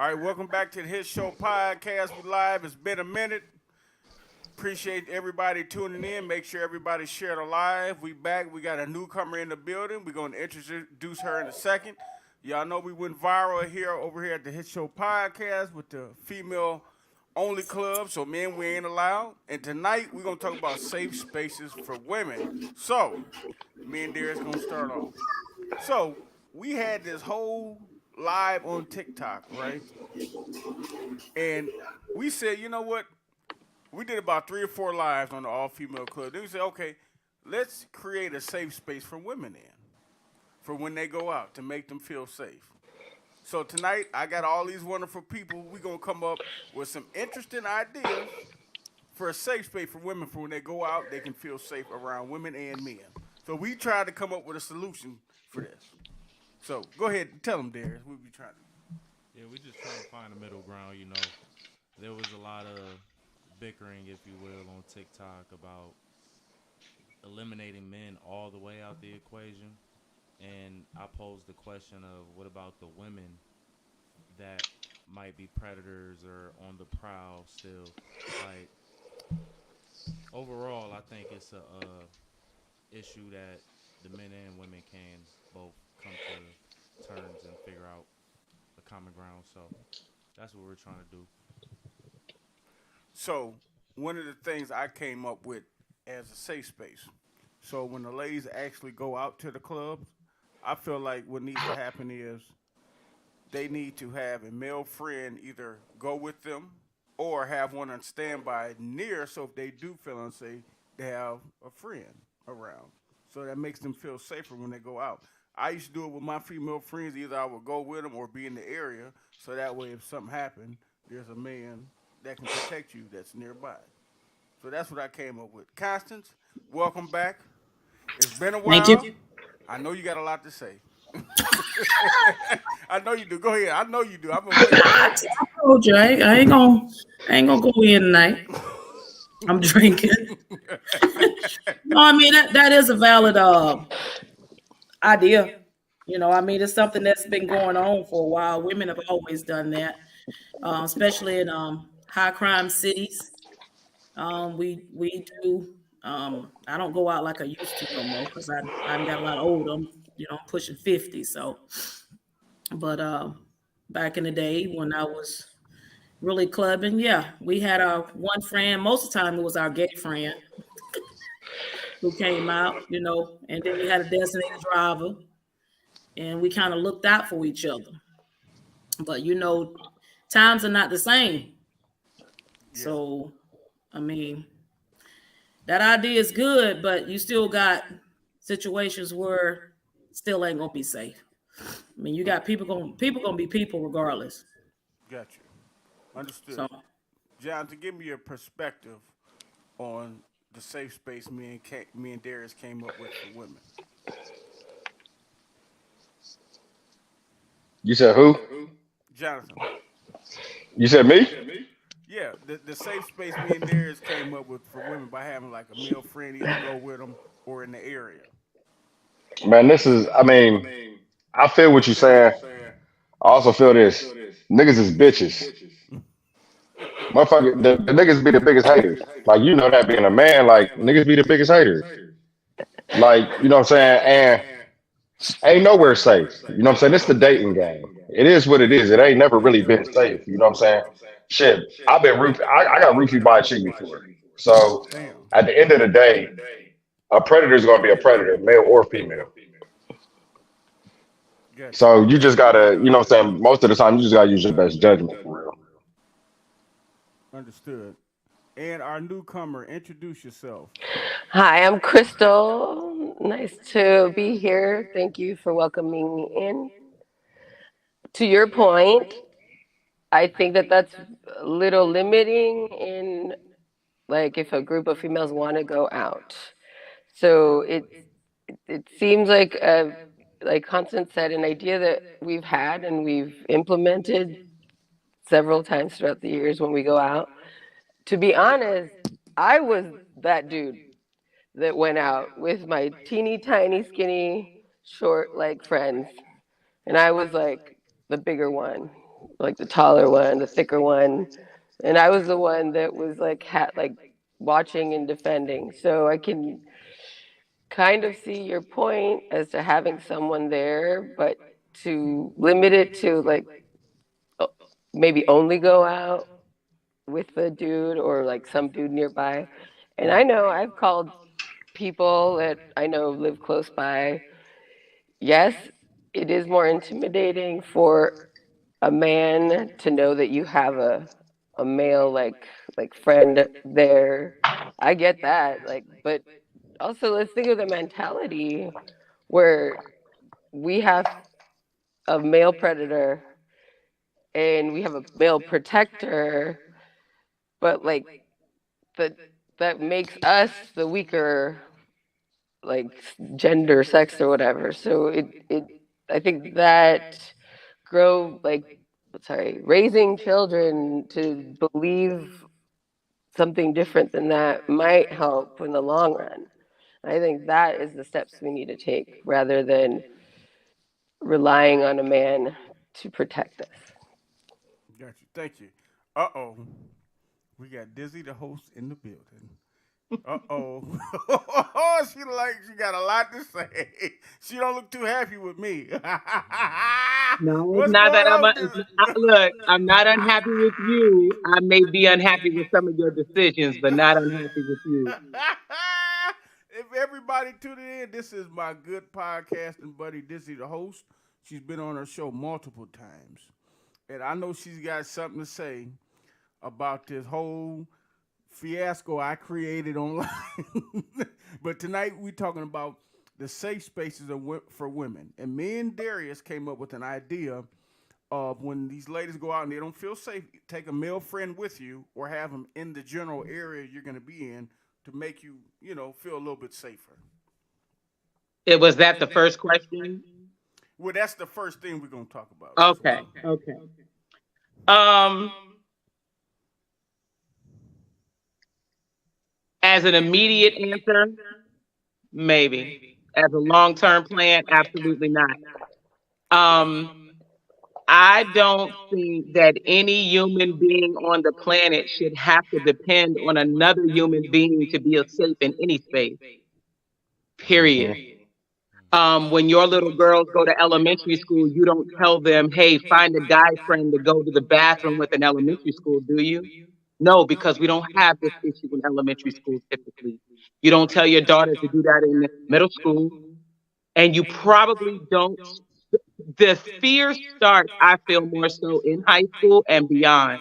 All right, welcome back to the Hit Show podcast. We live. It's been a minute. Appreciate everybody tuning in. Make sure everybody share the live. We back. We got a newcomer in the building. We're going to introduce her in a second. Y'all know we went viral here over here at the Hit Show podcast with the female only club. So men, we ain't allowed. And tonight we're going to talk about safe spaces for women. So me and Darius going to start off. So we had this whole live on TikTok, right? And we said, you know what? We did about 3 or 4 lives on the all female club. Then we said, okay, let's create a safe space for women in, for when they go out to make them feel safe. So tonight, I got all these wonderful people. We're going to come up with some interesting ideas for a safe space for women for when they go out, they can feel safe around women and men. So we tried to come up with a solution for this. So go ahead and tell them, Darius, what we trying to do. Yeah, we just trying to find a middle ground. There was a lot of bickering, if you will, on TikTok about eliminating men all the way out the equation. And I posed the question of what about the women that might be predators or on the prowl still? Like, overall, I think it's a issue that the men and women can both come to terms and figure out a common ground. So that's what we're trying to do. So one of the things I came up with as a safe space. So when the ladies actually go out to the clubs, I feel like what needs to happen is they need to have a male friend either go with them or have one on standby near so if they do feel unsafe, they have a friend around. So that makes them feel safer when they go out. I used to do it with my female friends. Either I would go with them or be in the area so that way if something happened, there's a man that can protect you that's nearby. So that's what I came up with. Constance, welcome back. It's been a Thank while. you. I know you got a lot to say. I know you do. Go ahead. I know you do. I'm gonna wait. I told you I ain't gonna go in tonight. I'm drinking. No, I mean that is a valid idea. I mean it's something that's been going on for a while. Women have always done that, especially in high crime cities. We do. I don't go out like I used to no more because I got a lot older. I'm pushing 50. So, but back in the day when I was really clubbing, yeah, we had our one friend. Most of the time, it was our gay friend who came out. And then we had a designated driver, and we kind of looked out for each other. But times are not the same. Yeah. So, I mean, that idea is good, but you still got situations where still ain't gonna be safe. I mean, you got people gonna be people regardless. Got you. So Understood. John, to give me your perspective on the safe space me and Darius came up with for women. You said who? Jonathan. You said me? Yeah, the safe space me and Darius came up with for women by having like a male friend either go with them or in the area. Man, I feel what you're saying. I also feel this. Niggas is bitches. Motherfucker, the niggas be the biggest haters. Like, you know that being a man, like, niggas be the biggest haters. Like, you know what I'm saying? And ain't nowhere safe. You know what I'm saying? It's the dating game. It is what it is. It ain't never really been safe. You know what I'm saying? Shit, I got roofied by a chick before. So Damn. at the end of the day, a predator is gonna be a predator, male or female. Got you. So you just gotta, you know what I'm saying? Most of the time, you just gotta use your best judgment for real. Understood. And our newcomer, introduce yourself. Hi, I'm Crystal. Nice to be here. Thank you for welcoming me in. To your point, I think that that's a little limiting in like if a group of females want to go out. So it seems like Constance said, an idea that we've had and we've implemented several times throughout the years when we go out. To be honest, I was that dude that went out with my teeny tiny skinny short like friends and I was like the bigger one. like the taller one, the thicker one, and I was the one that was like watching and defending. So I can kind of see your point as to having someone there, but to limit it to like maybe only go out with the dude or like some dude nearby. And I know I've called people that I know live close by. Yes, it is more intimidating for a man to know that you have a male like friend there. I get that. Like, but also let's think of the mentality where we have a male predator and we have a male protector, but like that that makes us the weaker like gender, sex or whatever. So it I think that grow like raising children to believe something different than that might help in the long run. I think that is the steps we need to take rather than relying on a man to protect us. Got you. Thank you. Uh-oh. We got Dizzy, the host, in the building. Uh-oh. She got a lot to say. She don't look too happy with me. No, it's What's not going that on, Dizzy? look, I'm not unhappy with you. I may be unhappy with some of your decisions, but not unhappy with you. If everybody tuning in, this is my good podcasting buddy, Dizzy, the host. She's been on her show multiple times. And I know she's got something to say about this whole fiasco I created online. But tonight we're talking about the safe spaces for women. And me and Darius came up with an idea of when these ladies go out and they don't feel safe, take a male friend with you or have them in the general area you're going to be in to make you, feel a little bit safer. Was that the first question? Well, that's the first thing we're going to talk about. Okay. As an immediate answer, maybe. As a long-term plan, absolutely not. I don't think that any human being on the planet should have to depend on another human being to be safe in any space. Period. When your little girls go to elementary school, you don't tell them, hey, find a guy friend to go to the bathroom with in elementary school, do you? No, because we don't have this issue in elementary school typically. You don't tell your daughter to do that in middle school. And you probably don't. The fear starts, I feel, more so in high school and beyond.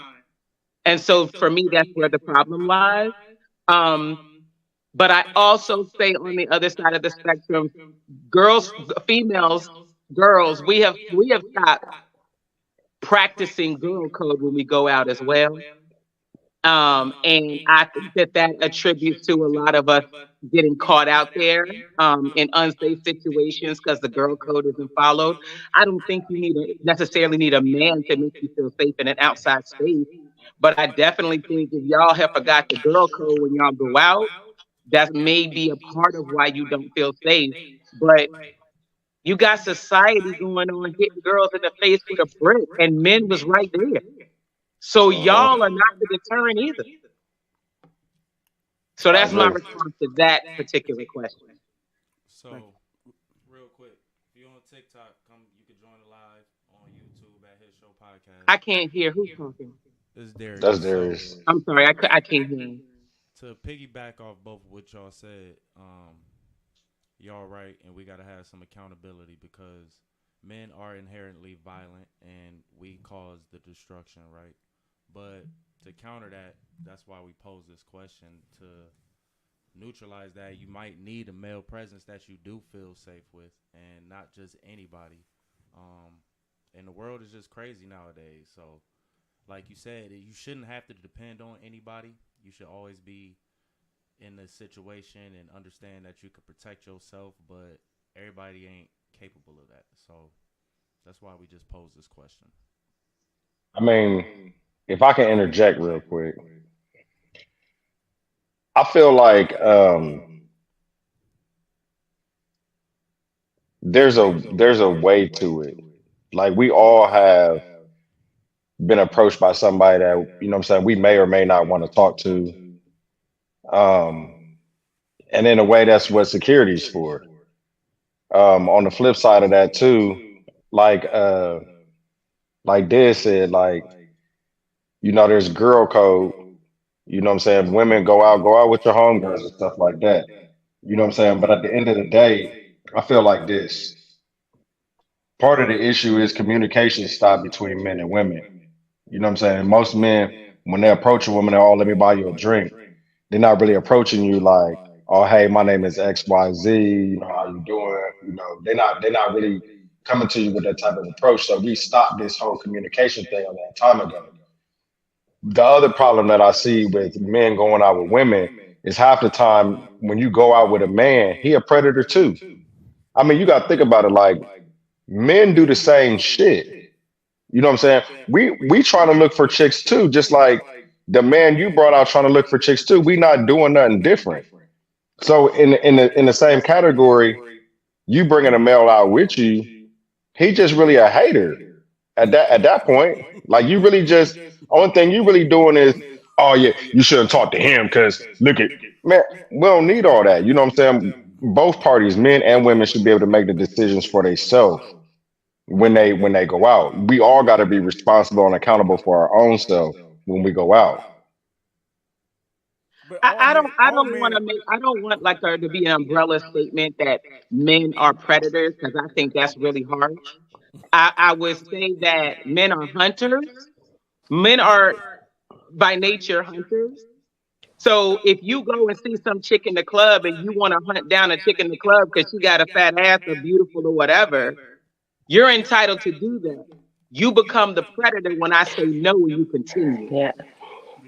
And so for me, that's where the problem lies. But I also say on the other side of the spectrum, girls, we have stopped practicing girl code when we go out as well. And I think that attributes to a lot of us getting caught out there in unsafe situations because the girl code isn't followed. I don't think you necessarily need a man to make you feel safe in an outside space. But I definitely think if y'all have forgot the girl code when y'all go out, that may be a part of why you don't feel safe. But you got society going on hitting girls in the face with a brick, and men was right there. So y'all are not the deterrent either. So that's my response to that particular question. So, real quick, if you're on TikTok, you can join the live on YouTube at His Show Podcast. I can't hear who's talking. It's Darius. That's Darius. I'm sorry, I can't hear you. To piggyback off both of what y'all said, y'all right, and we got to have some accountability because men are inherently violent and we cause the destruction, right? But to counter that, that's why we pose this question to neutralize that. You might need a male presence that you do feel safe with and not just anybody. And the world is just crazy nowadays. So, like you said, you shouldn't have to depend on anybody. You should always be in the situation and understand that you can protect yourself, but everybody ain't capable of that. So that's why we just pose this question. I mean, if I can interject real quick, I feel like there's a way to it. Like we all have been approached by somebody that, you know what I'm saying, we may or may not want to talk to. And in a way, that's what security's for. On the flip side of that too, like Dez said, like, you know, there's girl code. You know what I'm saying? Women go out with your homegirls and stuff like that. You know what I'm saying? But at the end of the day, I feel like this. Part of the issue is communication stop between men and women. You know what I'm saying? Most men, when they approach a woman, they're, oh, let me buy you a drink. They're not really approaching you like, oh, hey, my name is XYZ, you know, how you doing? You know, they're not really coming to you with that type of approach. So we stopped this whole communication thing a long time ago. The other problem that I see with men going out with women is half the time when you go out with a man, he a predator too. I mean, you got to think about it, like men do the same shit. You know what I'm saying? We trying to look for chicks too, just like the man you brought out trying to look for chicks too. We not doing nothing different. So in the same category, you bringing a male out with you, he just really a hater at that point. Like you really just only thing you really doing is, oh yeah, you shouldn't talk to him because look at man, we don't need all that. You know what I'm saying? Both parties, men and women, should be able to make the decisions for themselves when they go out. We all got to be responsible and accountable for our own self when we go out. But I don't all I don't want like there to be an umbrella statement that men are predators because I think that's really harsh. I would say that men are hunters. Men are by nature hunters. So if you go and see some chick in the club and you want to hunt down a chick in the club because she got a fat ass or beautiful or whatever, you're entitled to do that. You become the predator when I say no and you continue. Yeah.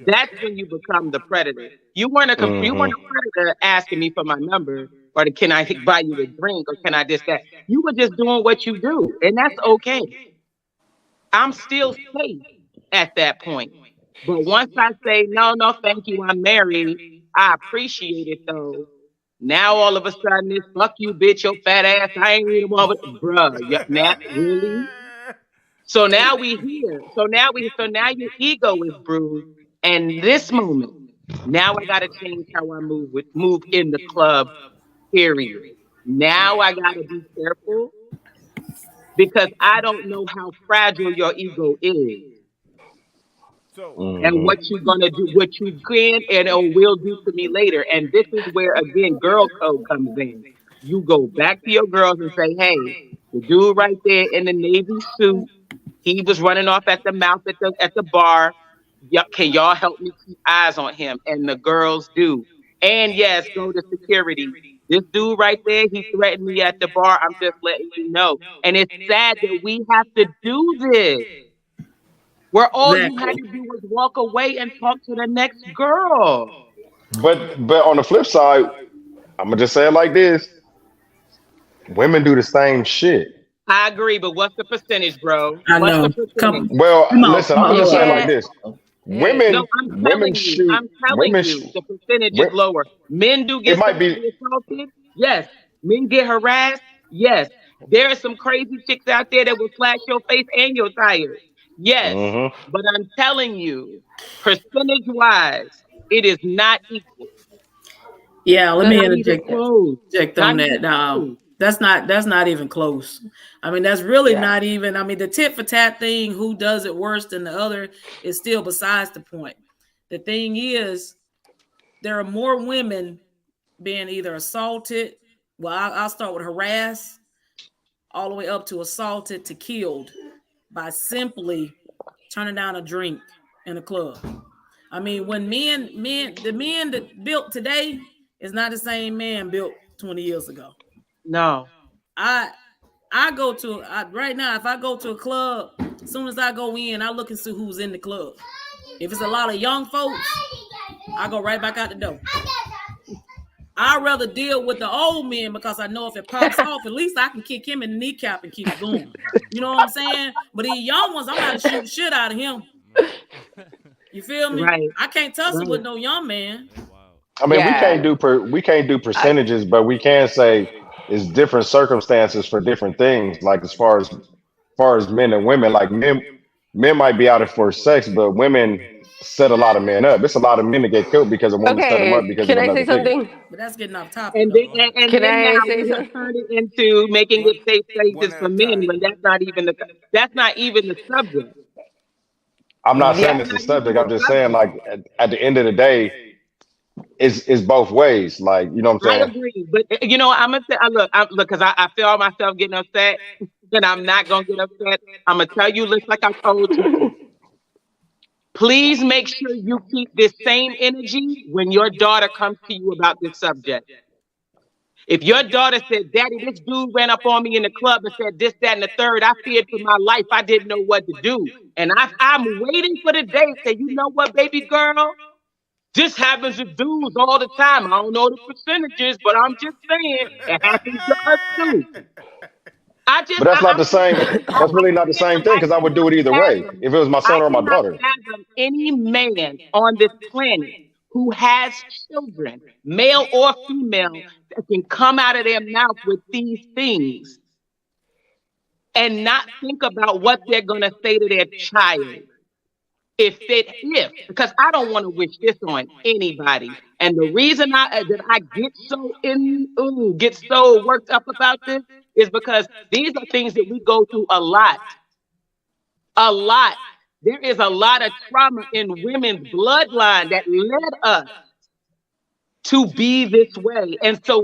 That's when you become the predator. You weren't a predator asking me for my number or can I buy you a drink or can I this that. You were just doing what you do, and that's okay. I'm still safe at that point. But once I say no, no, thank you, I'm married. I appreciate it though. Now all of a sudden it's fuck you, bitch, your fat ass. I ain't even want it, bruh. Nat, really? So now we here. So now your ego is bruised. And this moment, now I gotta change how I move in the club. Period. Now I gotta be careful because I don't know how fragile your ego is So and what you're gonna do, what you can and or will do to me later. And this is where again girl code comes in. You go back to your girls and say, hey, the dude right there in the navy suit, he was running off at the mouth at the bar. Can y'all help me keep eyes on him? And the girls do. And yes, go to security. This dude right there, he threatened me at the bar. I'm just letting you know. And it's sad that we have to do this. Where all you had to do was walk away and talk to the next girl. But on the flip side, I'm gonna just say it like this: women do the same shit. I agree, but what's the percentage, bro? I What's know. the percentage? Well, listen, I'm just saying Yeah. like this: Yeah. women, No, I'm women telling you. shoot, I'm telling women you, shoot. the percentage wo- is lower. Men do It get might be. sexually assaulted. Yes. Men get harassed. Yes. There are some crazy chicks out there that will slash your face and your tires. Yes. Mhm. But I'm telling you, percentage wise, it is not equal. Yeah, let me Not even interject close. on Not that. even close. That's not even close. I mean, that's really Yeah. not even. I mean, the tit for tat thing, who does it worse than the other, is still besides the point. The thing is, there are more women being either assaulted. Well, I'll start with harassed, all the way up to assaulted to killed by simply turning down a drink in a club. I mean, when the men that built today is not the same man built 20 years ago. No. I go to right now. If I go to a club, as soon as I go in, I look and see who's in the club. If it's a lot of young folks, I go right back out the door. I'd rather deal with the old men because I know if it pops off, at least I can kick him in the kneecap and keep it going. You know what I'm saying? But these young ones, I'm going to shoot the shit out of him. You feel me? Right. I can't tussle Right. with no young man. They wild. I mean, Yeah. we can't do percentages, but we can say it's different circumstances for different things. Like as far as men and women, like men might be out it for sex, but women set a lot of men up. It's a lot of men that get killed because a woman set them up Okay, because can of I another say nigga. something? But that's getting off topic, And though. then, Can now I say we have something? turned it into making it safe One spaces at for a men time. when that's not even the subject. I'm not saying Yeah. That's it's a not even subject. the I'm just saying, subject. like, at the end of the day, it's both ways. Like, you know what I I'm saying? agree, but I'm gonna say, look, because I feel myself getting upset, and I'm not gonna get upset. I'm gonna tell you, just like I told you, please make sure you keep this same energy when your daughter comes to you about this subject. If your daughter said, "Daddy, this dude ran up on me in the club and said this, that, and the third," I feared for my life. I didn't know what to do, and I'm waiting for the day. Say, you know what, baby girl. This happens to dudes all the time. I don't know the percentages, but I'm just saying it happens to us too. But that's not I'm the same. That's really not the same thing I because I would do it cannot either way fathom, if it was my I son or my cannot daughter. fathom any man on this planet who has children, male or female, that can come out of their mouth with these things and not think about what they're gonna say to their child. Because I don't want to wish this on anybody. And the reason I get so worked up about this is because these are things that we go through a lot. A lot. There is a lot of trauma in women's bloodline that led us to be this way. And so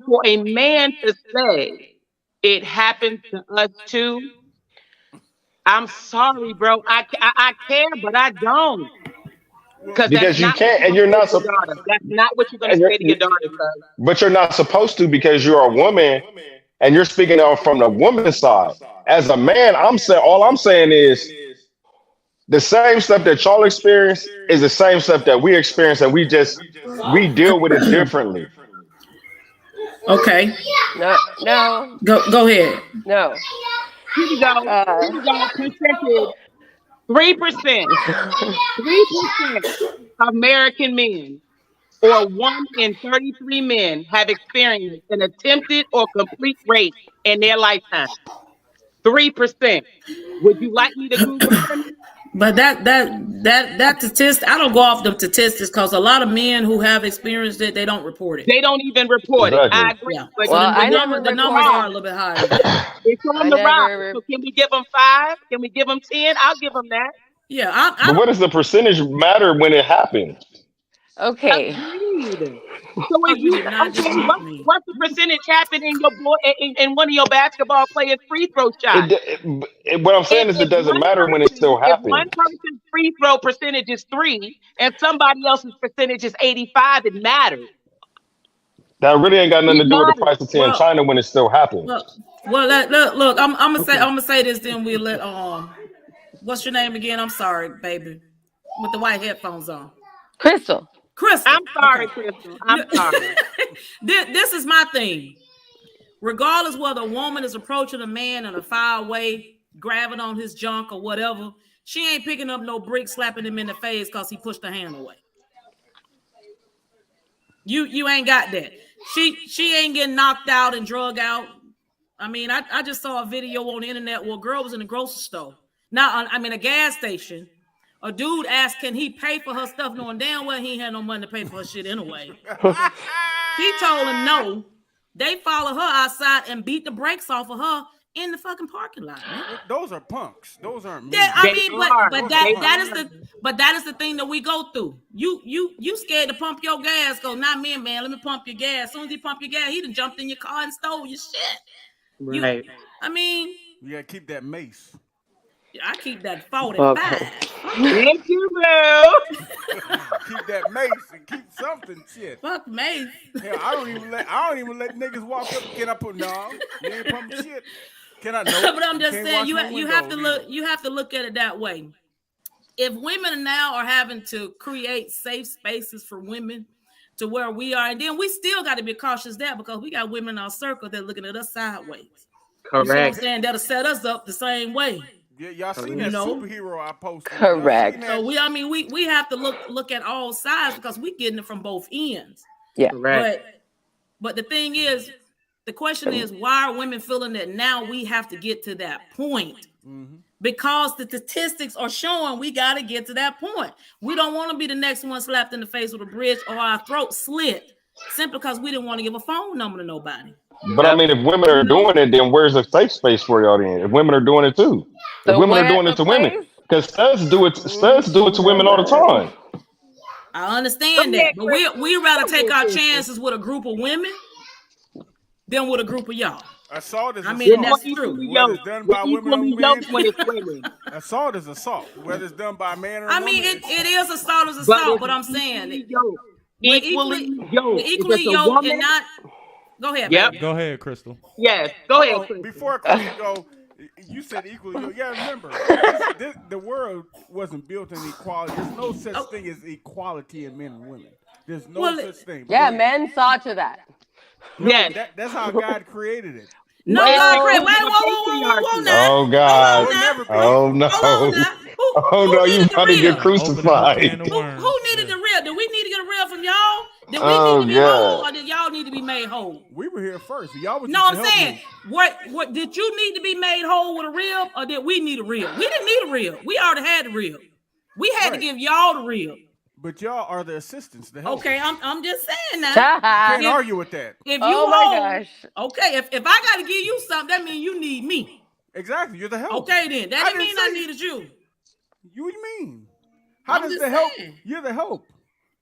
for a man to say it happens to us too, I'm sorry, bro. I care, but I don't. Because that's Because you not what can't, you're and going you're to say not. to your daughter. That's not what you're going to And say to your daughter, cuz. but you're not supposed to because you're a woman, and you're speaking out from the woman's side. As a man, I'm saying all I'm saying is the same stuff that y'all experience is the same stuff that we experience, and we deal with it differently. Okay, No. go ahead. No. Here we go. Uh, Here we go. Percentage. 3%. 3% of American men, or 1 in 33 men, have experienced an attempted or complete rape in their lifetime. 3%. Would you like me to Google them? But that statistic, I don't go off the statistics because a lot of men who have experienced it, they don't report it. They don't even report it. I Exactly. agree. Yeah. But So well, the I it's never on the the numbers reported. are a rise. little bit higher than that. It's on I the rise. never. So can we give them 5? Can we give them 10? I'll give them that. Yeah, I But what don't. does the percentage matter when it happens? Okay. Agreed. So Oh, if you you did not just mute me. what's the percentage happen in your boy in one of your basketball players' free throw shots? What I'm saying is it doesn't matter when it still If one happens. person's free throw percentage is 3 and somebody else's percentage is 85, it matters. That really ain't got nothing It to do with the matters. price of tea in China when it still happens. Look. I'm gonna Okay. say this. Then we'll let what's your name again? I'm sorry, baby, with the white headphones on. Crystal. Crystal. I'm sorry, Okay. Crystal. I'm sorry. This is my thing. Regardless whether a woman is approaching a man in a foul way, grabbing on his junk or whatever, she ain't picking up no brick, slapping him in the face because he pushed her hand away. You ain't got that. She ain't getting knocked out and drug out. I mean, I just saw a video on the internet where a girl was in a grocery store. Now, I'm in a gas station. A dude asked, can he pay for her stuff, knowing damn well he ain't had no money to pay for her shit anyway. He told him no. They followed her outside and beat the brakes off of her in the fucking parking lot. Man. Those are punks. Those aren't men. Yeah, I They mean, are. but that is the thing that we go through. You scared to pump your gas? Go, not me, man. Let me pump your gas. As soon as he pump your gas, he done jumped in your car and stole your shit. Right. I mean, You gotta keep that mace. I keep that 45. Okay. Thank you, Boo. Keep that mace and keep something. Shit. Fuck Mace. Hell, I don't even let niggas walk up. Can I put no? You ain't pumping shit. Can I know? But I'm just Can't saying, wash my you have to windows look. You have to look at it that way. If women now are having to create safe spaces for women to where we are, and then we still got to be cautious there because we got women in our circle that looking at us sideways. You see what I'm Correct. saying? That'll set us up the same way. Yeah, y'all seen You that know? superhero I posted? Correct. Y'all seen that? So we have to look at all sides because we getting it from both ends. Yeah. Correct. But the thing is, the question is, why are women feeling that now we have to get to that point Because the statistics are showing we got to get to that point. We don't want to be the next one slapped in the face with a bridge or our throat slit simply because we didn't want to give a phone number to nobody. But I mean, if women are doing it, then where's the safe space for y'all then? If women are doing it too. If So women are where's doing the it to women. place? Because studs do it to women all the time. I understand that, but we rather take our chances with a group of women than with a group of y'all. Assault is I assault. mean, that's Equally true. Whether yoked. it's done We're by women equally or yoked men, when it's women. assault is assault. Whether it's done by a man or a I woman. mean, it is assault as But assault, it's but I'm saying equally yoked. we're Equally equally yoked. If equally it's a yoked woman, and not. Go ahead, Yep. baby. Go ahead, Crystal. yes. Go Hold ahead, on, Chris. before Chris go, you said equally yoked. Yeah, remember, the world wasn't built on equality. There's no such thing as equality in men and women. There's no Well, such thing. Yeah, men saw to that. No, Yes. that's how God created it. No, Well, God, Craig, wait, it's whoa patriarchy. now. Oh God. Hold on now. Oh no. Hold on now. Oh Who no, you needed the about to get real? Open up a can crucified. of worms. Who needed the real? Do we need to get a real from y'all? Did we Oh, need to be whole, God. or did y'all need to be made whole? We were here first. Y'all was No, just I'm to help saying, me. what did you need to be made whole with a rib, or did we need a rib? We didn't need a rib. We already had the rib. We had to Right. give y'all the rib. But y'all are the assistants to help. Okay, I'm just saying now. Can't If- argue with that. If you Oh my whole, gosh. okay. If I got to give you something, that means you need me. Exactly. You're the help. Okay, then that I didn't mean didn't I say- needed you. You what do you mean? How I'm does just the help? saying. You're the help.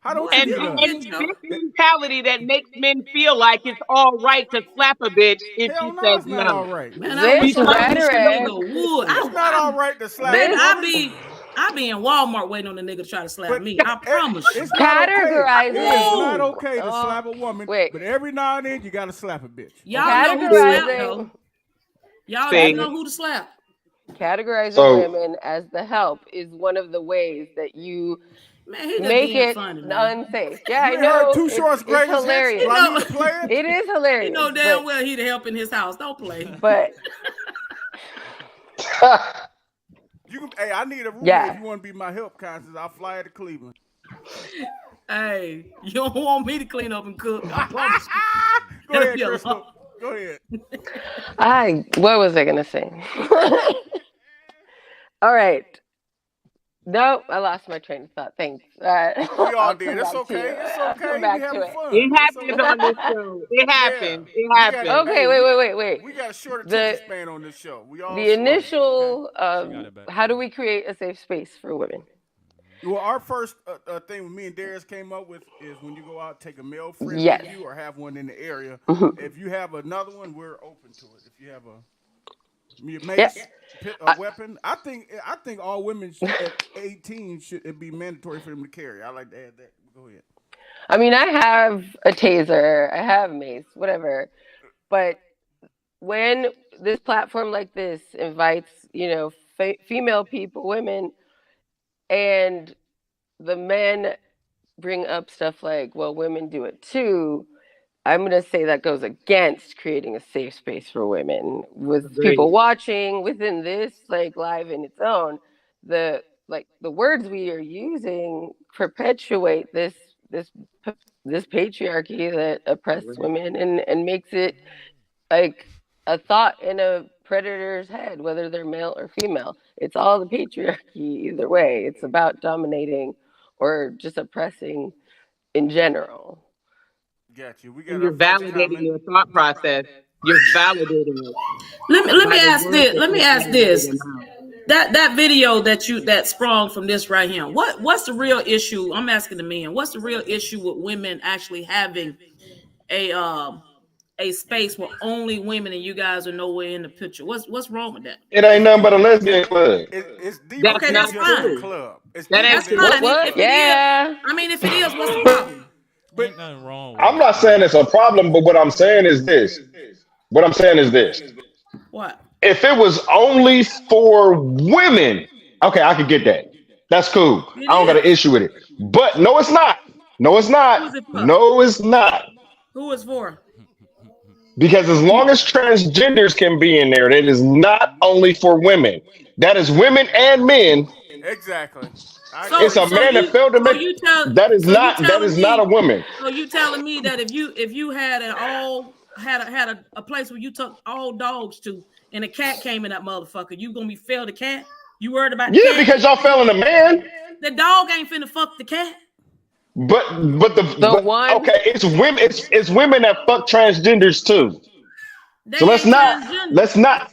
How don't What? you And get Yeah. us? it's this mentality that makes men feel like it's all right to slap a bitch if Hell she no, says it's not no. all right. Man, I wish This somebody would show me rhetoric. the wood. It's not all right to slap Baby, a woman. I be in Walmart waiting on the nigga to try to slap But me. I promise you. It's not Categorizing. okay. It is not okay to Oh, slap a woman. wait. But every now and then you gotta slap a bitch. Y'all know who to slap though. Categorizing, Y'all See. do know who to slap. categorizing So- women as the help is one of the ways that you Man, he just make being it funny, man. unsafe. Yeah, I You know. heard Too It's, Short's it's greatest hits? hilarious. Do I need to play it? It is hilarious. You know damn well he the help in his house. Don't play. But You can, hey, I need a roommate Yeah. if you want to be my help, Constance. I'll fly her to Cleveland. Hey, you don't want me to clean up and cook. I promise you. Go ahead, Be alone. Crystal. Go ahead. what was I gonna say? All right. Nope, I lost my train of thought. Thanks. We all I'll did. come It's back to okay. you. It's I'll okay. come We back having to it. fun. It It's happens okay. on this show. It happens. Yeah. It happens. got- Okay, Hey, wait. We got a short The- attention span on this show. We all The short. initial, She got it back. how do we create a safe space for women? Well, our first thing with me and Darius came up with is when you go out, take a male friend Yes. with you or have one in the area. Mhm. If you have another one, we're open to it. If you have a mace, Yes. a weapon, I think all women at 18 should it be mandatory for them to carry. I like to add that. Go ahead. I mean, I have a taser, I have mace, whatever. But when this platform like this invites, female people, women, and the men bring up stuff like, well, women do it too, I'm going to say that goes against creating a safe space for women. With Agreed. people watching within this, like, live in its own, the words we are using perpetuate this patriarchy that oppresses women and makes it like a thought in a predator's head, whether they're male or female. It's all the patriarchy either way. It's about dominating or just oppressing in general. Got you. We got And you're our first validating comment. your thought process. You're validating it. Let me By the ask words this. that Let me you ask say this. out of your mouth. That video that sprung from this right here. What's the real issue? I'm asking the men. What's the real issue with women actually having a space where only women and you guys are nowhere in the picture? What's wrong with that? It ain't nothing but a lesbian club. It's deeper That's than not just a true. club. It's That deeper ain't than true. just- What? If it Yeah. is, I mean, if it is, what's the problem? Ain't nothing wrong with I'm not saying it's a problem, but what I'm saying is this. What? If it was only for women, okay, I could get that. That's cool. I don't got an issue with it. But no, it's not. No, it's Who's not. it for? No, it's not. Who is for? Because as long as transgenders can be in there, it is not only for women. That is women and men. Exactly. So- It's a man that failed to make. That is not a woman. So you telling me that if you had a place where you took all dogs to, and a cat came in that motherfucker, you gonna be fail the cat? You worried about the Yeah, cat? because y'all fell in a man. The dog ain't finna fuck the cat. But one. okay, it's women. It's women that fuck transgenders too. They So ain't transgender. let's not.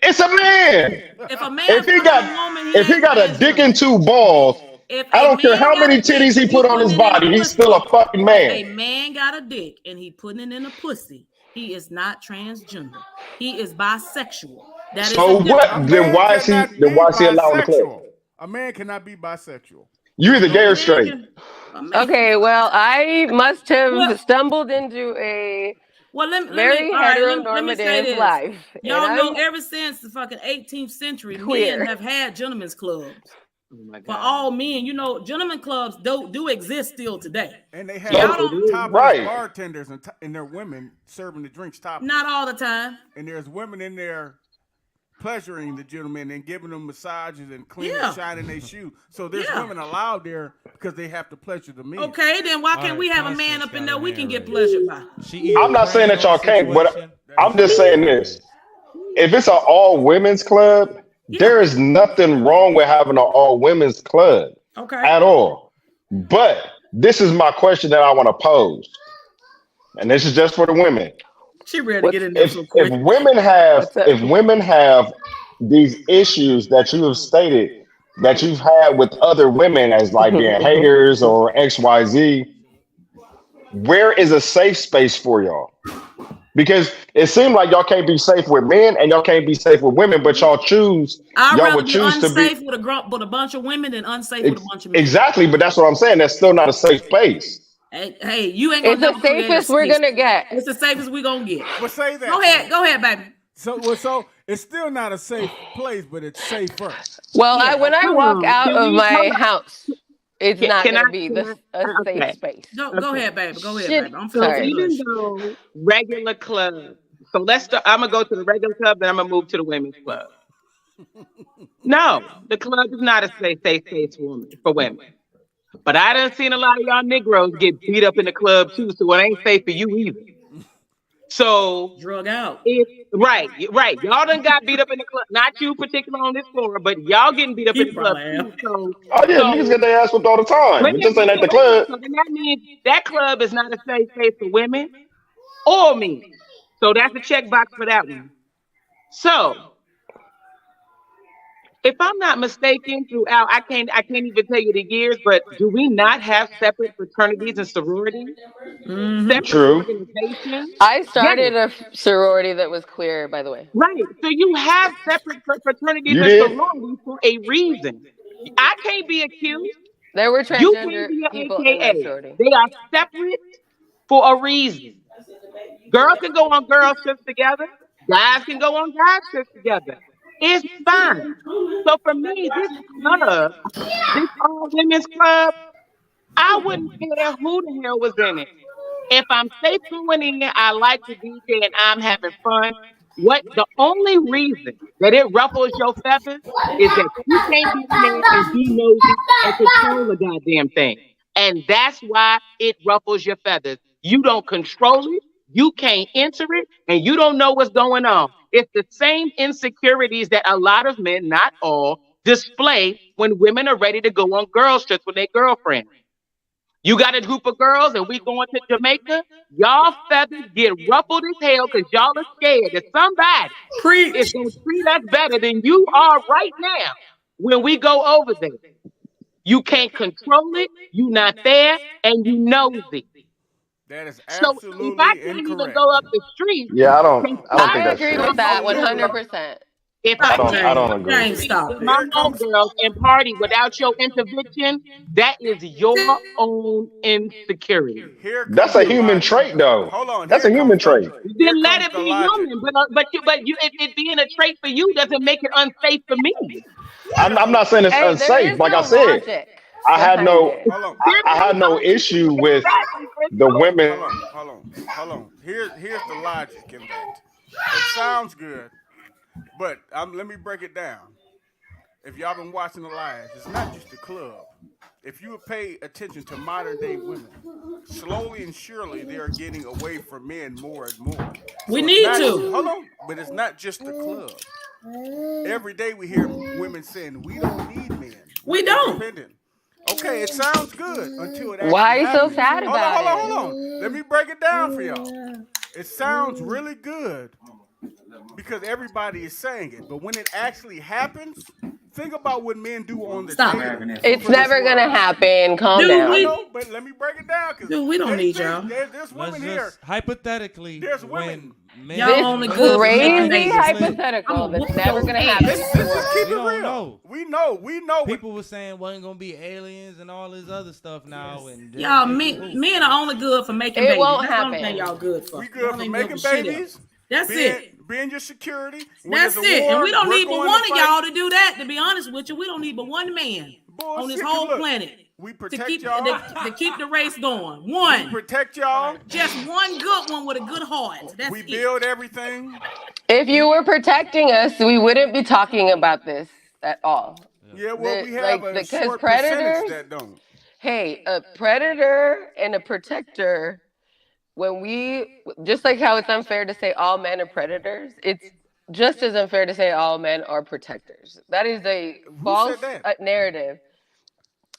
It's a man. If a man If he fuck a got woman, he if he ain't got a dick transgender. and two balls, If I a don't care man how got many a dick titties he and put on his putting it in a body. He's pussy, still a fucking if man. a man got a dick and he putting it in a pussy, he is not transgender. He is bisexual. That is So a what? difference. Then why is he? cannot Then be why is he allowing the club? bisexual. A man cannot be bisexual. You either gay A or man straight. can- a man- Okay, well, I must have Well- stumbled into a Well, let very me say heteronormative this. life. Y'all and know I'm ever since the fucking 18th century, queer. men have had gentlemen's clubs. Oh my For God. all men, you know, gentlemen clubs do exist still today. And they So- have don't- topless right. bartenders and they're women serving the drinks topless. Not all the time. And there's women in there pleasuring the gentlemen and giving them massages and cleaning Yeah. and shining their shoe. So there's Yeah. women allowed there because they have to pleasure the men. Okay, then why All can't right, we have a Constance man up in got there her we can hand get raised. pleasured by? She either I'm not saying that praying y'all on the can't, but situation- I'm just saying this. If it's an all women's club, there is nothing wrong with having an all women's club Okay. at all. But this is my question that I want to pose, and this is just for the women. She ready to get in there If so quick. What's up? women have these issues that you have stated that you've had with other women as like being haters or XYZ, where is a safe space for y'all? Because it seemed like y'all can't be safe with men and y'all can't be safe with women, but y'all I'd rather would be choose to unsafe be with a bunch of women than unsafe with a bunch of men. exactly. But that's what I'm saying. That's still not a safe place. Hey, you ain't gonna It's the never create a safest we're space. gonna get. It's the safest we gonna get. But say that. Go ahead, baby. So it's still not a safe place, but it's safer. Well, Yeah. when I Hold walk on. out Can of we- my hold on. house, it's Can- not can gonna I- be can a okay. safe space. Go Okay. ahead, baby. Go ahead, Shit. baby. I'm So sorry. even though regular club, so let's start. I'm gonna go to the regular club, then I'm gonna move to the women's club. No, the club is not a safe space for women. But I done seen a lot of y'all Negroes get beat up in the club too, so it ain't safe for you either. So Drug out. right, y'all done got beat up in the club. Not you particular on this floor, but y'all getting beat up in He the club probably too. So Oh yeah, niggas get their ass whipped all the time. It just ain't at the club. So then that means that club is not a safe space for women or men. So that's a checkbox for that one. So if I'm not mistaken, throughout I can't even tell you the years, but do we not have separate fraternities and sororities? Mhm. Separate True. organizations? I started a sorority that was queer, by the way. Right. So you have separate fraternities You and did? sororities for a reason. I can't be accused. There were You transgender can't be an people in my AKA. sorority. They are separate for a reason. Girls can go on girls trips together. Guys can go on guys trips together. It's fine. So for me, this club, this all women's club, I wouldn't care who the hell was in it. If I'm safe going in there, I like to be there and I'm having fun. What the only reason that it ruffles your feathers is that you can't be in there and be nosy and control the goddamn thing. And that's why it ruffles your feathers. You don't control it, you can't enter it, and you don't know what's going on. It's the same insecurities that a lot of men, not all, display when women are ready to go on girls trips with their girlfriend. You got a group of girls and we going to Jamaica, y'all feathers get ruffled as hell because y'all are scared that somebody is Preach. going to treat us better than you are right now when we go over there. You can't control it, you not there, and you nosy. That is So absolutely if I can't even incorrect. go up the street, Yeah, I don't think I that's agree true. with that I'm 100%. if I I don't can't agree. James, stop. with my homegirls and party without your intervention, that is your own insecurity. Here comes That's a the human logic. trait though. Hold on. That's a here human comes the- trait. here Then let comes it the be logic. human, but it being a trait for you doesn't make it unsafe for me. I'm not saying it's Hey, there unsafe. is Like no I said, logic I had behind no it. Hold on. I had no issue with the women. Hold on. Here's the logic in that. It sounds good, but let me break it down. if y'all been watching the live, it's not just the club. If you would pay attention to modern day women, slowly and surely they are getting away from men more and more. We it's need not- to. Hold on, but it's not just the club. Every day we hear women saying we don't need men. We We're don't. independent. Okay, it sounds good until it actually Why you so happens. sad about hold on, it? hold on. Let me break it down for y'all. It sounds really good because everybody is saying it, but when it actually happens, think about what men do on the Stop. daily. It's never gonna happen. Calm Dude, down. I we- know, but let me break it down. Dude, we don't need y'all. There's Let's women here. just hypothetically, There's when women. men, Y'all This only good for crazy making babies. hypothetical I'm a that's whoop never your gonna ass. happen. Let's just keep We it don't real. know. We know. what- people were saying wasn't gonna be aliens and all this other stuff now. And Y'all, men are only good for making It babies. won't That's the only happen. thing y'all good for. We good Y'all for ain't making for shit babies. else. That's it. Being your security. When That's there's a it. war, And we don't we're need but going one to of fight. y'all to do that. To be honest with you, we don't need but one man on this Bullshit, whole look, planet We to protect keep y'all. to keep the race going. We One, protect y'all. just one good one with a good heart. That's We it. build everything. If you were protecting us, we wouldn't be talking about this at all. Yeah, well, The- we have like, a because short predators- percentage that don't. Hey, a predator and a protector, when we, just like how it's unfair to say all men are predators, it's just as unfair to say all men are protectors. That is a false that? narrative.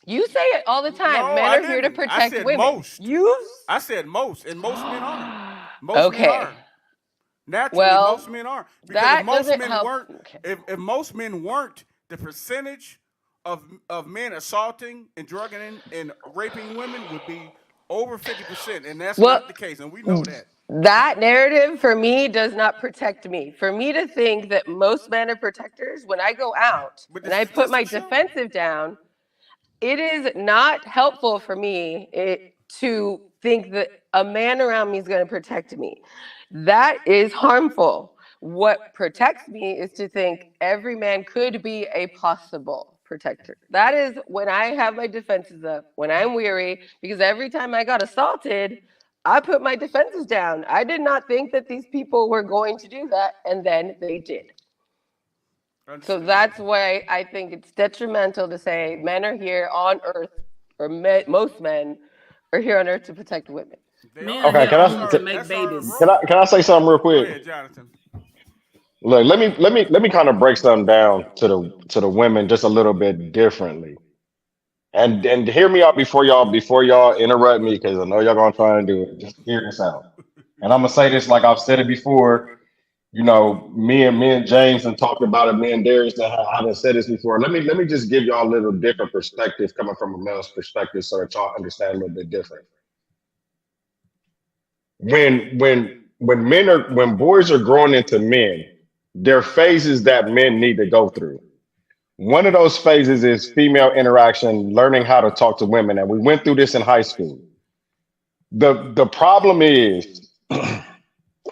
You say it all the time. No, Men I are here to didn't. I protect said women. most. You? I said most, and most men are. Most Okay. men are. Naturally, Well, most men are. Because that if most doesn't men help. weren't, Okay. if most men weren't, the percentage of men assaulting and drugging and raping women would be over 50%, and that's Well, not the case, and we know that. That narrative for me does not protect me. For me to think that most men are protectors, when I go out But and the I put my statistics show. defensive down, it is not helpful for me to think that a man around me is going to protect me. That is harmful. What protects me is to think every man could be a possible protector. That is when I have my defenses up, when I'm weary, because every time I got assaulted, I put my defenses down. I did not think that these people were going to do that, and then they did. So Understood. that's why I think it's detrimental to say men are here on earth, or most men are here on earth to protect women. They Men are. are Okay, here can I- only to make That's our babies. role. Can I say something real Go quick? ahead, Jonathan. Look, let me kind of break something down to the women just a little bit differently. And hear me out before y'all interrupt me, because I know y'all gonna try and do it. Just hear this out. And I'm gonna say this like I've said it before. You know, me and James and talked about it. Me and Darius haven't said this before. Let me just give y'all a little different perspective coming from a male's perspective, so that y'all understand a little bit different. When boys are growing into men, there are phases that men need to go through. One of those phases is female interaction, learning how to talk to women, and we went through this in high school. The problem is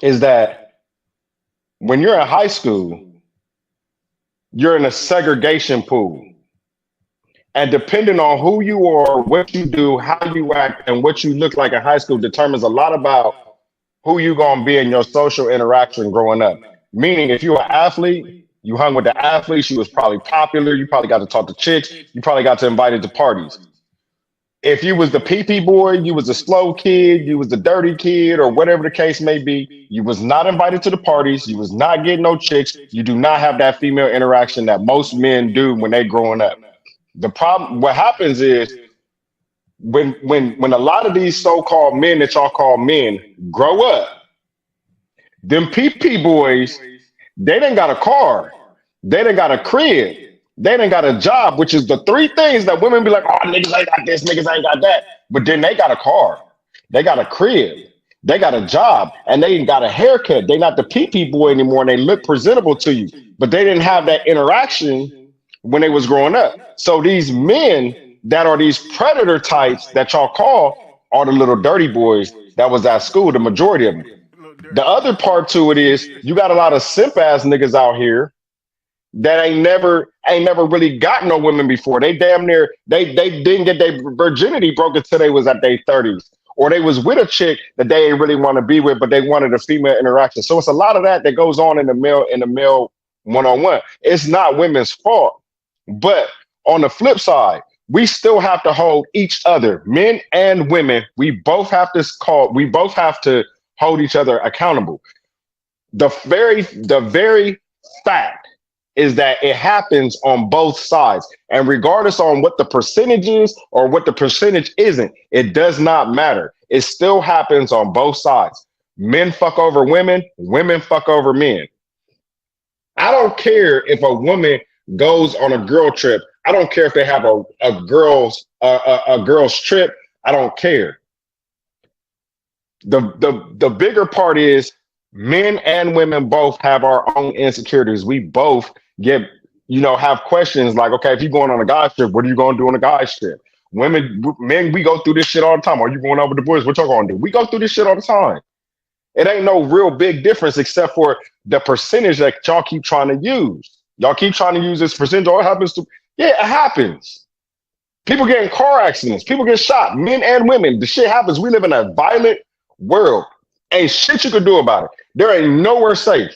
is that when you're in high school, you're in a segregation pool. And depending on who you are, what you do, how you act, and what you look like in high school determines a lot about who you're going to be in your social interaction growing up. Meaning, if you're an athlete, you hung with the athletes, you was probably popular, you probably got to talk to chicks, you probably got to invited to parties. If you was the pee boy, you was the slow kid, you was the dirty kid, or whatever the case may be, you was not invited to the parties, you was not getting no chicks, you do not have that female interaction that most men do when they growing up. The problem, what happens is when a lot of these so-called men that y'all call men grow up, them PP boys, they done got a car, they done got a crib, they done got a job, which is the three things that women be like, oh, niggas ain't got this, niggas ain't got that. But then they got a car, they got a crib, they got a job, and they got a haircut. They not the PP boy anymore, and they look presentable to you. But they didn't have that interaction when they was growing up. So these men that are these predator types that y'all call are the little dirty boys that was at school, the majority of them. The other part to it is you got a lot of simp ass niggas out here that ain't never really got no women before. They damn near they didn't get their virginity broken until they was at their 30s. Or they was with a chick that they ain't really want to be with, but they wanted a female interaction. So it's a lot of that goes on in the male one-on-one. It's not women's fault. But on the flip side, we still have to hold each other, men and women. We both have to hold each other accountable. The very fact is that it happens on both sides. And regardless on what the percentage is or what the percentage isn't, it does not matter. It still happens on both sides. Men fuck over women, women fuck over men. I don't care if a woman goes on a girl trip. I don't care if they have a girl's trip. I don't care. The bigger part is men and women both have our own insecurities. We both have questions like, okay, if you're going on a guy's trip, what are you going to do on a guy's trip? Men, we go through this shit all the time. Are you going out with the boys? What y'all going to do? We go through this shit all the time. It ain't no real big difference except for the percentage that y'all keep trying to use. Y'all keep trying to use this percentage. All it happens to, yeah, it happens. People get in car accidents. People get shot, men and women. The shit happens. We live in a violent world. Ain't shit you can do about it. There ain't nowhere safe.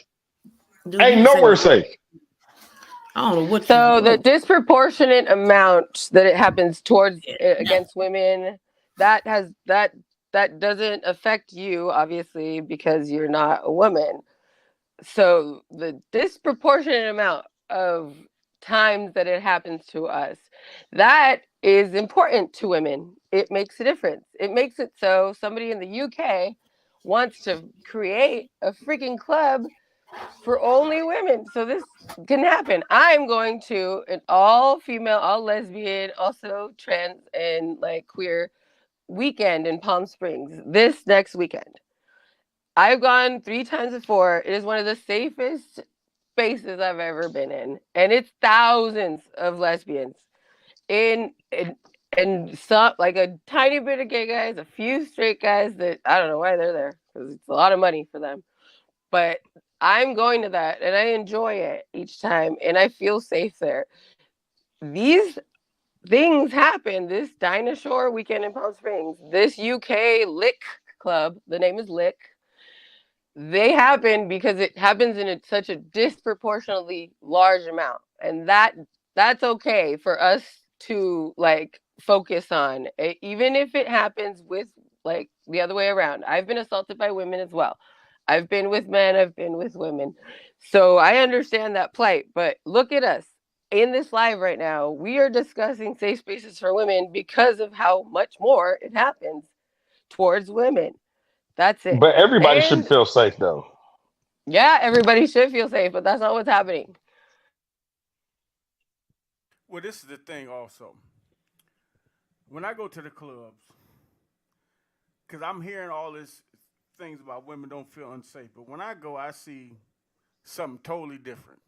Ain't nowhere safe. I don't know what. So the disproportionate amount that it happens towards against women, that doesn't affect you, obviously, because you're not a woman. So the disproportionate amount of times that it happens to us, that is important to women. It makes a difference. It makes it so somebody in the UK wants to create a freaking club for only women. So this can happen. I'm going to an all female, all lesbian, also trans and like queer weekend in Palm Springs this next weekend. I've gone 3 times before. It is one of the safest spaces I've ever been in, and it's thousands of lesbians and some, like a tiny bit of gay guys, a few straight guys that I don't know why they're there because it's a lot of money for them. But I'm going to that and I enjoy it each time and I feel safe there. These things happen. This Dinosaur weekend in Palm Springs, this UK Lick Club, the name is Lick. They happen because it happens in such a disproportionately large amount. And that's okay for us to like focus on, even if it happens with like the other way around. I've been assaulted by women as well. I've been with men, I've been with women. So I understand that plight, but look at us in this live right now. We are discussing safe spaces for women because of how much more it happens towards women. That's it. But everybody should feel safe though. Yeah, everybody should feel safe, but that's not what's happening. Well, this is the thing also. When I go to the clubs, because I'm hearing all these things about women don't feel unsafe, but when I go, I see something totally different.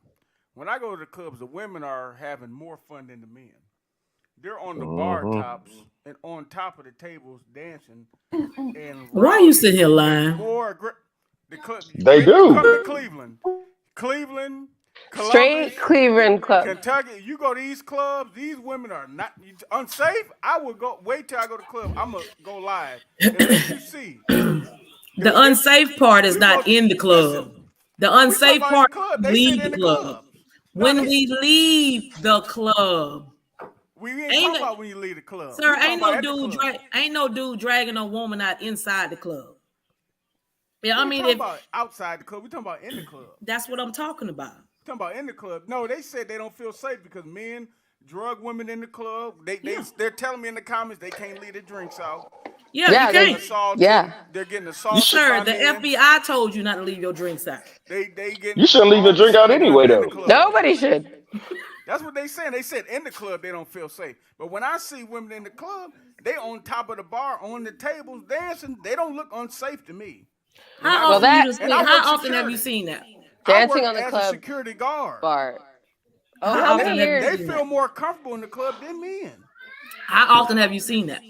When I go to the clubs, the women are having more fun than the men. They're on the bar tops and on top of the tables dancing. And why are you sitting here lying? They do. Come to Cleveland, Columbus, Straight Cleveland club. Kentucky. You go to these clubs, these women are not unsafe. I would go. Wait till I go to the club. I'm gonna go live and let you see. The unsafe part is not in the club. The unsafe part leave the club. When we leave the club. We ain't talking about when you leave the club. Sir, ain't no dude dragging a woman out inside the club. Yeah, I mean, about outside the club, we talking about in the club. That's what I'm talking about. Talking about in the club. No, they said they don't feel safe because men drug women in the club. They're telling me in the comments they can't leave their drinks out. Yeah, they're getting assaulted. Sir, the FBI told you not to leave your drinks out. You shouldn't leave your drink out anyway, though. Nobody should. That's what they saying. They said in the club they don't feel safe. But when I see women in the club, they on top of the bar, on the tables, dancing. They don't look unsafe to me. How often have you seen that? Dancing on the as club a security guard. Bar. Oh, how many years? They feel more comfortable in the club than men. How often have you seen that?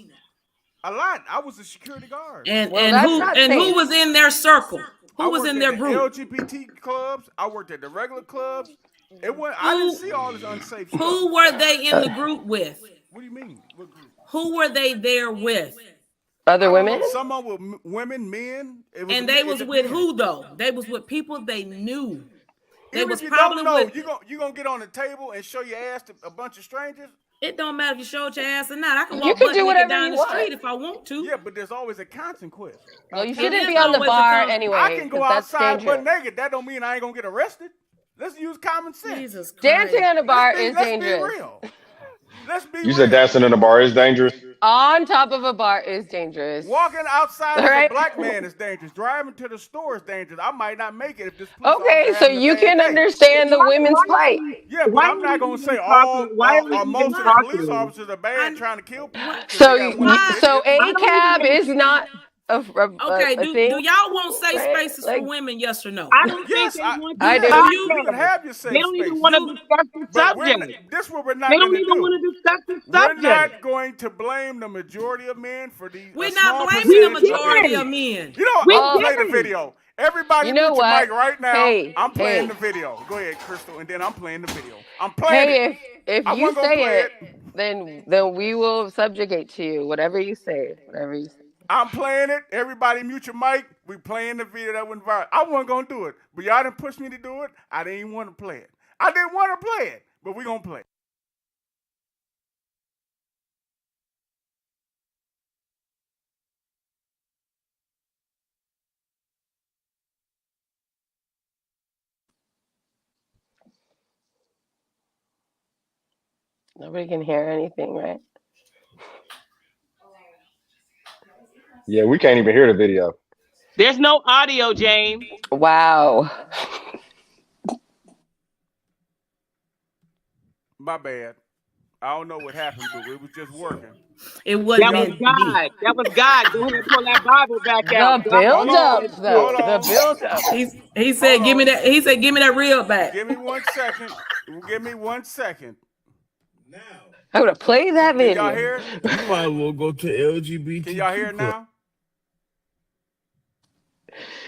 A lot. I was a security guard. And who was in their circle? Who was in their group? LGBT clubs. I worked at the regular clubs. I didn't see all this unsafe stuff. Who were they in the group with? What do you mean? What group? Who were they there with? Other women? Some with women, men. And they was with who though? They was with people they knew. They Even was if you probably don't know, with. you gonna get on the table and show your ass to a bunch of strangers. It don't matter if you showed your ass or not. I can You walk can butt do naked whatever down you the want. street if I want to. Yeah, but there's always a consequence. Well, you It shouldn't is be on the always a bar con- anyway. I can go 'cause that's outside butt dangerous. naked. That don't mean I ain't gonna get arrested. Let's use common sense. Jesus Christ. Dancing on a bar is Let's dangerous. be real. Let's be You real. said dancing in the bar is dangerous. On top of a bar is dangerous. Walking outside as Right. a black man is dangerous. Driving to the store is dangerous. I might not make it if this police Okay, officer so having a you bad can day. understand the women's plight. Yeah, but Why I'm are not we gonna even say talking- why are we or even most of the talking? police officers are bad trying to kill people. So, They got one Why? so idiot. ACAB is not a Okay, a do thing. y'all want safe Right? spaces Like- for women? Yes or no? I don't Yes, think they want I this do. You can podcast. have your safe They don't even space. want to discuss the But we're subject. this what we're not They don't gonna even do. want to discuss the We're subject. not going to blame the majority of men for the We're small not blaming the percentage of majority men. of men. You know, We I'm gonna play the didn't. video. Everybody You know mute your what? mic right now. Hey, I'm playing hey. the video. Go ahead, Crystal, and then I'm playing the video. I'm playing it. Hey, if I you wasn't gonna say play it, then we will subjugate to you. Whatever you say, whatever you say. I'm playing it. Everybody mute your mic. We playing the video that went viral. I wasn't gonna do it, but y'all didn't push me to do it. I didn't even want to play it. I didn't want to play it, but we gonna play it. Nobody can hear anything, right? Yeah, we can't even hear the video. There's no audio, James. Wow. My bad. I don't know what happened, but it was just working. It wasn't That was meant to be. God. That was God. Go ahead and pull that Bible back The out. build up, Hold though. on. The build up. He said, Hold "Give me on. that." He said, "Give me that reel back." Give me 1 second. Give me 1 second. I'm gonna play that Can video. y'all hear it? You might as well go to LGBT. Can y'all hear it now?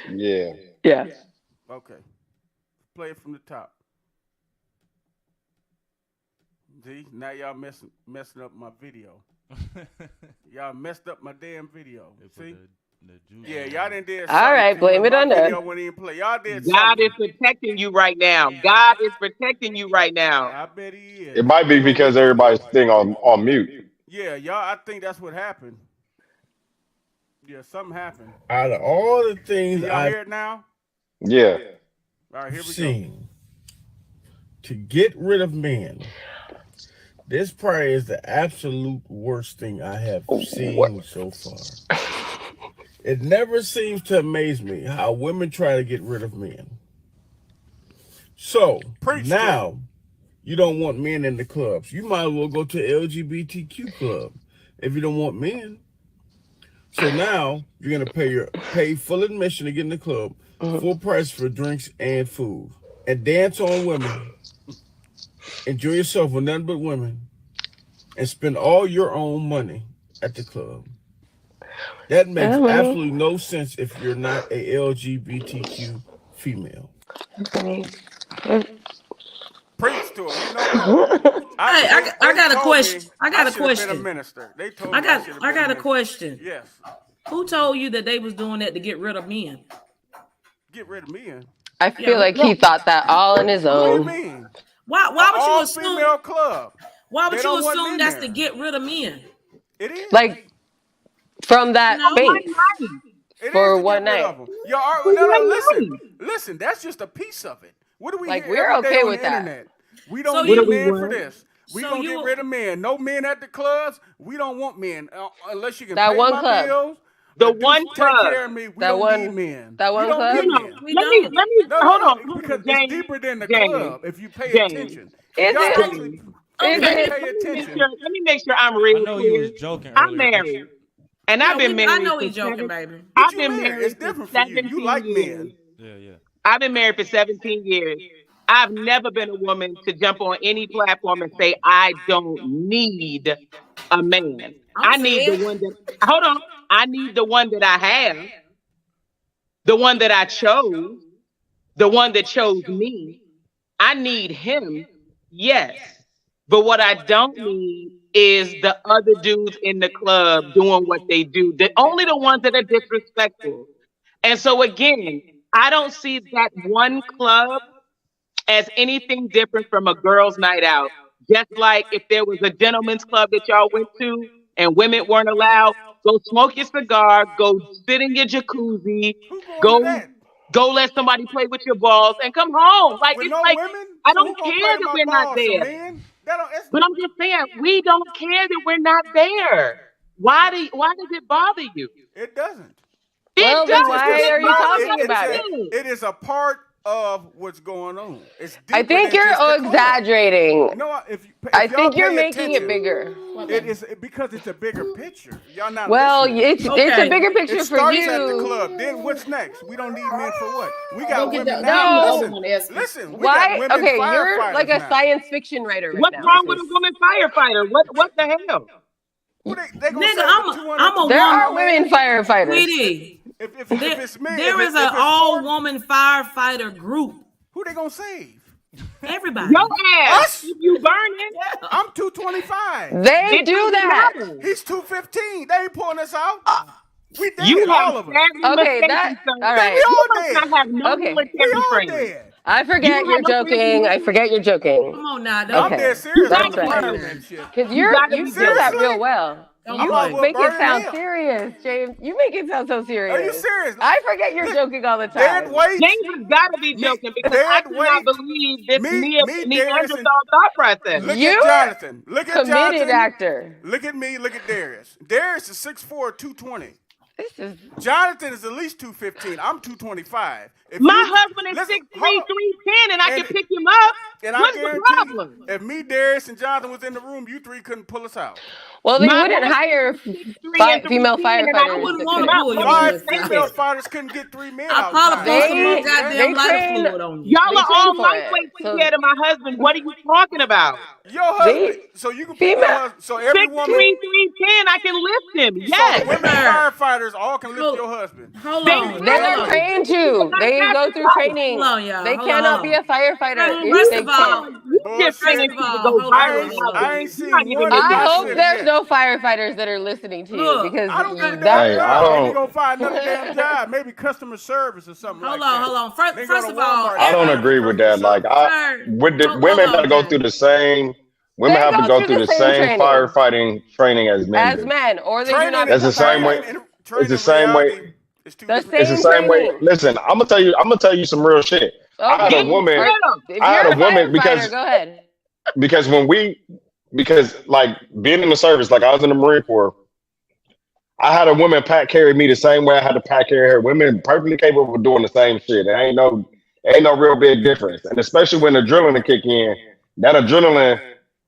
Yeah. Yeah. Okay. Play it from the top. See, now y'all messing up my video. Y'all messed up my damn video. They put See? the juice Yeah, on y'all it. didn't did All right, something, blame but it on my that. video wouldn't even play. Y'all did God something. is protecting you right now. God is protecting you right now. I bet he is. It might be because everybody's thing on mute. Yeah, y'all, I think that's what happened. Yeah, something happened. Out of all the Can things y'all I've hear it now? Yeah. All right, here we go. seen to get rid of men, this probably is the absolute worst thing I have seen so far. It never seems to amaze me how women try to get rid of men. So Preach to now you don't want men in the clubs. You might as well go to LGBTQ club if you don't want men. So now you're gonna pay full admission to get in the club, full price for drinks and food, and dance on women. Enjoy yourself with nothing but women, and spend all your own money at the club. That makes absolutely no sense if you're not a LGBTQ female. Preach to him. You know what? Hey, I got a told question. me I got a should've been question. a minister. They told me I got should've I been got a minister. question. Yes. Who told you that they was doing that to get rid of men? Get rid of men. I feel like he thought that all on his What do you own. mean? Why would you All assume? female club. Why They would don't you want assume men that's there. to get rid of men? It is. Like from that No, space. It for is to one get rid night. of them. No, listen. That's just a piece of it. What do we Like, hear we're every day okay on with the that. internet? We So don't you- need What do we men for want? this. We So gonna you- get rid of men. No men at the clubs. We don't want men unless you can That pay one my club. bills. The or do one take club. care of me. We That don't one- need men. that one we don't club? need No, men. We let me don't. hold on, because James. it's deeper than the James. club. If you pay James. attention, Is y'all it? actually Okay. Is pay it? attention. Let me make sure I'm I real know you clear. was joking I'm earlier. married, and Yeah, I've been married. I know for he's joking, 7 baby. But I've you been married. married It's for different for you. You 17 like years. men. Yeah. I've been married for 17 years. I've never been a woman to jump on any platform and say I don't need a man. I need the one that. Hold on. I need the one that I have, the one that I chose, the one that chose me. I need him, yes. But what I don't need is the other dudes in the club doing what they do. Only the ones that are disrespectful. And so again, I don't see that one club as anything different from a girls' night out. Just like if there was a gentleman's club that y'all went to and women weren't allowed, go smoke your cigar, go sit in your jacuzzi, Who's going to go that? go let somebody play with your balls and come home. Like With it's no like women? I So don't who gonna care play that my we're not balls? Some there. men? That don't, it's, But I'm just saying, we don't care that we're not there. Why does it bother you? it doesn't. Well, It then does. why It are you bothers talking about me. it? It is a part of what's going on. It's I deeper think than you're just the club. exaggerating. No, if I y'all think you're pay making it attention, bigger. it is because it's a bigger picture. Y'all not Well, listening. it's a Okay. bigger picture It for starts at the you. club. Then what's next? We don't need men for what? We Go got get women the- now. No. the other Listen, one, Esther. listen. We got Why? women Okay, you're firefighters like a now. science fiction writer right What's now. wrong with a woman firefighter? What the hell? Who they gonna Nigga, say I'm the a 200 I'm a There woman. are women firefighters. Sweetie, if there, it's men, there if is it- if an it's all 40, woman firefighter group. who they gonna save? Everybody. Your ass, Us? if you burning, I'm 225. They it do doesn't that. matter. He's 215. They ain't pulling us out. We dead, You all have of us. sadly Okay, mistaken, that sir. all We right. all You must dead. not have no Okay. We military all training. dead. I You forget don't you're have no joking. training. I forget you're joking. Come on now. No, I'm Don't, dead serious. That's I'm the right. burn that shit. Cause You gotta you be do that Seriously? real well. don't I'm You all play. with make it burning sound hell. serious, James. You make it sound so serious. Are you serious? I forget you're joking all the Dead time. weight. James has got to be Me- joking because I dead cannot weight. believe this Me, Darius, Neanderthal and thought process. look You're at Jonathan. Look at Committed Jonathan. actor. Look at me. Look at Darius. Darius is 6'4", 220. This is Jonathan is at least 215. I'm 225. If My you- husband is listen, 6'3", hold on. 310, and I And- can pick him up. And I What's the guarantee, problem? if me, Darius, and Jonathan was in the room, you three couldn't pull us out. well, they My wouldn't husband hire is 6'3" and female 310, and I firefighters. wouldn't to wanna commit. pull your Five ass out. female fighters couldn't get 3 men I out. probably time. pour some more They goddamn lighter train- fluid on you. Y'all They are train all for lightweight it. So compared to my husband. What are you talking about? Your husband, They- so you can pick your female- husband. So every 6'3", woman, 310, I can lift him. so Yes. women firefighters all can lift Hold- your husband. Hold They on. will. They Hold are on. trained to. They go through training. Hold on, y'all. They Hold cannot on. be a firefighter First if they of all, can't. You just Bullshit. saying First of people all, go hold on, viral hold on. nowadays. I ain't You're seen not even one in of I my this hope shit there's yet. no firefighters that are listening to you Look, because I don't give a that damn. Hey, I job. don't- Maybe go find another damn job. Maybe customer service or something Hold like on, that. hold on. First, They go first to of all, Walmart. I don't Every- agree with that. Like Sir, with the hold women on, got to go man. through the same. Women They have to go go through through the the same same training. firefighting training as men as do. men, or they do Training not That's become the same way. firefighters. Training the same way- reality is two The different It's the Same same way. training. Listen, I'm gonna tell you some real shit. I had a Okay, woman. Get 'em. if I had you're a woman firefighter, go ahead. because like being in the service, like I was in the Marine Corps. I had a woman pack carry me the same way I had to pack carry her. Women perfectly capable of doing the same shit. There ain't no real big difference. And especially when adrenaline kick in, that adrenaline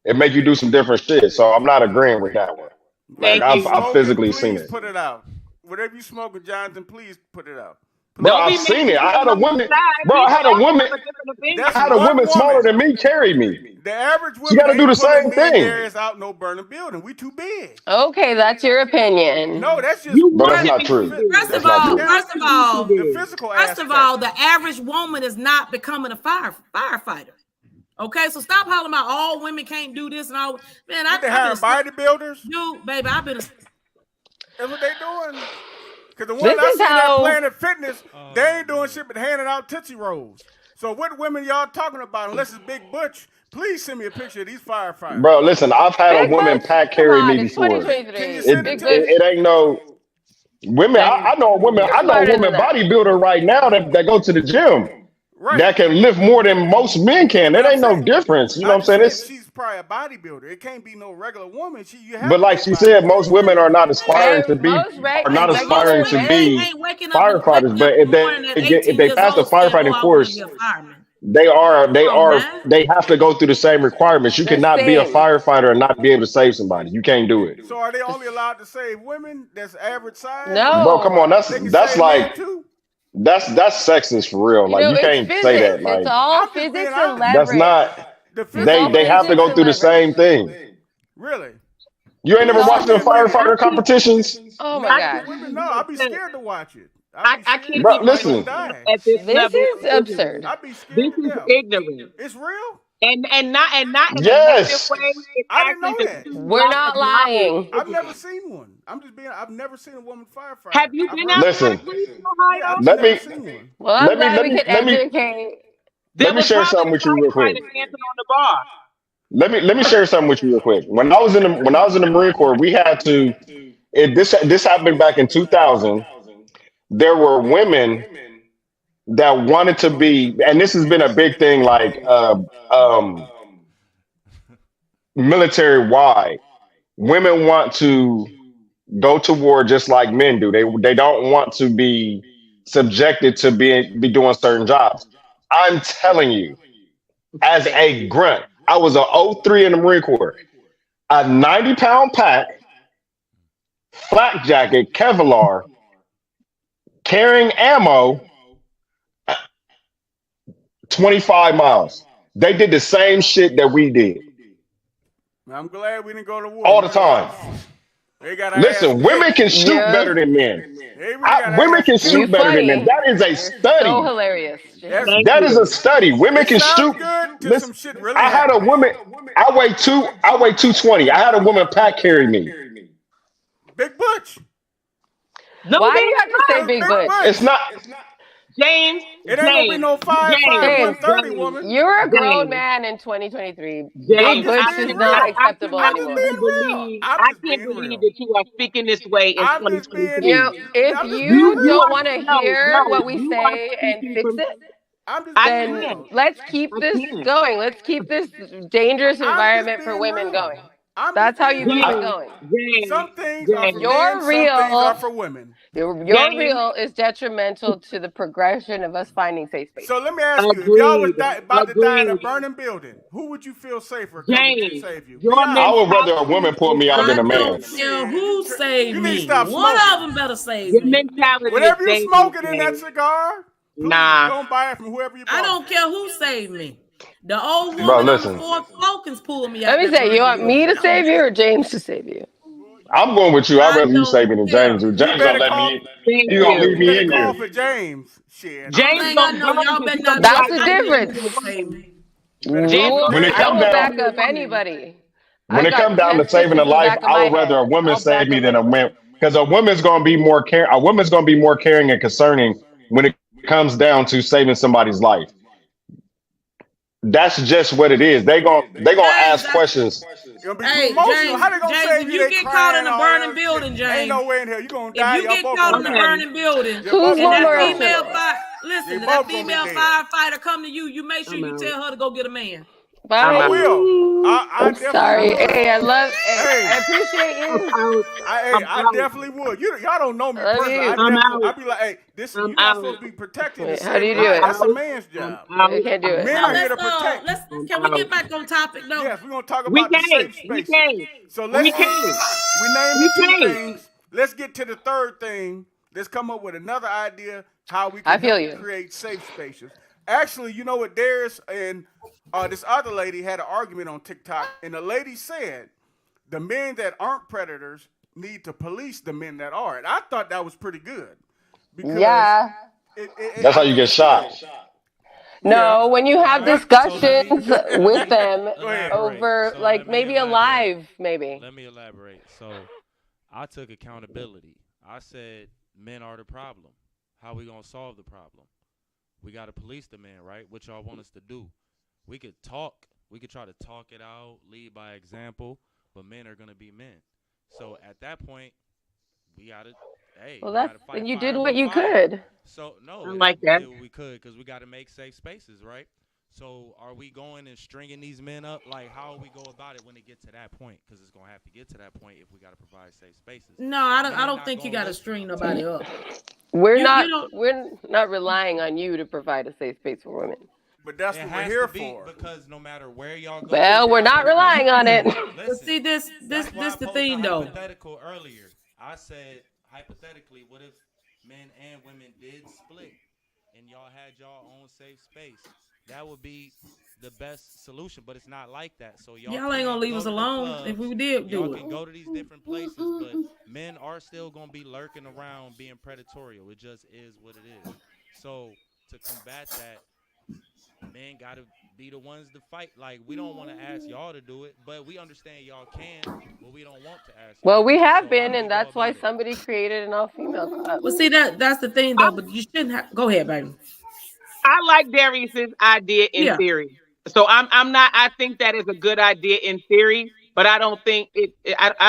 it make you do some different shit. So I'm not agreeing with that one. Like Thank I've you. I've physically please seen it. put it out. Whatever you smoking, Jonathan, please put it out. Bro, Don't I've be seen making it. I had a people woman. decide. Bro, I had a People woman. have a different opinion. That's I had a one woman smaller woman. than me carry me. The average She woman gotta ain't do the pulling same me and thing. Darius out no burning building. We too big. Okay, that's your opinion. No, that's just You But want that's to not be true. too big. First That's of not all, true. first of all, the physical First aspect. of all, the average woman is not becoming a firefighter. Okay, so stop hollering about all women can't do this and all. Man, What, they hiring bodybuilders? Dude, baby, I've been. That's what they doing. Because the ones This I is see how- that Planet Fitness, they ain't doing shit but handing out Tootsie Rolls. So what women y'all talking about? Unless it's Big Butch, please send me a picture of these firefighters. Bro, listen, I've had Big a woman Butch? pack Come carry on, me it's before. 2023. Can you It, send Big it Butch. to it ain't no women. I know women. I know Smarter than women that. bodybuilder right now that go to the gym Right. that can lift more than most men can. But It I'm ain't no saying- difference. You know what I'm just saying? said It's she's probably a bodybuilder. It can't be no regular woman. You have but to like be a she said, bodybuilder. most women are not aspiring to be Most are not regular aspiring to men be ain't waking up firefighters. in But the if morning at they 18 years pass the old saying, "Oh, firefighting I wanna course, be a fireman." they are man. they have to go through the same requirements. You The cannot be a same. firefighter and not be able to save somebody. You can't do it. So are they only allowed to save women that's average size? No. Bro, come on, They can that's save men like too? that's sexist for real. You Like know, you it's can't physics. say that. Like It's all I'm just being physics honest. and leverage. that's not. The It's physical, all They have to physics go and through the same leverage. thing. really. You ain't never No. watched the firefighter competitions, Oh No, my God. women, no, I'd be scared to watch it. I I'd be can't scared. Bro, get Somebody listen. gonna die. at this This level. is absurd. I'd be scared This to is death. ignorant, It's real? and not in a Yes. negative way. It's I didn't actually know the that. true We're lack not of knowledge. lying. I've never seen one. I've never seen a woman firefighter. Have you I've been heard- outside Listen. police in Yeah, Ohio? I've Let never me- seen one. Well, I'm Let me- glad let we me- could let me- educate There Let me was share probably something with you real trying quick. to dancing on the bar. Let me share something with you real quick. When I was in the Marine Corps, we had to. This happened back in 2000. There were women that wanted to be, and this has been a big thing, like um, military wide. Women want to go to war just like men do. They don't want to be subjected to be doing certain jobs. I'm telling you, as a grunt, I was a '03 in the Marine Corps. A 90-pound pack, flak jacket, Kevlar, carrying ammo, 25 miles. They did the same shit that we did I'm glad we didn't go to war. all the time. They got our ass Listen, women kicked. can shoot Yeah. better than men. They really got our Women ass can kicked. shoot You better than men. funny. That is a You're so study. hilarious. That's, Thank That is you. a study. Women it can sounds shoot. good to Listen, some shit really I had a happening. woman. I weigh 220. I had a woman pack carry me. Big Butch. No, Why they you have to say Big Big Butch? It's not. James. It ain't gonna be no 5'5", James, 130 woman. You're a grown James. man in 2023. I'm James, Big just Butch being is not real. acceptable I I'm just anymore. being can't real. believe I'm I just can't being believe real. that you are speaking this way in I'm just being. 2023. You know, if I'm just you being You real. don't are want to no, hear no. what we You are say and speaking fix from. it, I'm just I being then can't. real. let's keep I this can't. going. Let's keep this dangerous I'm just environment for being women real. going. I'm just That's how being you keep it real. James, going. James, Some things are for James, men. Your Some things are real, for women. your James. real is detrimental to the progression of us finding safe spaces. So let me ask you: if y'all was Agreed. about to die in a Agreed. burning building, who would you feel safer coming to James, save you? Be your I honest. would rather a mentality woman pull is me out than I a man. don't dangerous. care Shit, who saved you need to me. stop One smoking. of them better save Your me. mentality is Whatever you dangerous, smoking in that James. cigar, please Nah. go and buy it from whoever you bought I it don't care who saved me. The old Bro, woman on the listen. fourth floor can pull me Let out me that say, you burning want me building. to save you or James to save you? I'm going with you. I'd I rather you save don't me than care. James. Do. You James better gonna let call. me. Thank He gonna you. leave You me better in call there. for James. Shit. Only James thing I gonna know, burn y'all because better he gonna not be That's try like, the to I get me can't to be difference. a come save woman. me. You better James call for gonna When be it like, I come I will down, can't back be a up woman. anybody. when I it come got down 10 to saving a pistols in the life, back of I my would rather a head. woman I'll save back me up than a anybody. man, because a woman's gonna be more care. A woman's gonna be more caring and concerning when it comes down to saving somebody's life. That's just what it is. They gonna James, ask questions. It's gonna be too hey, emotional. How they gonna James, save if you? you They get caught in crying a all burning that shit. building, Ain't James, no way in hell you gonna if die. you Y'all get both caught gonna in a die. Okay. burning building You're both Who's and more gonna that be dead. female emotional? listen, You're and that both gonna be female dead. firefighter come to you, you make sure you I'm out. tell her to go get a man. I'm I Bye. out. will. I I'm definitely sorry. I'm would. out. Hey, I love. Hey, Hey, I appreciate I'm you. out. hey, I'm I out. definitely would. Y'all don't know me I love personally. I you. I'm definitely. out. I'd be like, hey, this I'm you not out. supposed to be protecting and Wait, how do you saving do I'm lives. it? That's a out. man's I'm job. Yeah, I out. can't do I'm it. Men Now are out. here let's to protect. let's I'm can we out. get back on topic though? Yes, we're gonna talk We about the can't. safe We spaces. can't. So We let's get. can't. We named We the two can't. things. Let's get to the third thing. Let's come up with another idea how we I can feel help you. create safe spaces. Actually, you know what? Darius and this other lady had an argument on TikTok, and the lady said the men that aren't predators need to police the men that are. And I thought that was pretty good because Yeah. That's how I you think get it's shot. good. Yeah. No, when you have All right. discussions with them Go ahead. over, So like let me maybe a elaborate. live, maybe. Let me elaborate. So I took accountability. I said men are the problem. How we gonna solve the problem? We gotta police the men, right? What y'all want us to do? We could talk. We could try to talk it out, lead by example, but men are gonna be men. So at that point, we gotta, hey, Well, we that's gotta fight and you fire did what with you fire. could. So I no, like we that. did what we could because we got to make safe spaces, right? So are we going and stringing these men up? Like how we go about it when it gets to that point? Because it's gonna have to get to that point if we got to provide safe spaces. No, I Men don't not think you gonna gotta listen. string nobody up. We're You don't not relying on you to provide a safe space for women. But that's It what we're has here to be for. because no matter where y'all go, Well, we're not relying on it. but see this That's why I the posed thing the though. hypothetical earlier. I said hypothetically, what if men and women did split and y'all had y'all own safe space? That would be the best solution, but it's not like that. So y'all Y'all ain't gonna can leave go us to the alone clubs, if we did y'all do can it. go to these different places, but men are still gonna be lurking around being predatorial. It just is what it is. So to combat that, men gotta be the ones to fight. Like we don't want to ask y'all to do it, but we understand y'all can, but we don't want to ask y'all. Well, we have So how been, do we and go that's why about it? somebody created an all-female club. Well, see that's the thing though. But you shouldn't have. Go ahead, baby. I like Darius's idea in Yeah. theory. So I'm not. I think that is a good idea in theory, but I don't think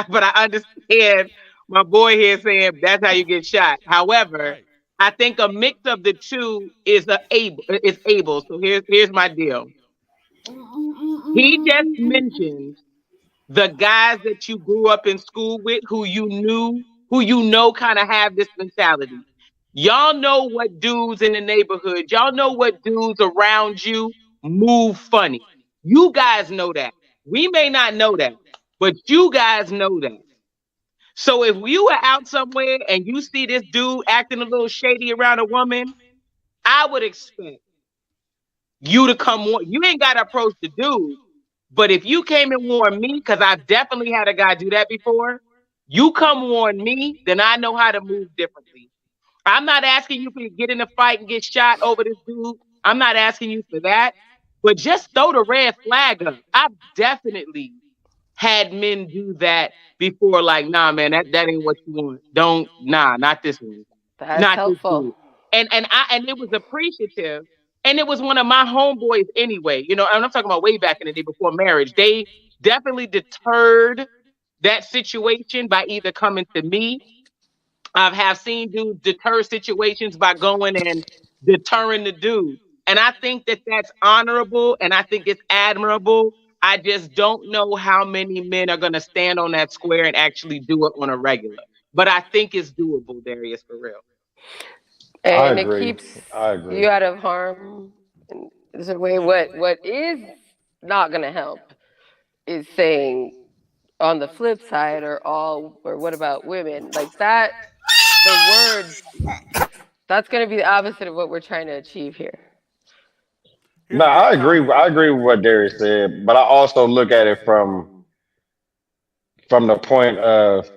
but I understand my boy here saying that's how you get shot. However, Right. I think a mix of the two is able. So here's my deal. He just mentioned the guys that you grew up in school with, who you know kind of have this mentality. Y'all know what dudes in the neighborhood, y'all know what dudes around you move funny. You guys know that. We may not know that, but you guys know that. So if you were out somewhere and you see this dude acting a little shady around a woman, I would expect you to come on. You ain't got to approach the dude. But if you came and warned me, because I've definitely had a guy do that before, you come warn me, then I know how to move differently. I'm not asking you to get in a fight and get shot over this dude. I'm not asking you for that. But just throw the red flag up. I've definitely had men do that before. Like, nah, man, that ain't what you want. Not this one. That's Not this dude. helpful. And it was appreciative. And it was one of my homeboys anyway. You know, and I'm talking about way back in the day before marriage. They definitely deterred that situation by either coming to me. I have seen dudes deter situations by going and deterring the dude. And I think that that's honorable and I think it's admirable. I just don't know how many men are going to stand on that square and actually do it on a regular. But I think it's doable, Darius, for real. And it agree. keeps I agree. you out of harm. And there's a way. What is not going to help is saying on the flip side, or what about women? Like that, the words, that's going to be the opposite of what we're trying to achieve here. Here's No, the I agree. comment. I agree with what Darius said, but I also look at it from the point of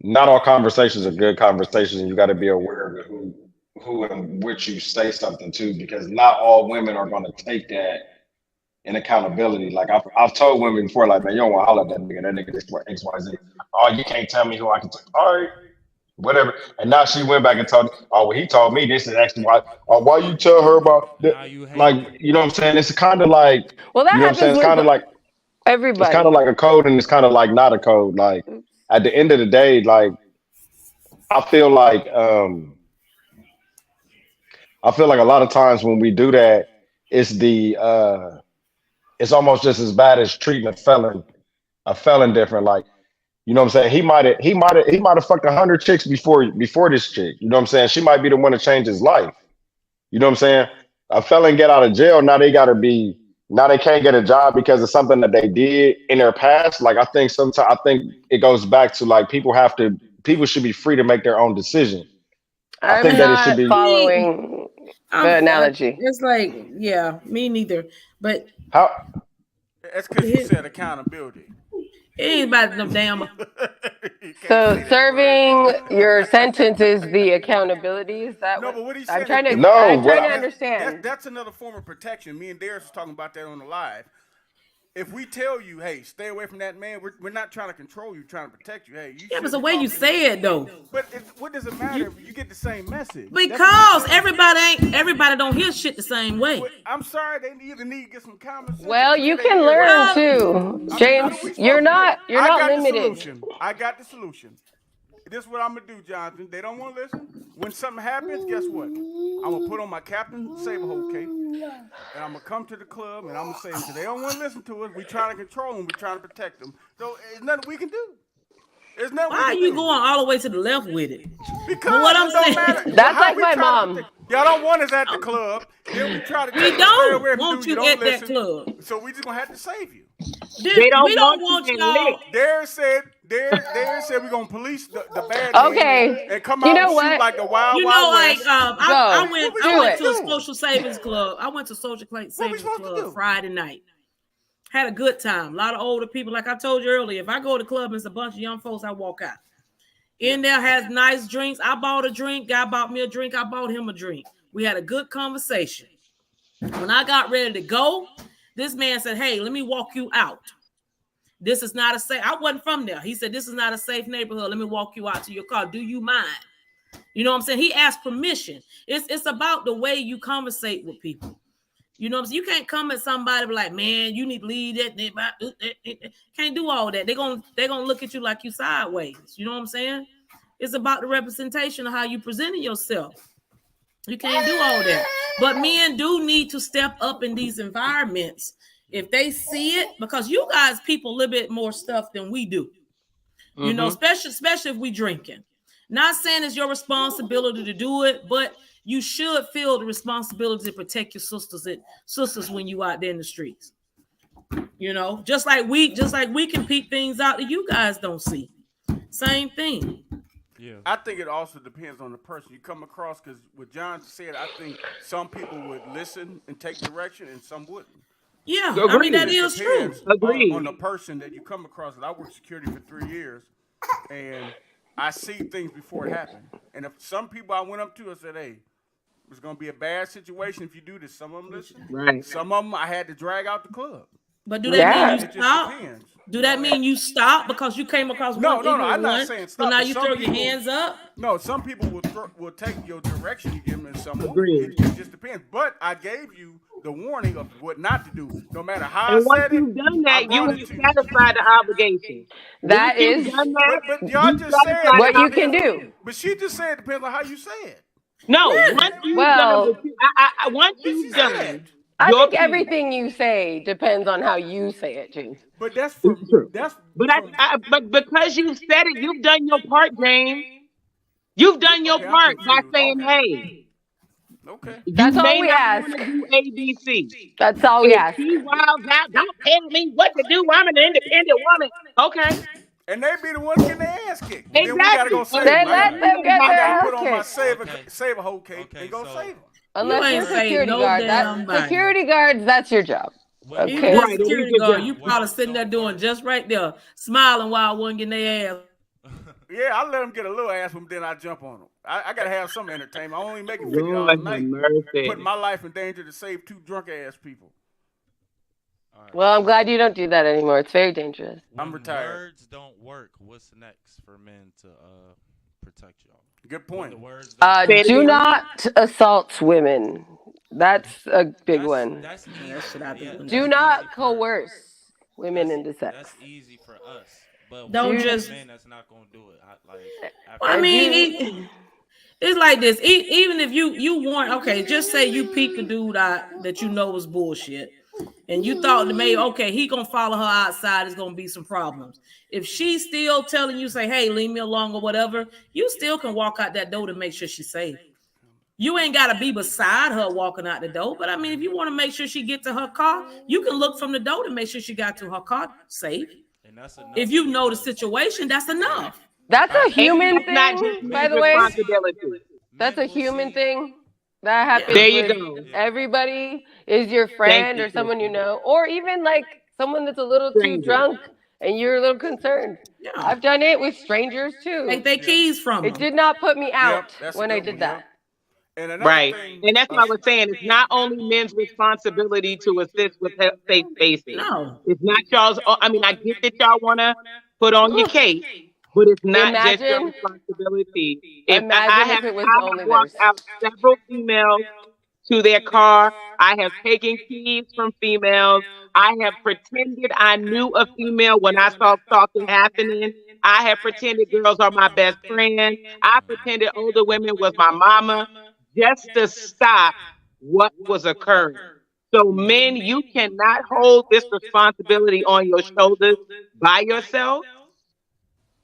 not all conversations are good conversations, and you got to be aware of who and which you say something to, because not all women are going to take that in accountability. Like I've told women before, like, man, you don't want to holler at that nigga. That nigga this X Y Z. Oh, you can't tell me who I can talk. All right, whatever. And now she went back and told, oh, well, he told me this is actually why. Oh, why you tell her about that? Now you hate Like, it. you know what I'm saying? It's kind of like, Well, that you know what I'm saying? happens It's kind of with like everybody. it's kind of like a code, and it's kind of like not a code. Like at the end of the day, like I feel like a lot of times when we do that, it's it's almost just as bad as treating a felon different. Like, you know what I'm saying? He might have fucked 100 chicks before this chick. You know what I'm saying? She might be the one to change his life. You know what I'm saying? A felon get out of jail, now they can't get a job because of something that they did in their past. Like I think it goes back to like people should be free to make their own decision. I I'm think that it should not be following the analogy. It's like, yeah, me neither. But how That's because you said accountability. it ain't about no damn. You can't say So that serving word. your sentence is the accountability. Is that No, but what he I'm said trying to? is- No, I'm what trying to I- understand. That's another form of protection. Me and Darius was talking about that on the live. If we tell you, hey, stay away from that man, we're not trying to control you, trying to protect you. Hey, you Yeah, but shouldn't the way you talk to say him. it though, But what does it matter if you get the same message? because everybody don't hear shit the same way. But I'm sorry, they either need to get some common sense. Well, into you their can ear. learn too, I mean, what James. are we supposed You're to do? not I not got limited. The solution. I got the solution. This is what I'm gonna do, Jonathan. They don't want to listen. When something happens, guess what? I'm gonna put on my Captain Save-A-Hole cape, and I'm gonna come to the club, and I'm gonna say, because they don't want to listen to us. We trying to control them. We trying to protect them. So there's nothing we can do. There's nothing. Why are you going all the way to the left with it? Because what I'm it don't saying- matter. That's How like we my try to mom. protect- Y'all don't want us at the club. Then we try to We take don't away from want dude, you don't at that listen. club. So we just gonna have to save you. They don't We don't want want you in y'all. lick. Darius said we're gonna police the bad Okay. men and come You out know and what? shoot like the Wild You know, Wild like West. I went do to a it. social savings club. I went to social savings supposed to club do? Friday night. Had a good time. A lot of older people. Like I told you earlier, if I go to the club and it's a bunch of young folks, I walk out. In there has nice drinks. I bought a drink. Guy bought me a drink. I bought him a drink. We had a good conversation. When I got ready to go, this man said, "Hey, let me walk you out. This is not a safe." I wasn't from there. He said, "This is not a safe neighborhood. Let me walk you out to your car. Do you mind?" You know what I'm saying? He asked permission. It's about the way you conversate with people. You know what I'm saying? You can't come at somebody like, man, you need to leave that. Can't do all that. They're gonna look at you like you sideways. You know what I'm saying? It's about the representation of how you presenting yourself. You can't do all that. But men do need to step up in these environments if they see it, because you guys people a little bit more stuff than we do. You know, especially if we drinking. Not saying it's your responsibility to do it, but you should feel the responsibility to protect your sisters when you out there in the streets. You know, just like we can peep things out that you guys don't see. Same thing. Yeah. I think it also depends on the person you come across, because what John said, I think some people would listen and take direction and some wouldn't. Yeah, Agreed. I mean, that is true. Depends Agreed. on the person that you come across. And I worked security for 3 years, and I see things before it happened. And if some people I went up to, I said, hey, it's going to be a bad situation if you do this. Some of them listen. Right. Some of them I had to drag out the club. But do that Yeah. mean It you just stop? depends. Do that mean you stop because you came across No, one no, ignorant I'm not one, saying so stop, now but you some throw your people- hands up? No, some people will take your direction you give them, and some won't. Agreed. It just depends. But I gave you the warning of what not to do. No matter how And I once said it, you've done I that, you brought have it to you. satisfied the obligation. That Once you've is done that, But y'all you just said satisfied what the you can obligation. do. But she just said it depends on how you say it. No, Yeah. once you've Well- done what once What she you've done, said. I your think piece. everything you say depends on how you say it, James. But that's from It's true. that's But from, but because you've said it, you've done your part, James. You've done your Okay, I'm part by confused. saying, Okay. "Hey, okay. That's you all may we not ask. want to do A, B, C. That's all we If ask. she wilds out, don't tell me what to do. I'm an independent woman." Okay. And they be the ones getting their ass kicked. Then we gotta go Exactly. save Then them. let them get I their gotta ass put on my kicked. save a whole cake Okay, and go so- save them. Unless ain't you're saved security no guard. damn body. Security guards, that's your job. Well, Even Okay. that Right, it is security your guard, job. you probably sitting there doing just right there, smiling while one getting their ass. Yeah, I let them get a little ass from, then I jump on them. I gotta have some entertainment. I only making $50 a Lord have night, mercy. putting my life in danger to save two drunk ass people. all right, Well, I'm so glad you don't do that anymore. It's very dangerous. I'm when retired. Words don't work. What's next for men to protect y'all? Good When point. the words don't Say it Do again. not assault women. That's a big one. That's easy. that shit I do. Yeah, Do that's Do easy not for- coerce women that's- into sex. That's easy for us. But Don't when just- men that's not gonna do it. I I mean, do- it's like this. Even if you want, okay, just say you peeped a dude out that you know was bullshit, and you thought that maybe, okay, he gonna follow her outside. It's gonna be some problems. If she's still telling you, say, hey, leave me alone or whatever, you still can walk out that door to make sure she's safe. You ain't gotta be beside her walking out the door, but I mean, if you want to make sure she get to her car, you can look from the door to make sure she got to her car safe. and that's enough. If you know the situation, that's enough. That's a human It's not just thing, by men's the way. responsibility. That's a Men will human see- thing. That happens There you with go. everybody. Is your friend you, or someone you Kristen. know, or even like someone that's a little too Stranger. drunk and you're a little concerned. Yeah. I've done it with strangers too. Take their keys from It them. did not put me out that's a when I good did one, that. And another Right. thing, And that's what I was saying. It's not only men's responsibility to assist with safe spaces. No. It's not y'all's. I mean, I get that y'all want to put on your cake, but it's not just your Imagine- responsibility. If Imagine if it was I only have walked theirs. out several females to their car. I have taken keys from females. I have pretended I knew a female when I saw stalking happening. I have pretended girls are my best friend. I pretended older women was my mama just to stop what was occurring. So men, you cannot hold this responsibility on your shoulders by yourself.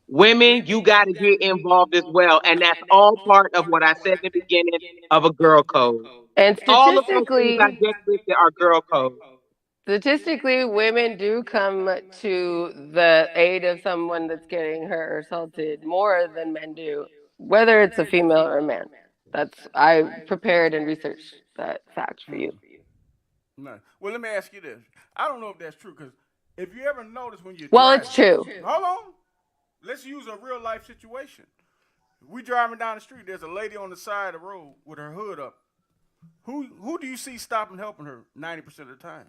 Women, you got to get involved as well. And that's all part of what I said in the beginning of a girl code. And All of those statistically, things I just listed are girl codes. statistically, women do come to the aid of someone that's getting hurt or assaulted more than men do, whether it's a female or a man. I prepared and researched that fact for you. no. Well, let me ask you this. I don't know if that's true, because if you ever notice when you're Well, driving- it's true. Hold on. Let's use a real life situation. We driving down the street. There's a lady on the side of the road with her hood up. Who do you see stopping helping her 90% of the time?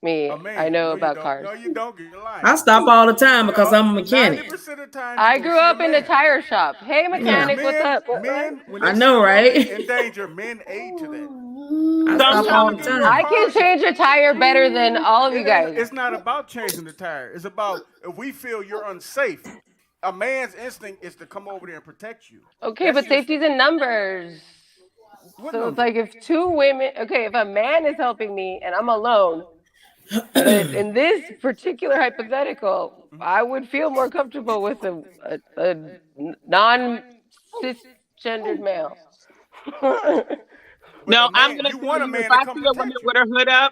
Me, A man. I know No, you about don't. cars. No, you don't. Get lying. I stop all the time because I'm a mechanic. 90% of the time, you I gonna grew see a up in the man. tire shop. Hey, mechanic, what's Men, up? men, when I they know, see a right? woman in danger, men aid to that. I stop all the Sometimes- time. I can change a tire better than all of you guys. It's not about changing the tire. It's about if we feel you're unsafe. A man's instinct is to come over there and protect you. Okay, That's but your- safety's in numbers. What So it's number? like if two women, okay, if a man is helping me and I'm alone, but in this particular hypothetical, I would feel more comfortable with a non-cisgendered male. But No, a I'm man- gonna you tell want a you, man if to I come see a woman protect you. with her hood up,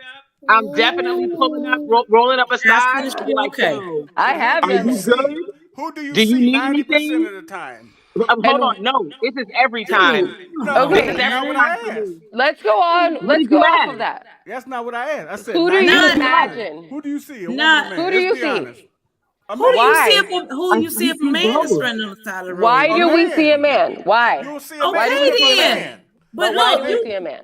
I'm definitely pulling up, rolling up a side. finish and be like, okay. yo, I have are done you it. good? Who do you Do you see need 90% anything? of the time? Hold on, no, this is every time. No, Okay. that's not what I asked. Let's go on. What Let's did go you off ask? of that. That's not what I asked. I said Who do you 90%. imagine? Who do you see? A woman Not- or man? Who do you Let's be see? honest. A Who do you Why? see? Who you see if a man is running on the side of the road? Why A do we man. see a man? Why? You'll see a Okay, man. You'll see a then. man. But Why look, do we see a man?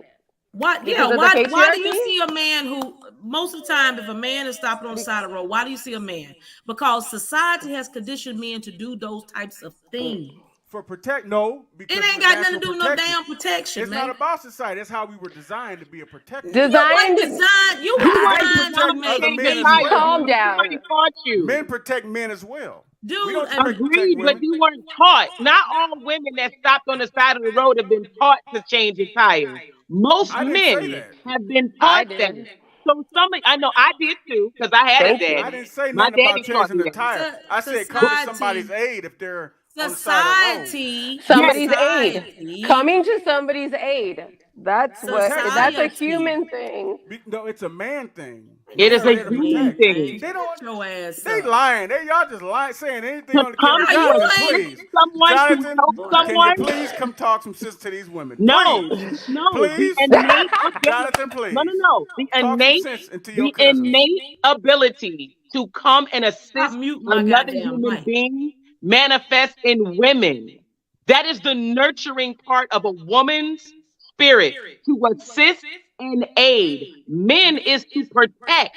why Because of the why do you patriarchy? see a man who most of the time if a man is stopping on the side of the road, why do you see a man? Because society has conditioned men to do those types of things. For protect, no. Because It ain't it's got nothing to natural do with no protection. damn protection, It's man. not about society. That's how we were designed to be a protector. You Designed. were designed to protect make other me. men as well. Calm down. Somebody taught you. Men protect men as well. Dude, We don't and- protect Agreed, but women. you weren't taught. Not all women that stopped on the side of the road have been taught to change a tire. Most I didn't say men that. have been I taught that. did. So I know I did too, because I had Thank a you. dad. I didn't say My nothing about daddy taught changing me the that. tire. I said come to Society- somebody's aid if they're on the side of the road. Society, Somebody's society, aid. Coming to somebody's aid. That's what. That's a Society. human thing. No, it's a man thing. It is a They're to human protect. thing. They don't. Get your ass They up. lying. Y'all just lying, saying anything To on the come camera. you Jonathan, ain't- please. someone to Jonathan, help can someone. you please come talk some sense to these women? No, Please. no. Please. The innate Jonathan, please. no. The Talk some innate, sense into your the cousins. innate ability to come and assist mute my another goddamn human mic. being manifests in women. That is the nurturing part of a woman's spirit, to assist and aid. Men is to protect.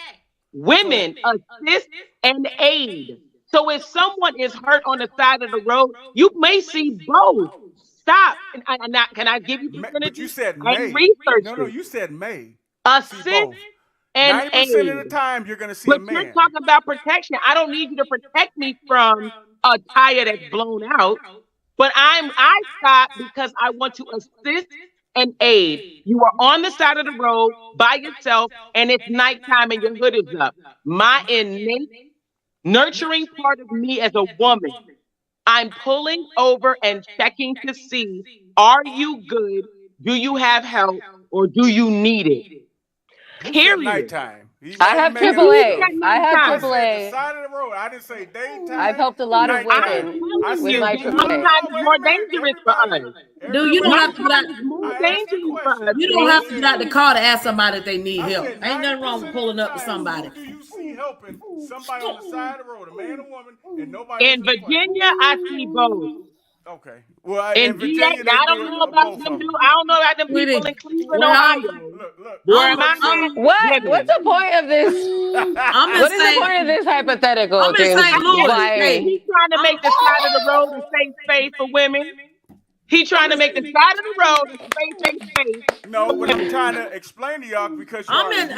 Women assist and aid. So if someone is hurt on the side of the road, you may see both. Stop. Can I give you But you said I may. researched No, it. you said may. See Assist both. and 90% of aid. the time, you're going to see But a you're man. talking about protection. I don't need you to protect me from a tire that's blown out. But I stop because I want to assist and aid. You are on the side of the road by yourself, and it's nighttime and your hood is up. My innate nurturing part of me as a woman, I'm pulling over and checking to see, are you good? Do you have help? Or do you need it? Who said Period. nighttime? I have He made it AAA. up. I have I said the AAA. side of the road. I didn't say daytime. I've helped a lot of nighttime. women I with said my daytime. AAA. Sometimes Wait a more minute, dangerous for us. everybody. Dude, you don't have to. Sometimes it's more I asked a dangerous for question. us. You don't have to get out the car to ask somebody if they need I help. said Ain't nothing wrong with 90% pulling of up the to time, somebody. Who do you see helping somebody on the side of the road, a man or woman, and nobody In else is playing? Virginia, I see both. Okay. Well, In in VA, Virginia, they I do don't know it, about both them. of them. I don't know about them Sweetie, people in Cleveland, well, Ohio. Look. Where am I I'm at? What? Women. What's the point of this? I'm in What is the St. point of this hypothetical, I'm in James? St. Louis. Why? Hey. He's trying to make the side of the road a safe space for women. He's trying to make the side of the road a safe space. No, what I'm trying to explain to y'all because I'm in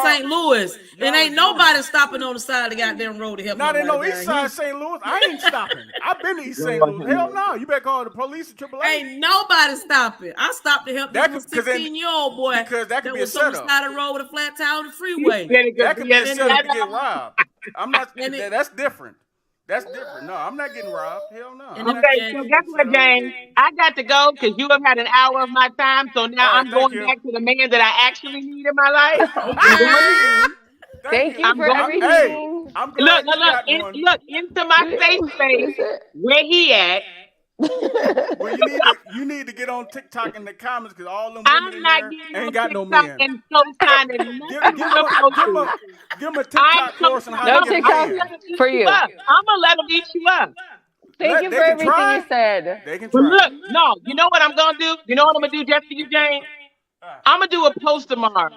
St. Louis, and ain't nobody stopping on the side of the goddamn road to help Not in nobody no East down Side here. St. Louis. I ain't stopping. I've been to East St. Louis. Hell no. You better call the police and AAA. Ain't nobody stopping. I stopped to help That this could- 'cause then- 16-year-old boy because that could be a was on the setup. side of the road with a flat tire on the freeway. That could be a setup to setup. get robbed. I'm not. And it- That's different. That's different. No, I'm not getting robbed. Hell no. And I'm not Okay, getting so guess what, set up. James? I got to go because you have had an hour of my time. So now All right, I'm thank going you. back to the man that I actually need in my life. Thank you I'm for going- everything. Hey, I'm glad Look, you got one. look into my safe space. Where he at? Well, you need to get on TikTok in the comments because all them women I'm in not there getting ain't on got no TikTok men. and co-signing Give nothing you're posting. him a TikTok course on how No to get TikTok men. for you. I'm gonna let him eat you up. Thank Let- you they for can everything try. you said. They can But try. look, no, you know what I'm gonna do? You know what I'm gonna do just for you, James? I'm gonna do a post tomorrow.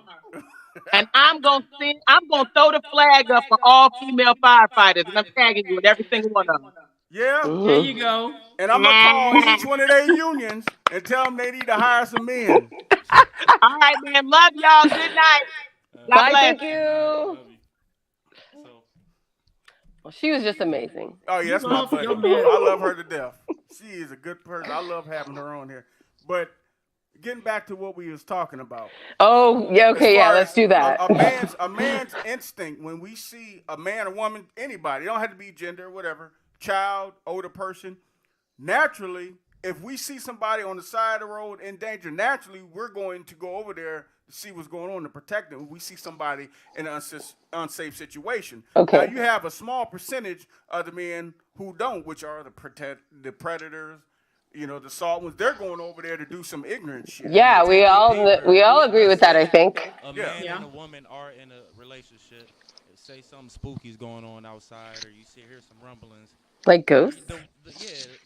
And I'm gonna throw the flag up for all female firefighters, and I'm tagging you in every single one of them. Yeah. There Mhm. you go. And I'm gonna call each one of their unions and tell them they need to hire some men. All right, man. Love y'all. Good night. God Bye, bless. thank you. Love you. So, Well, she was just amazing. Oh yeah, that's my love buddy. your man. I love her to death. She is a good person. I love having her on here. But getting back to what we was talking about. Oh, yeah, As okay, yeah, far let's as do that. A man's instinct when we see a man, a woman, anybody, it don't have to be gender, whatever, child, older person. Naturally, if we see somebody on the side of the road in danger, naturally we're going to go over there to see what's going on to protect them. If we see somebody in an unsafe situation. Okay. Now you have a small percentage of the men who don't, which are the predators. You know, the salt ones, they're going over there to do some ignorant shit. Yeah, we all agree with that, I think. a Yeah. man Yeah. and a woman are in a relationship. Say something spooky's going on outside, or you hear some rumblings. Like ghosts.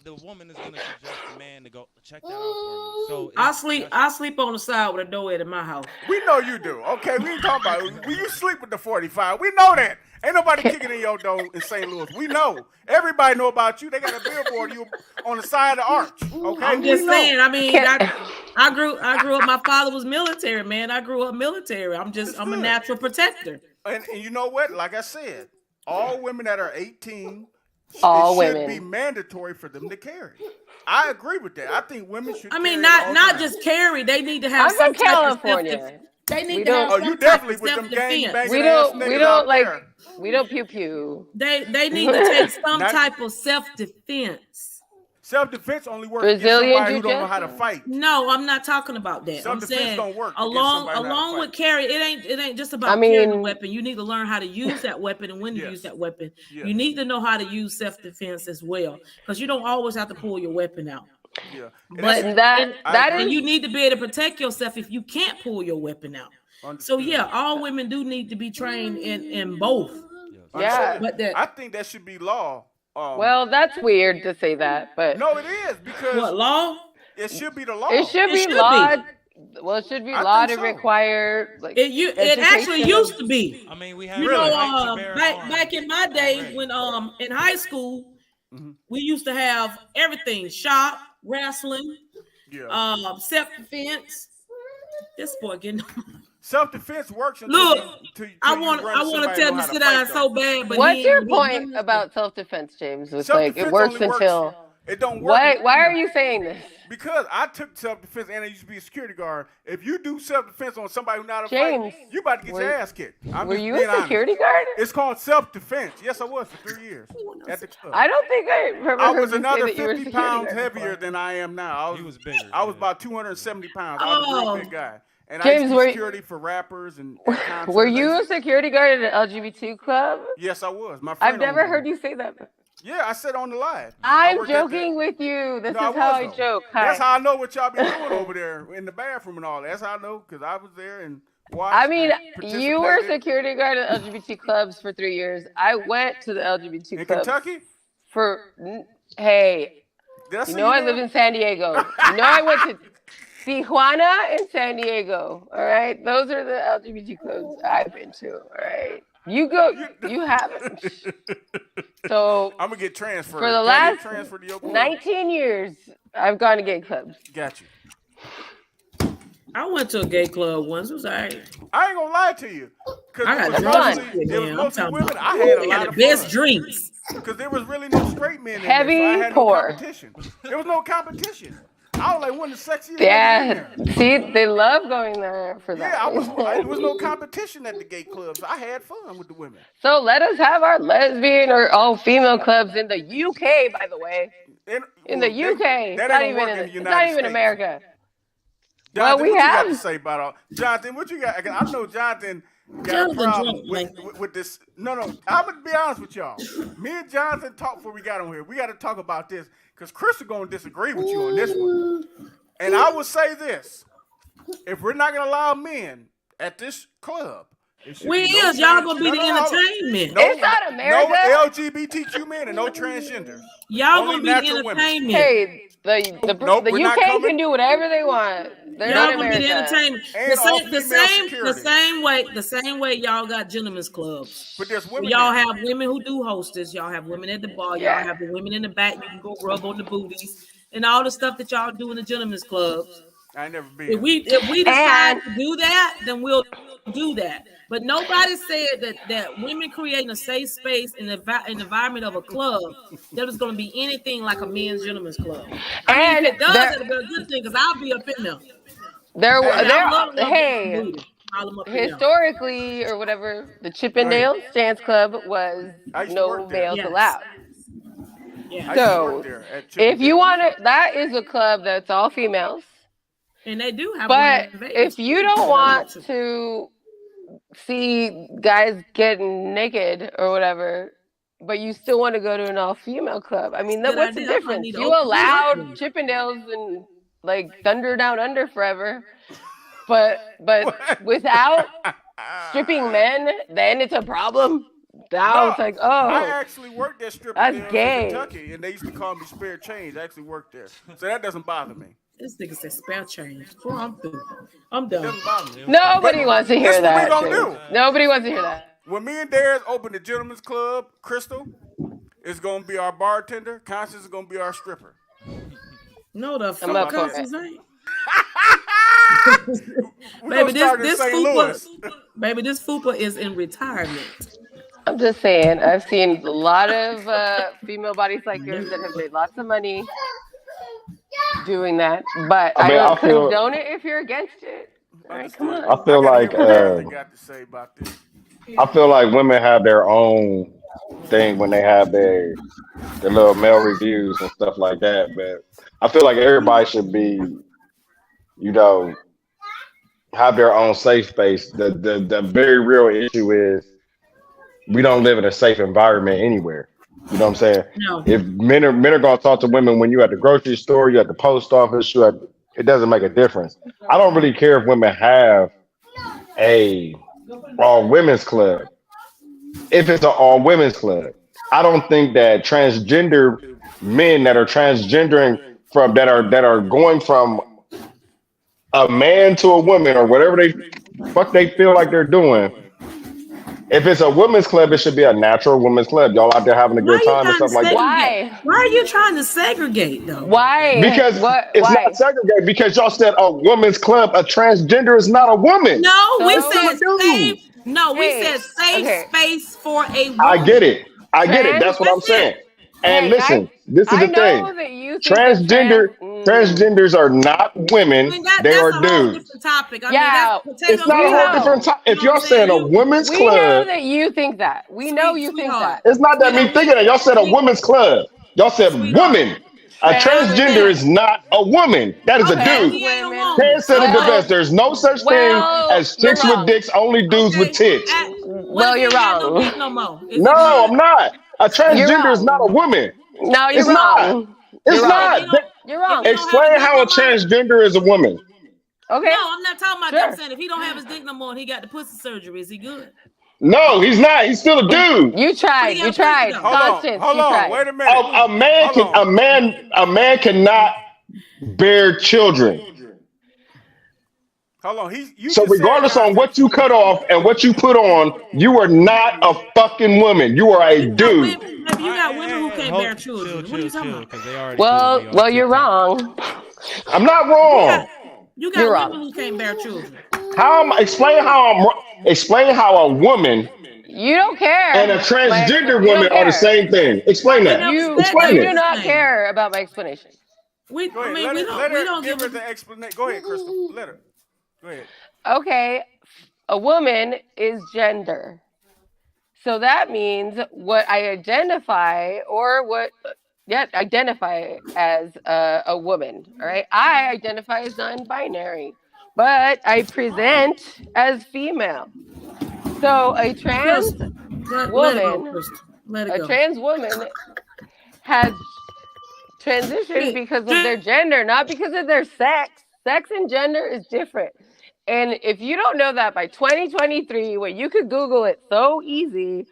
The woman is gonna suggest the man to go check that out for me. So I it's- sleep that's- on the side with a door at my house. We know you do. Okay, we ain't talking about it. When you sleep with the 45, we know that. Ain't nobody kicking in your door in St. Louis. We know. Everybody know about you. They got a billboard of you on the side of the arch. Okay, I'm just We know. saying. I mean, Can't- I grew up. My father was military, man. I grew up military. I'm a good. natural protector. And you know what? Like I said, all women that are 18, All it should women. be mandatory for them to carry. I agree with that. I think women should. I mean, carry at all not times. just carry. They need to have I'm some from type of California. self-defense. They We need to don't- have Oh, some you type definitely of with them gang self-defense. banging We ass don't niggas out like there. we don't pew pew. They need to take some Not- type of self-defense. Self-defense only works Brazilian against somebody who don't know how to jiu-jitsu? fight. No, I'm not talking about that. I'm Self-defense saying don't work against along somebody who know how to along with fight. carry. It ain't just about I mean- carrying a weapon. You need to learn how to use that weapon and when to Yes. use that weapon. Yes. You need to know how to use self-defense as well, because you don't always have to pull your weapon out. Yeah. And But that's- And that I that agree. and is you need to be able to protect yourself if you can't pull your weapon out. So Understood. yeah, all women do need to be trained in both. yeah. Understood. But that I think that should be law. Well, that's weird to say that, but no, it is because what law? it should be the law. it should It be should law. Well, it should be I law think to so. require like It actually education. used to be. I mean, we have You the know, right to bear arms back in my day already. when in high school, Mhm. we used to have everything: shop, wrestling, Yeah. self-defense. This boy getting. Self-defense works until Look, till I you want run into to somebody tell who him know to how sit fight, down though. so bad, but What's he your ain't- point about self-defense, James? It's like it Self-defense works only until it don't work. why are you saying this? Because I took self-defense and I used to be a security guard. If you do self-defense on somebody who not a James, fight, you about to get were- your ass kicked. I'm Were just you being a honest. security guard? It's called self-defense. Yes, I was for 3 years at the club. I don't think I remember. I heard was you say another that you were a 50 security pounds guard heavier before. than I am now. He was bigger. I was yeah. about 270 pounds. I was a real Oh. big guy. And I James, used to were- do security for rappers and concerts. Were you a security guard at an LGBT club? Yes, I was. My friend I've never owned heard one. you say that. Yeah, I said on the live. I I'm worked at the- joking with you. This No, is how I was, though. joke. That's Hi. how I know what y'all be doing over there in the bathroom and all that. That's how I know because I was there and watched. I mean, and you were a participated. security guard at LGBT clubs for 3 years. I went to the LGBT in clubs Kentucky. for. Hey, Did I you see know I there? live in San Diego. You know I went to Tijuana and San Diego. All right, those are the LGBT clubs I've been to. All right, you go. You haven't. So I'm gonna get transferred. for the Can I get last transferred to your club? 19 years, I've gone to gay clubs. Got you. I went to a gay club once. It was all right. I ain't gonna lie to you. Cause I it got was drunk. mostly, it was Man, I'm mostly talking women. about- I had a they lot had of the best fun. drinks. Because there was really no straight men in Heavy there, so I had pour. no competition. There was no competition. I was like one of the sexiest niggas in Yeah, there. see, they love going there for that. Yeah, there was no competition at the gay clubs. I had fun with the women. So let us have our lesbian or all female clubs in the UK, by the way. And, In the well, UK, that it's ain't not gonna even work in, in the it's United not even States. America. Jonathan, Well, we what you got have- to say about all? Jonathan, what you got? I know Jonathan got a Jonathan problem drunk, with, like- with this. No, I'm gonna be honest with y'all. Me and Jonathan talked before we got on here. We got to talk about this because Chris is gonna disagree with you on this one. And I will say this: if we're not gonna allow men at this club, it should We be no is. Y'all trans- gonna be the hold on. entertainment. No, It's not America. No LGBTQ men and no transgenders. Y'all Only gonna be the natural women. entertainment. Hey, the Nope, the we're not UK coming. can do whatever they want. They're Y'all in gonna get America. entertainment. And all female security. The same way y'all got gentlemen's clubs. But there's women Y'all there. have women who do hostess. Y'all have women at the bar. Y'all Yeah. have the women in the back. You can go rub on the booties and all the stuff that y'all do in the gentlemen's clubs. I ain't never If been. we decide And to do that, then we'll do that. But nobody said that women creating a safe space in an environment of a club that is going to be anything like a men's gentlemen's club. I mean, and if it does, there it'll be a good thing because I'll be up in there. there Hey, I love hey, booty. I'll up in there. historically or whatever, the Go ahead. Chippendales Dance Club was I used to no work there. males Yes. allowed. Yeah. I used to So work there at if you Chippendales. want to, that is a club that's all females. And they do have But one in Vegas. if you don't want to see guys getting naked or whatever, but you still want to go to an all-female club, I mean, Good what's the idea. I might difference? need to You open allowed one. Chippendales and like Thunder Down Under forever, but What? without stripping men, then it's a problem. Now No, it's like, I oh, actually worked at Strip that's Deals in gay. Kentucky, and they used to call me Spare Change. I actually worked there, so that doesn't bother me. This nigga said spell change. Boy, I'm through. I'm It done. doesn't bother me. Nobody But wants to this hear what we that. gonna James. do. Nobody wants to hear that. When me and Darius open the Gentlemen's Club, Crystal is gonna be our bartender. Constance is gonna be our stripper. No, the I'm fuck up for Constance it. ain't. We're Baby, gonna start in this St. Louis. baby, this fupa is in retirement. I'm just saying, I've seen a lot of female body psychers that have made lots of money doing that, but I I mean, don't I feel condone it if you're against it. All right, come Understood. on. I feel gotta like hear what Jonathan got to say about this. I feel like women have their own thing when they have their little male reviews and stuff like that. But I feel like everybody should be, you know, have their own safe space. The very real issue is we don't live in a safe environment anywhere. You know what I'm saying? No. If men are gonna talk to women when you're at the grocery store, you're at the post office, it doesn't make a difference. I don't really care if women have a all women's club. If it's an all women's club, I don't think that transgender men that are transgendering from that are going from a man to a woman or whatever they feel like they're doing. If it's a women's club, it should be a natural women's club. Y'all out there having a Why good you time and trying to stuff like that. segregate? Why? Why are you trying to segregate though? Why? Because What? it's Why? not segregated. Because y'all said a woman's club. A transgender is not a woman. No, we So- said safe. No, we Hey, said safe okay. space for a woman. I get it. I get it. That's what I'm That's it. saying. And Hey, listen, this is I the thing. know that you think that Transgenders are not women. I mean, They that's are a whole dudes. different topic. I Yeah, mean, that's It's not a We whole know. different time. If You know y'all what I'm saying? saying a women's We know club, that you think that. We know you think Sweetheart. that. it's not that me thinking that. Y'all said a women's club. Y'all said Sweetheart. woman. A Trans transgender women. is not a woman. That is a Okay, dude. he ain't a Women. woman. Ted said it the Well- best. There's no such well, thing as you're chicks with wrong. dicks, only dudes with Okay. tits. Well, if you're he ain't got no wrong. dick no more? Is No, it not? I'm not. A transgender is not a wrong. woman. No, you're It's not. wrong. It's You're not. wrong. If he don't- You're wrong. if he don't have Explain his dick how a no more- transgender is a woman. Okay. No, I'm not talking about that. Sure. I'm saying if he don't have his dick no more and he got the pussy surgery, is he good? No, he's not. He's still a dude. You tried. But he You got tried. pussy, though. Constance, Hold you on. tried. Wait a minute. A man cannot bear children. Hold on. You So just said regardless that. on what you cut off and what you put on, you are not a fucking woman. You are a You got dude. women, baby, you got women who can't bear children. What are you talking about? Because they already pulled me on Well, you're TikTok. wrong. I'm not wrong. You got You're women wrong. who can't bear children. Explain how a woman You don't care. and a transgender woman are the same thing. Explain that. You Explain do it. not care about my explanation. We, Go I ahead. mean, Let we her, don't, let we her don't give her give. the explanation. Go ahead, Crystal. Let her. Go ahead. Okay, a woman is gender. So that means what I identify identify as a woman. All right. I identify as non-binary, but I present as female. So a trans Let it go, woman, Crystal. Let it a go. trans woman has transitioned because of their gender, not because of their sex. Sex and gender is different. And if you don't know that by 2023, when you could Google it so easy,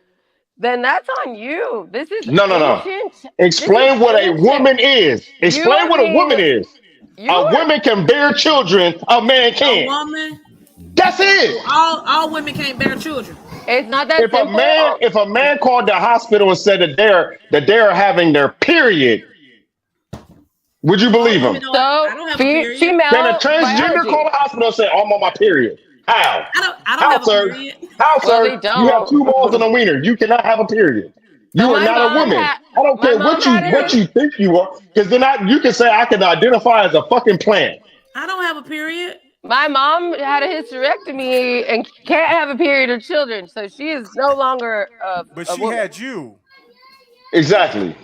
then that's on you. This is No. ancient. Explain This is what a ancient. woman is. Explain You what a mean- woman is. A woman can bear children, a man A can't. woman, That's it. all women can't bear children. It's not that If simple. a man called the hospital and said that they're having their period, would you All believe him? women don't. I don't have a period. Female Can a transgender biology. call the hospital and say, "I'm on my period"? How? I don't How, have a sir? period. How, Well, sir? they You have don't. 2 balls and a wiener. You cannot have a period. You So are my not a mom woman. had- I don't my care mom had what it. you think you are, because then you can say I can identify as a fucking plant. I don't have a period. My mom had a hysterectomy and can't have a period or children, so she is no longer But a she woman. had you. Exactly.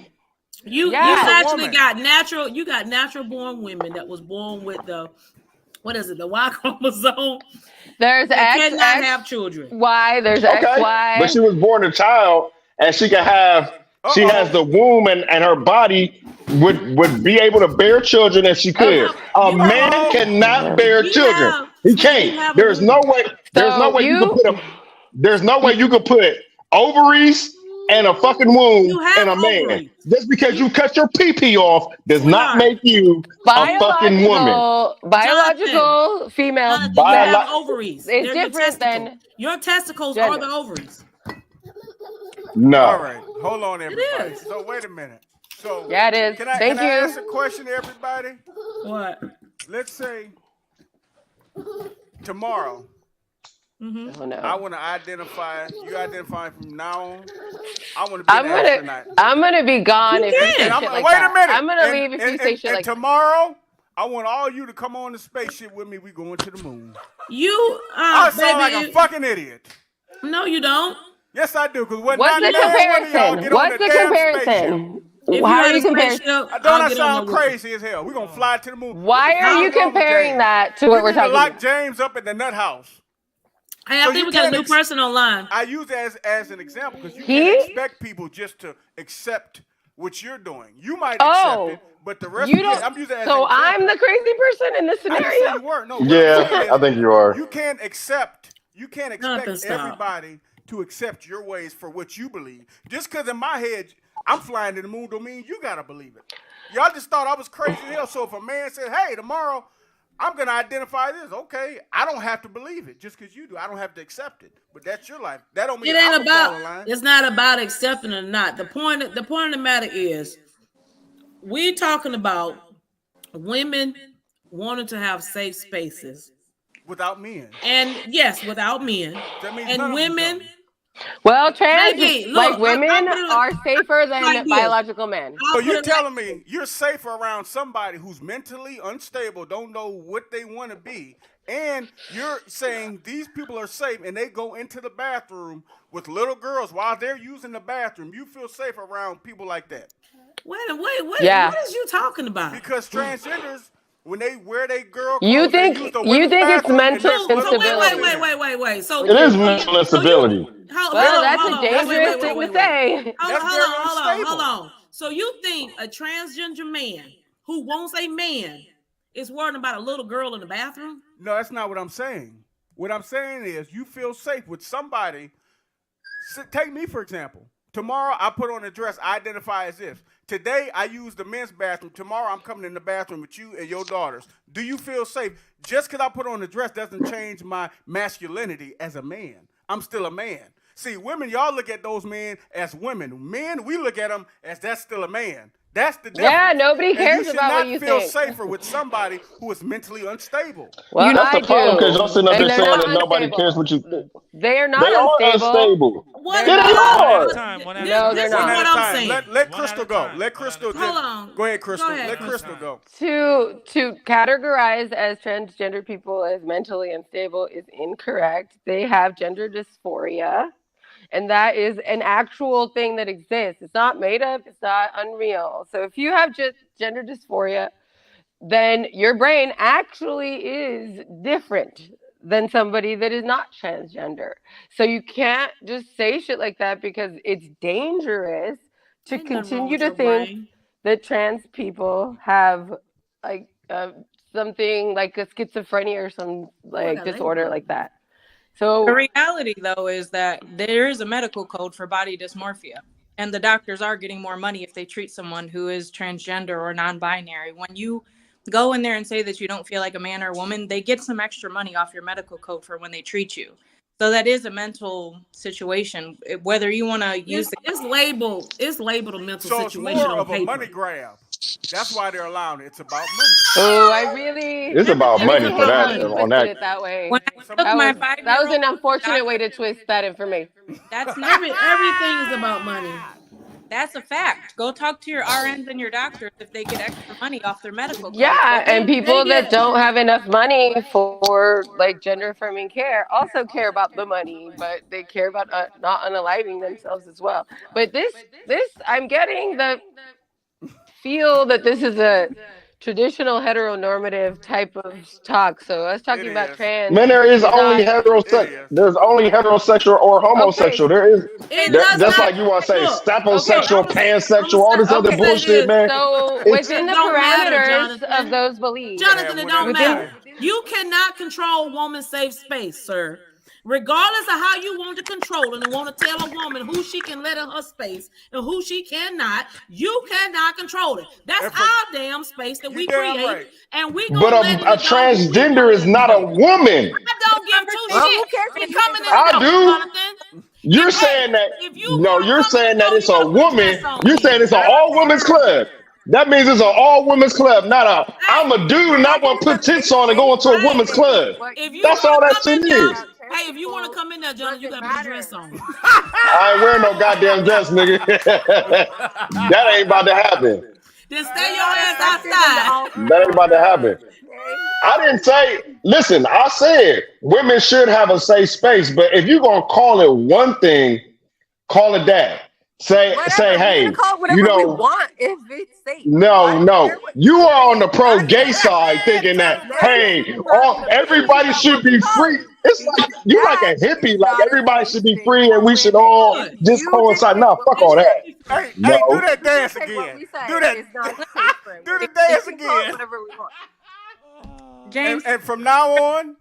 You Yeah. actually Woman. got natural. You got natural born women that was born with the the Y chromosome. There's They X, cannot X, have children. Y. There's X, Okay. Y. But she was born a child, and she can have. She has the womb, and her body would be able to bear children, and she could. A You man have- cannot bear You children. have- He you can't. have a There's no womb. way. There's no So way you you- could put a. There's no way you could put ovaries and a fucking womb You have in a man. ovaries. Just because you cut your pee off does not Sweetheart. make you a fucking woman. Biological female. You Bio- have ovaries. It's They're your different than testicles. Your testicles gender. are the ovaries. No. All right, hold on, everybody. is. So wait a minute. So Yeah, it is. Can I, Thank can I you. ask a question to everybody? What? Let's say tomorrow Oh no. I want to identify. You identify from now on. I want to be I'm an gonna astronaut. I'm gonna be gone You if you can. say And shit like wait that. a minute. I'm gonna And- leave if you and- say and- shit and like that. tomorrow, I want all you to come on the spaceship with me. We going to the moon. You, I sound like baby. a fucking idiot. No, you don't. Yes, I do. Because when What's the comparison? What's the Spaceship. comparison? If How had are a you comparing? spaceship, Don't I'll I get on sound there with you. crazy as hell? We're going to fly to the moon. Why are How you wrong with comparing James? that to We what we're need to talking lock about? James up in the nut house. Hey, I So think you we got a can't new ex- person online. I use it as an example because you He? can't expect people just to accept what you're doing. You might Oh, accept it, but the rest You of don't. it, I'm using it as So an example. I'm the crazy person in this I didn't say scenario. you were. No, what I'm Yeah, saying is I think you are. you can't expect Nothing, stop. everybody to accept your ways for what you believe. Just because in my head I'm flying to the moon don't mean you gotta believe it. Y'all just thought I was crazy as hell. So if a man said, "Hey, tomorrow I'm gonna identify this," okay, I don't have to believe it just because you do. I don't have to accept it. But that's your life. That don't mean It ain't I'm gonna fall in about. line. It's not about accepting or not. The point of the matter is, we're talking about women wanting to have safe spaces, Without men. and yes, without men, That means none and of them women. come. Well, trans Baby, like look, women I'll put it are safer than like this. biological men. I'll So put you're it telling me you're safer around somebody who's mentally unstable, don't know what they want to be, and you're saying these people are safe and they go into the bathroom with little girls while they're using the bathroom. You feel safe around people like that Wait. Yeah. What is you talking about? because transgenders, when they wear their girl You clothes, they think- use the you women's think it's bathroom and mental there's little So girls in instability. there. wait. So It is mental instability. Well, that's a dangerous thing to say. Hold That's on, very hold unstable. on. So you think a transgender man who wants a man is worrying about a little girl in the bathroom? No, that's not what I'm saying. What I'm saying is you feel safe with somebody. Take me, for example. Tomorrow, I put on a dress. I identify as this. Today, I use the men's bathroom. Tomorrow, I'm coming in the bathroom with you and your daughters. Do you feel safe? Just because I put on a dress doesn't change my masculinity as a man. I'm still a man. See, women, y'all look at those men as women. Men, we look at them as that's still a man. That's the difference. Yeah, nobody And cares you should about not what you feel think. safer with somebody who is mentally unstable. Well, That's I the problem because do. y'all sitting up And there they're saying not that nobody unstable. cares what you think. They are not They are unstable. unstable. What? Yeah, they One at are. a time. One at a No, time. they're This is not. One at what a I'm time. saying. Let One at Crystal a go. time. Let Crystal One at a just time. Hold on. go ahead, Crystal. Go ahead, Let Crystal. Crystal go. To categorize as transgender people as mentally unstable is incorrect. They have gender dysphoria, and that is an actual thing that exists. It's not made up, it's not unreal. So if you have just gender dysphoria, then your brain actually is different than somebody that is not transgender. So you can't just say shit like that because it's dangerous to Ain't nothing wrong continue with to your think brain. that trans people have like something like a schizophrenia or some like Whatever. disorder like that. The So reality, though, is that there is a medical code for body dysmorphia, and the doctors are getting more money if they treat someone who is transgender or non-binary. go in there and say that you don't feel like a man or a woman, they get some extra money off your medical code for when they treat you. So that is a mental situation. Whether you want to use It's labeled a mental So it's situation more on of a paper. money grab. That's why they're allowing it. It's about money. Oh, I really. It's about I money really for hate how that you on twisted that. it that way. when I took my That 5-year-old, was an unfortunate way to twist that information. that's not Everything is about money. That's a fact. Go talk to your RNs and your doctors if they get extra money off their medical code. Yeah, and people they that get- don't have enough money for like gender affirming care also care about the money, but they care about not unaliving themselves as well. But this I'm getting the feel that this is a traditional heteronormative type of talk. So us talking It about is. trans. Man, there is not- only heterosexual. There's only heterosexual or homosexual. There is. It does That's not- like you want to say look, saposexual, okay, pansexual, all this other okay, bullshit, man. So It's- within the It don't matter, parameters Jonathan. of those beliefs. Jonathan, it don't Within- matter. You cannot control woman's safe space, sir. Regardless of how you want to control it and want to tell a woman who she can let in her space and who she cannot, you cannot control it. That's And for- our damn space that we You damn create, right. and we But gonna a let you know transgender who is not a woman. I don't give two Well, who shit. cares what It's you coming in think I the do. Jonathan. You're Hey, saying that if you no, wanna you're come saying and that go, it's you a gotta put woman. dress on You're me. saying it's an all women's club. That means it's an all women's club, not a I'm a dude and I want to put tits on and go into a women's club. If you That's wanna all that come shit in there, is. hey, if you want to come in there, Jonathan, you gotta put a dress on. I ain't wearing no goddamn dress, nigga. That ain't about to happen. Then stay your ass outside. That ain't about to happen. I didn't say, listen, I said women should have a safe space, but if you're going to call it one thing, call it that. Say, hey, you know, want if it's safe. no. You are on the pro gay side thinking that, hey, everybody should be free. It's like, you like a hippie, like everybody should be free and we should all just coincide. No, fuck all that. Hey, No. hey, do that dance again. Do that. Do the dance again. James, And from now on,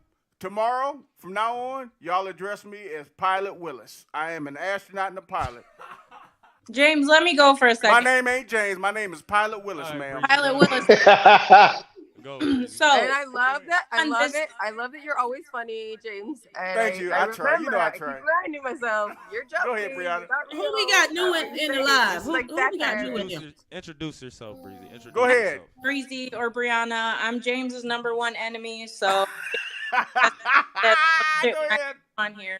y'all address me as Pilot Willis. I am an astronaut and a pilot. James, let me go for a My second. name ain't James. My name is Pilot Willis, All right, ma'am. Pilot Willis. Go. So And I love that. I And love this- it. I love that you're always funny, James. And Thank you. I try. You know I try. I keep reminding myself. You're joking. Go ahead, Brianna. It's not Who we real. got new It's in the fake. live? It's Who like we got satire. new in here? Introduce yourself, Breezy. Introduce Go ahead. yourself. Breezy or Brianna, I'm James's number one enemy. So Go ahead. on here.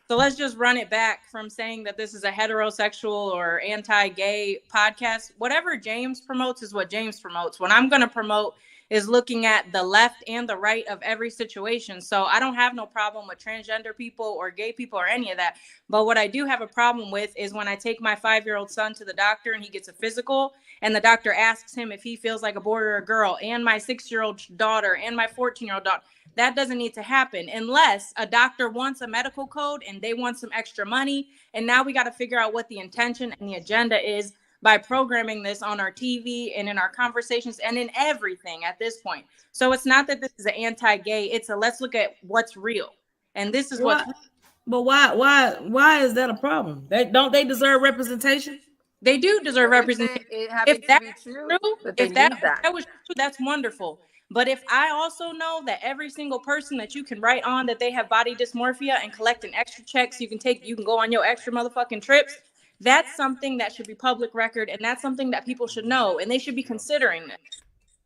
So let's just run it back from saying that this is a heterosexual or anti-gay podcast. Whatever James promotes is what James promotes. What I'm going to promote is looking at the left and the right of every situation. So I don't have no problem with transgender people or gay people or any of that. But what I do have a problem with is when I take my 5-year-old son to the doctor and he gets a physical and the doctor asks him if he feels like a boy or a girl, and my 6-year-old daughter and my 14-year-old daughter. That doesn't need to happen unless a doctor wants a medical code and they want some extra money. And now we got to figure out what the intention and the agenda is by programming this on our TV and in our conversations and in everything at this point. So it's not that this is an anti-gay, it's a let's look at what's real. And this is what's But why is that a problem? Don't they deserve representation? they do deserve representation. It happens If that to be was true, true, but they if that, need that. that was true, that's wonderful. But if I also know that every single person that you can write on that they have body dysmorphia and collect an extra check so you can go on your extra motherfucking trips, that's something that should be public record, and that's something that people should know, and they should be considering this.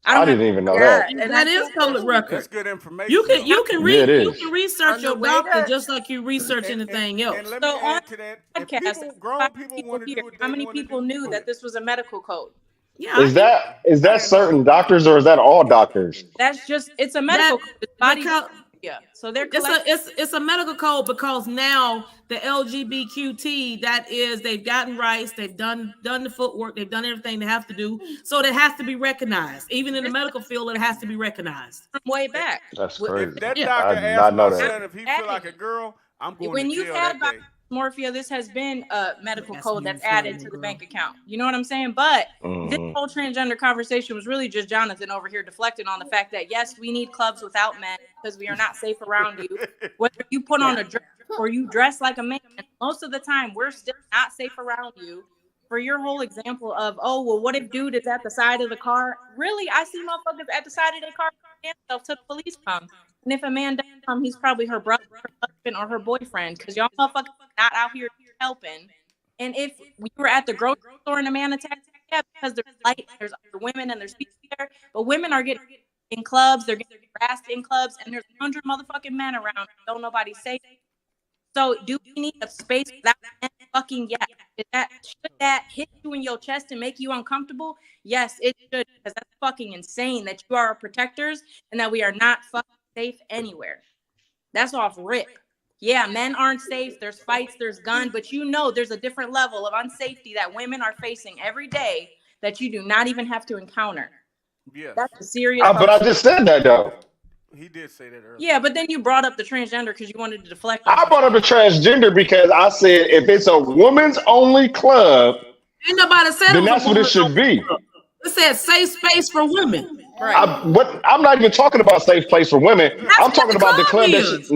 I didn't even know that. And That is public That's record. good information. You can Yeah, it is. research On your the way doctor to- just like you research anything else. And let me So on add to that. If podcast, people, grown 5 people people want to here, do what how they many wanna people do, knew go that ahead. this was a medical code? Yeah, Is that certain doctors or is that all doctors? That's just, it's a medical code. It's body because- dysmorphia. So they're It's a medical code because now the LGBTQT, that is, they've gotten rights, they've done the footwork, they've done everything they have to do, so it has to be recognized. Even in the medical field, it has to be recognized. from way back. That's If crazy. that Yeah. doctor I did asks not know my that. son if he feel like a girl, I'm going When to you've jail had that body day. dysmorphia, this has been a medical Yes, code you that's feel added me, to the girl. bank account. You know what I'm saying? But this Mhm. whole transgender conversation was really just Jonathan over here deflecting on the fact that yes, we need clubs without men because we are not safe around you. Whether you put on a dress or you dress like a man, most of the time we're still not safe around you for your whole example of, oh, well, what if dude is at the side of the car? Really, I see motherfuckers at the side of their car themselves till the police come. And if a man does come, he's probably her brother, her husband, or her boyfriend, because y'all motherfuckers not out here helping. And if we were at the grocery store and a man attacked, yeah, because there's light, there's other women, and there's people there. But women are getting in clubs, they're getting harassed in clubs, and there's 100 motherfucking men around. Don't nobody say. So do we need a space without men fucking? Yeah. Should that hit you in your chest and make you uncomfortable? Yes, it should, because that's fucking insane that you are our protectors and that we are not fucking safe anywhere. That's off rip. Yeah, men aren't safe. There's fights, there's guns, but you know there's a different level of unsafety that women are facing every day that you do not even have to encounter. Yeah. That's a serious. But I just said that though. He did say that earlier. Yeah, but then you brought up the transgender because you wanted to deflect. I brought up the transgender because I said if it's a women's only club, Ain't nobody said then it was that's a what it woman should only be. club. It said safe space for women. Right. I'm not even talking about safe place for women. That's I'm what talking the about the club club is.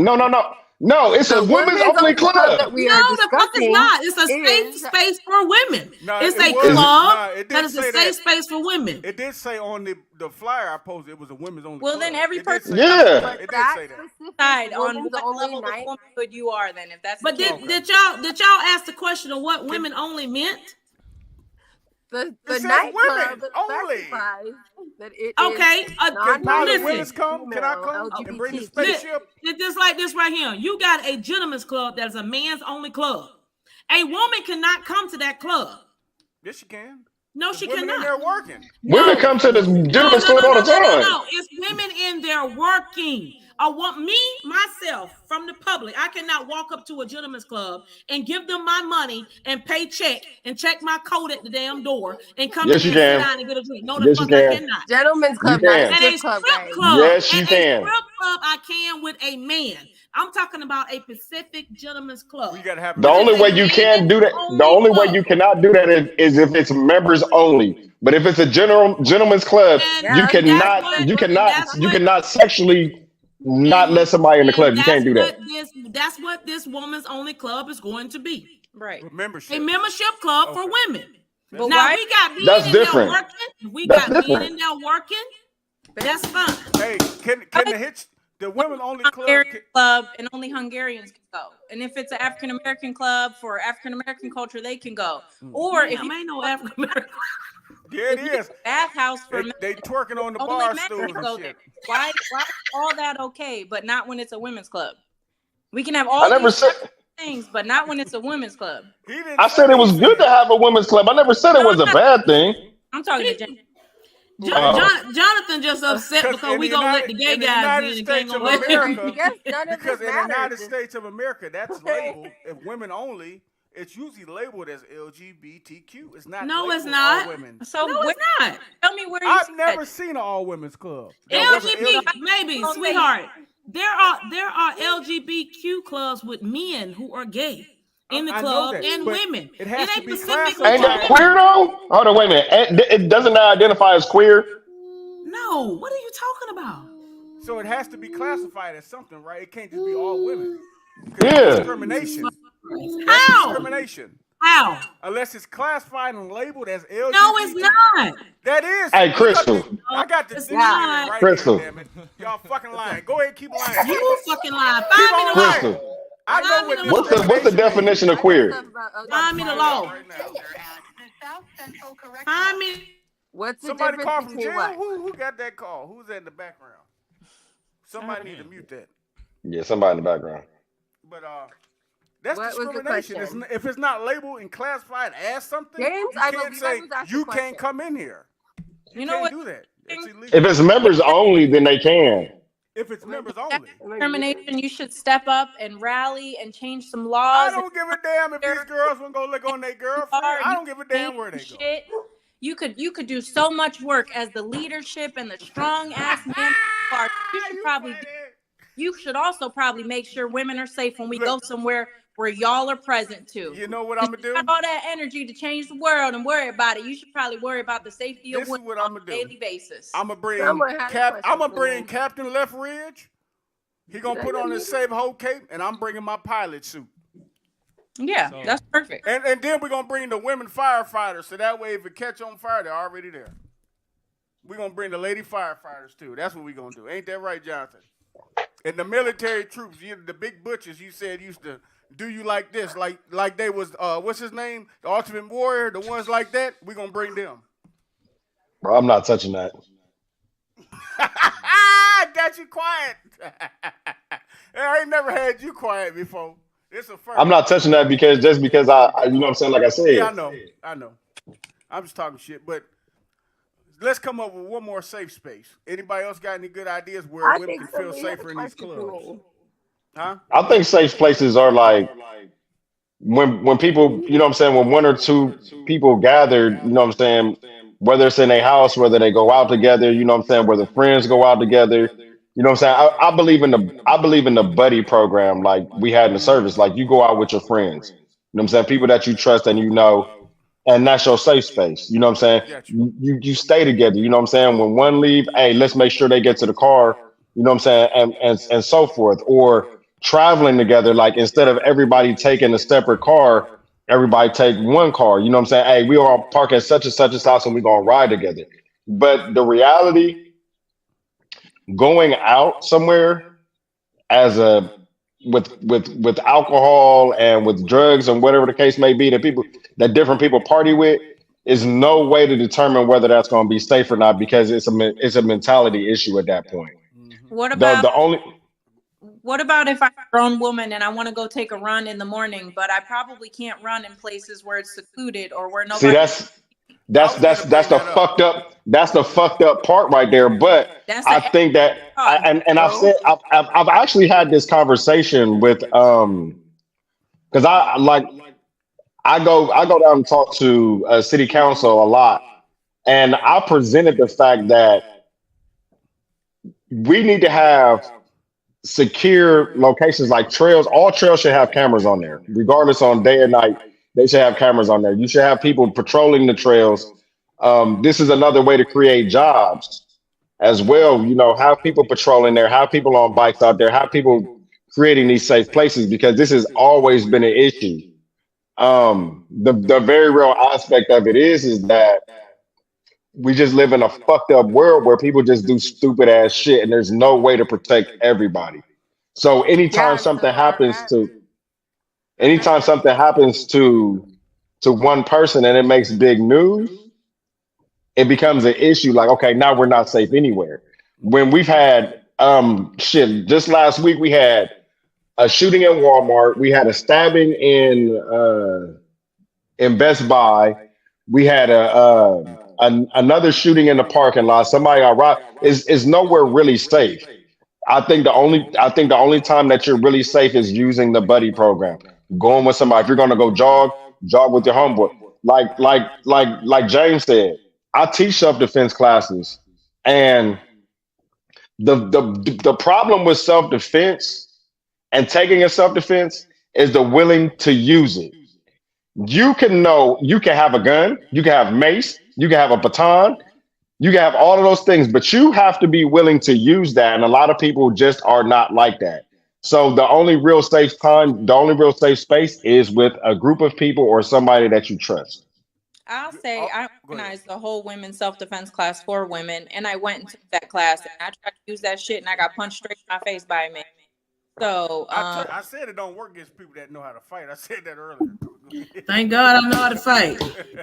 No, it's a women's only club club. that we No, are the fuck is discussing. not. It's a safe is- space for women. No, It's it a was- club nah, it that did is a say safe that. space for women. It did say on the flyer I posted it was a women's only Well, club. then every It did person- say Yeah. that. But It did that say that. specific Decide on women's what only level of night. womanhood you are. Then, if that's But the did, case. did y'all ask the question of what women only meant? The says nightclub women only. specifies that it is Okay, Can Pilot listen. Willis come? Can I female come and bring the LGBT. spaceship? It's just like this right here. You got a gentleman's club that's a man's only club. A woman cannot come to that club. Yes, you can. No, There's she women in cannot. there working. Women No. come to the gentleman's club all the time. No. It's women in there working. I want me, myself, from the public. I cannot walk up to a gentleman's club and give them my money and pay check and check my code at the damn door and come Yes, in you and sit can. down and get a drink. No, the Yes, you fuck I can. cannot. Gentlemen's club, You not can. a At a strip club, strip guys. club, Yes, you at can. a strip club, I can with a man. I'm talking about a Pacific gentleman's club. We gotta have The only way you can do that, the only way you cannot do that is if it's members only. But if it's a gentleman's club, And you that's cannot what- you that's what- cannot sexually not let somebody in the club. You can't do that. That's what this woman's only club is going to be. right. with membership. A membership club for Okay. women. But Now why? we got men That's in different. there working. We That's got men different. in there working. That's fine. Hey, can the women only club? Hungarian club and only Hungarians can go. And if it's an African American club for African American culture, they can go. Or if you ain't no African American. Yeah, it is. bathhouse for men, They twerking on the only bar men stools can go and there. shit. Why is all that okay, but not when it's a women's club? We can have all I never these said things, but not when it's a women's club. He didn't I said it was good to have a women's club. I never said it was a bad thing. I'm talking to Jen. Jonathan just upset because we gonna let the gay guys in. and can't States of gonna let him. America, Yes, none of because this in the United matters. States of America, that's labeled if women only. It's usually labeled as LGBTQ. It's not. No, it's labeled not. All women. So No, where, it's not. tell me where you I've see never that. seen an all women's club. There was an LGBT, maybe, sweetheart. There are LGBTQ clubs with men who are gay in the I know club that, and but women. it has to ain't be specifically classified. Ain't that for queer though? Hold on, wait a minute. It doesn't identify as queer. No, what are you talking about? So it has to be classified as something, right? It can't just be all women. 'Cause Yeah. that's discrimination. That's How? discrimination. How? Unless it's classified and labeled as LGBT. No, it's not. That is. Hey, Crystal. I got the It's dictionary not. right Crystal. here, damn it. Y'all fucking lying. Go ahead, keep lying. You fucking lying. Keep Find me on the law. lying. Crystal, I know what What's what's the discrimination definition of queer? Find me the law. Right now. Find me. What's the Somebody difference called from between jail. what? Who got that call? Who's that in the background? Somebody need to mute that. Yeah, somebody in the background. But that's What was the discrimination. question? If it's not labeled and classified as something, James, you I can't believe I say was asked you the question. can't come in here. You know can't what? do that. It's illegal. If it's members only, then they can. If it's members only. Discrimination, you should step up and rally and change some I laws. don't give a damn if these girls want to go look on their girlfriend. I don't give a damn where they go. Shit. You could do so much work as the leadership and the strong ass man you are. You should also probably make sure women are safe when we go somewhere where y'all are present too. You know what I'm gonna do? Got all that energy to change the world and worry about it. You should probably worry about the safety of This is women what on I'ma a do. daily basis. I'm gonna bring Someone had a question I'm gonna for bring me. Captain Lethbridge. He gonna put on his Save Hope cape, and I'm bringing my pilot suit. Yeah, So- that's perfect. And then we're gonna bring the women firefighters, so that way if it catch on fire, they're already there. We're gonna bring the lady firefighters too. That's what we're gonna do. Ain't that right, Jonathan? And the military troops, the big butchers, you said used to do you like this, like they was what's his name, the Ultimate Warrior, the ones like that. We're gonna bring them. Bro, I'm not touching that. Got you quiet. I ain't never had you quiet before. It's a first. I'm not touching that because I you know what I'm saying, like I said. Yeah, I know. I'm just talking shit, but let's come up with one more safe space. Anybody else got any good ideas where I women think can feel so. safer in these clubs? Huh? I think safe places are like when people, you know what I'm saying, when one or two people gathered, you know what I'm saying, whether it's in a house, whether they go out together, you know what I'm saying, whether friends go out together, you know what I'm saying. I believe in the buddy program like we had in the service. Like you go out with your friends, you know what I'm saying, people that you trust and you know, and that's your safe space. You know what I'm saying? Got you. You stay together, you know what I'm saying? When one leave, hey, let's make sure they get to the car, you know what I'm saying, and so forth. Or traveling together, like instead of everybody taking a separate car, everybody take one car. You know what I'm saying? Hey, we all park at such and such a house and we're gonna ride together. But the reality, going out somewhere as a with alcohol and with drugs and whatever the case may be that different people party with is no way to determine whether that's going to be safe or not because it's a mentality issue at that point. What The about the only if I'm a grown woman and I want to go take a run in the morning, but I probably can't run in places where it's secluded or where see nobody. that's the fucked up part right there. But That's I the think that I've actually had this conversation with because I go down and talk to city council a lot, and I presented the fact that we need to have secure locations like trails. All trails should have cameras on there, regardless on day or night. They should have cameras on there. You should have people patrolling the trails. This is another way to create jobs as well. You know, have people patrolling there, have people on bikes out there, have people creating these safe places because this has always been an issue. The very real aspect of it is that we just live in a fucked up world where people just do stupid ass shit and there's no way to protect everybody. So anytime something happens to one person and it makes big news, it becomes an issue. Like, okay, now we're not safe anywhere. When we've had just last week we had a shooting in Walmart, we had a stabbing in Best Buy, we had another shooting in the parking lot. Somebody got robbed. Is nowhere really safe. I think the only time that you're really safe is using the buddy program. Going with somebody. If you're gonna go jog with your homeboy. Like James said, I teach self-defense classes, and the problem with self-defense and taking a self-defense is the willing to use it. You can have a gun, you can have mace, you can have a baton, you can have all of those things, but you have to be willing to use that. And a lot of people just are not like that. So the only real safe space is with a group of people or somebody that you trust. I'll say I organized the whole women's self-defense class for women, and I went and took that class, and I tried to use that shit, and I got punched straight in my face by a man. So I said it don't work against people that know how to fight. I said that earlier. Thank God I know how to fight.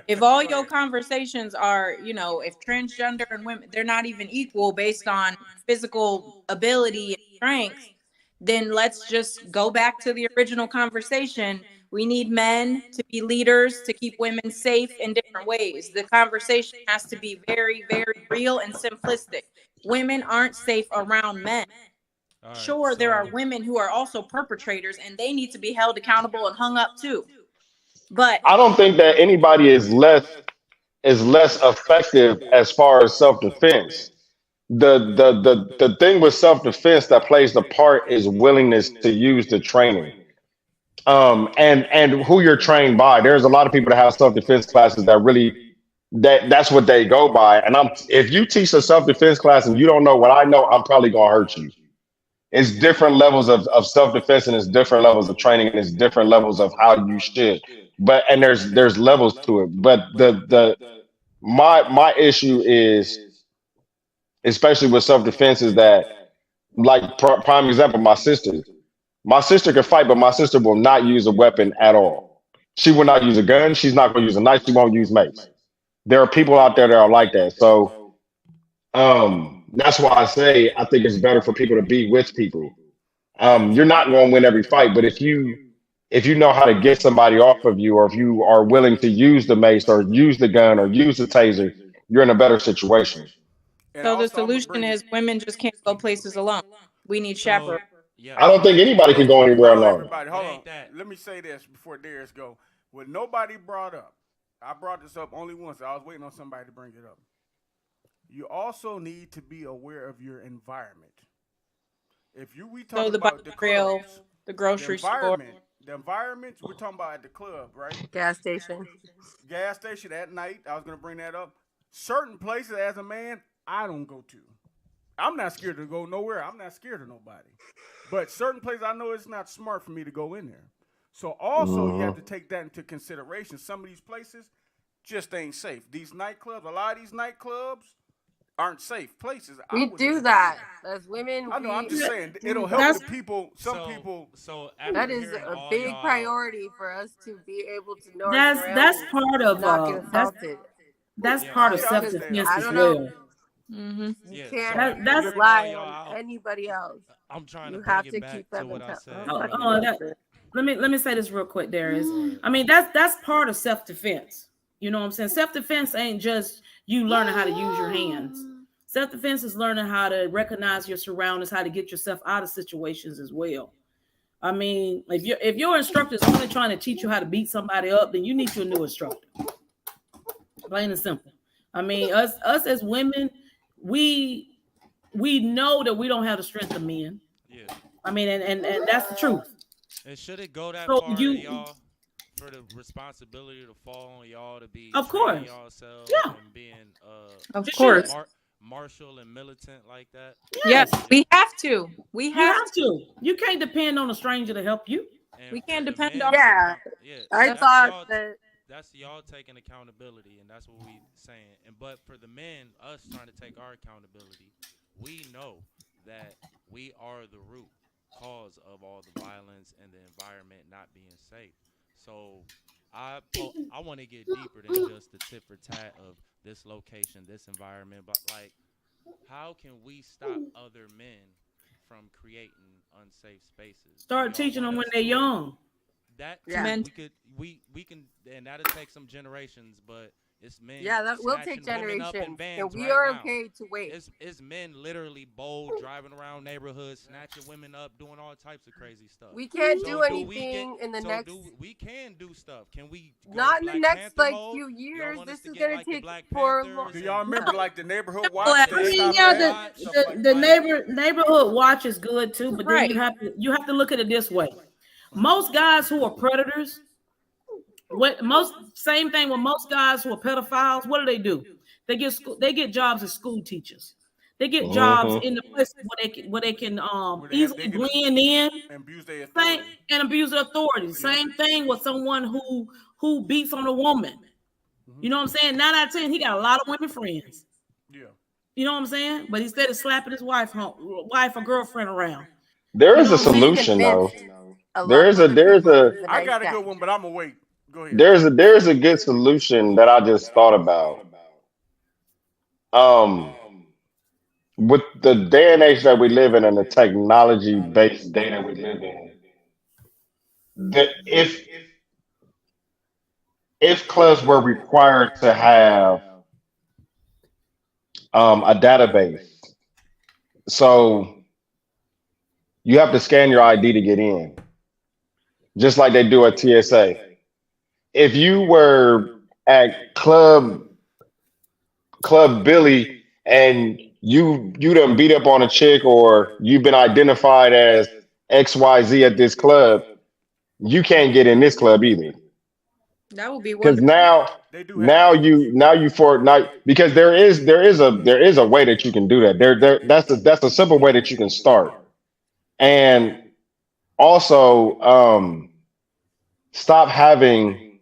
if all your conversations are, if transgender and women, they're not even equal based on physical ability and strength, then let's just go back to the original conversation. We need men to be leaders, to keep women safe in different ways. The conversation has to be very, very real and simplistic. Women aren't safe around men. All Sure, right, there are so- women who are also perpetrators, and they need to be held accountable and hung up too. But I don't think that anybody is less effective as far as self-defense. The thing with self-defense that plays the part is willingness to use the training. And who you're trained by. There's a lot of people that have self-defense classes that really that's what they go by. And if you teach a self-defense class and you don't know what I know, I'm probably gonna hurt you. it's different levels of self-defense, and it's different levels of training, and it's different levels of how you should. But and there's levels to it. But my issue is, especially with self-defense, is that, like, prime example, my sister can fight, but my sister will not use a weapon at all. She will not use a gun. She's not going to use a knife. She won't use mace. There are people out there that are like that. So that's why I say I think it's better for people to be with people. You're not going to win every fight, but if you know how to get somebody off of you, or if you are willing to use the mace or use the gun or use the taser, you're in a better situation. And So the also, I'ma solution bring is women just can't go places alone. We need So chaperones. yeah, I don't think anybody can go anywhere Hold on, alone. everybody. it Hold on. ain't that. Let me say this before Darius go. What nobody brought up, I brought this up only once. I was waiting on somebody to bring it up. You also need to be aware of your environment. We So talking the about the bike trail, clubs, the the grocery store. environment we're talking about at the club, right? Gas station. Gas station at night. I was gonna bring that up. Certain places, as a man, I don't go to. I'm not scared to go nowhere. I'm not scared of nobody. But certain places, I know it's not smart for me to go in there. So also you have to take that into consideration. Some of these places just ain't safe. These nightclubs, a lot of these nightclubs aren't safe places. I We would do say. that as women. I know. I'm just saying it'll That's- help the people. Some So people. so after That is hearing a all big y'all, priority for us to be able to know our That's surroundings part and of not get that's assaulted. part of Yeah, I self-defense understand. I as don't know. well. Mm-hmm. You Yeah, so can't after that's- hearing rely all on y'all out, anybody else. I'm trying You to bring have it to back keep to them what I in said. Oh, earlier. oh, that- let me say this real quick, Darius. Go ahead. I mean, that's part of self-defense. You know what I'm saying? Self-defense ain't just you learning how to use your hands. Self-defense is learning how to recognize your surroundings, how to get yourself out of situations as well. I mean, if your instructor is only trying to teach you how to beat somebody up, then you need you a new instructor. Plain and simple. I mean, us as women, we know that we don't have the strength of men. Yeah. I mean, and that's the truth. And should it go that So far, you- y'all, for the responsibility to fall on y'all to be Of training course. yourselves Yeah. and being Of It course. should. martial and militant like that? Yes, we have to. We You have have to. You can't depend on a stranger to help you. And We for can't the depend men on- to Yeah. yeah. I that's thought y'all- that that's y'all taking accountability, and that's what we saying. And but for the men, us trying to take our accountability, we know that we are the root cause of all the violence and the environment not being safe. So I want to get deeper than just the tit for tat of this location, this environment, but like, how can we stop other men from creating unsafe spaces? Start Do y'all teaching want them when us they're to- young. That Yeah. Men- we can, and that'll take some generations, but it's men. yeah, that will take snatching women up in generations, vans and we right are now. okay to wait. It's men literally bold driving around neighborhoods, snatching women up, doing all types of crazy stuff. We can't So do do we anything in the so next. we can do stuff. Can we? Go Not in the Black next Panther like mode? few Y'all years. want us This to is get gonna like the take Black for a Panthers long. Do and- y'all remember like the neighborhood Well, watch? I I They mean, stopped yeah, that, stuff like the that. neighborhood watch is good too, but then Right. you have to look at it this way. Most guys who are predators, same thing with most guys who are pedophiles. What do? They get jobs as school teachers. They get jobs in the places where they can easily they can blend in And abuse their same, authority. and abuse their authority. Same thing with someone who beats on a woman. You know what I'm saying? 9 out of 10, he got a lot of women friends. Yeah. You know what I'm saying? But instead of slapping his wife or girlfriend around. There is a You know what I'm saying? solution though. A There lot is of a other there is people a is I nice got a guy. good one, but I'm gonna wait. Go ahead. there's a good solution that I just thought about. With the day and age that we live in and the technology based day that we live in, that if clubs were required to have a database, so you have to scan your ID to get in, just like they do at TSA. If you were at Club Billy and you done beat up on a chick, or you've been identified as XYZ at this club, you can't get in this club either. That would be Because wonderful. They do now because there is a way that you can do that. That's a simple way that you can start. And also, stop having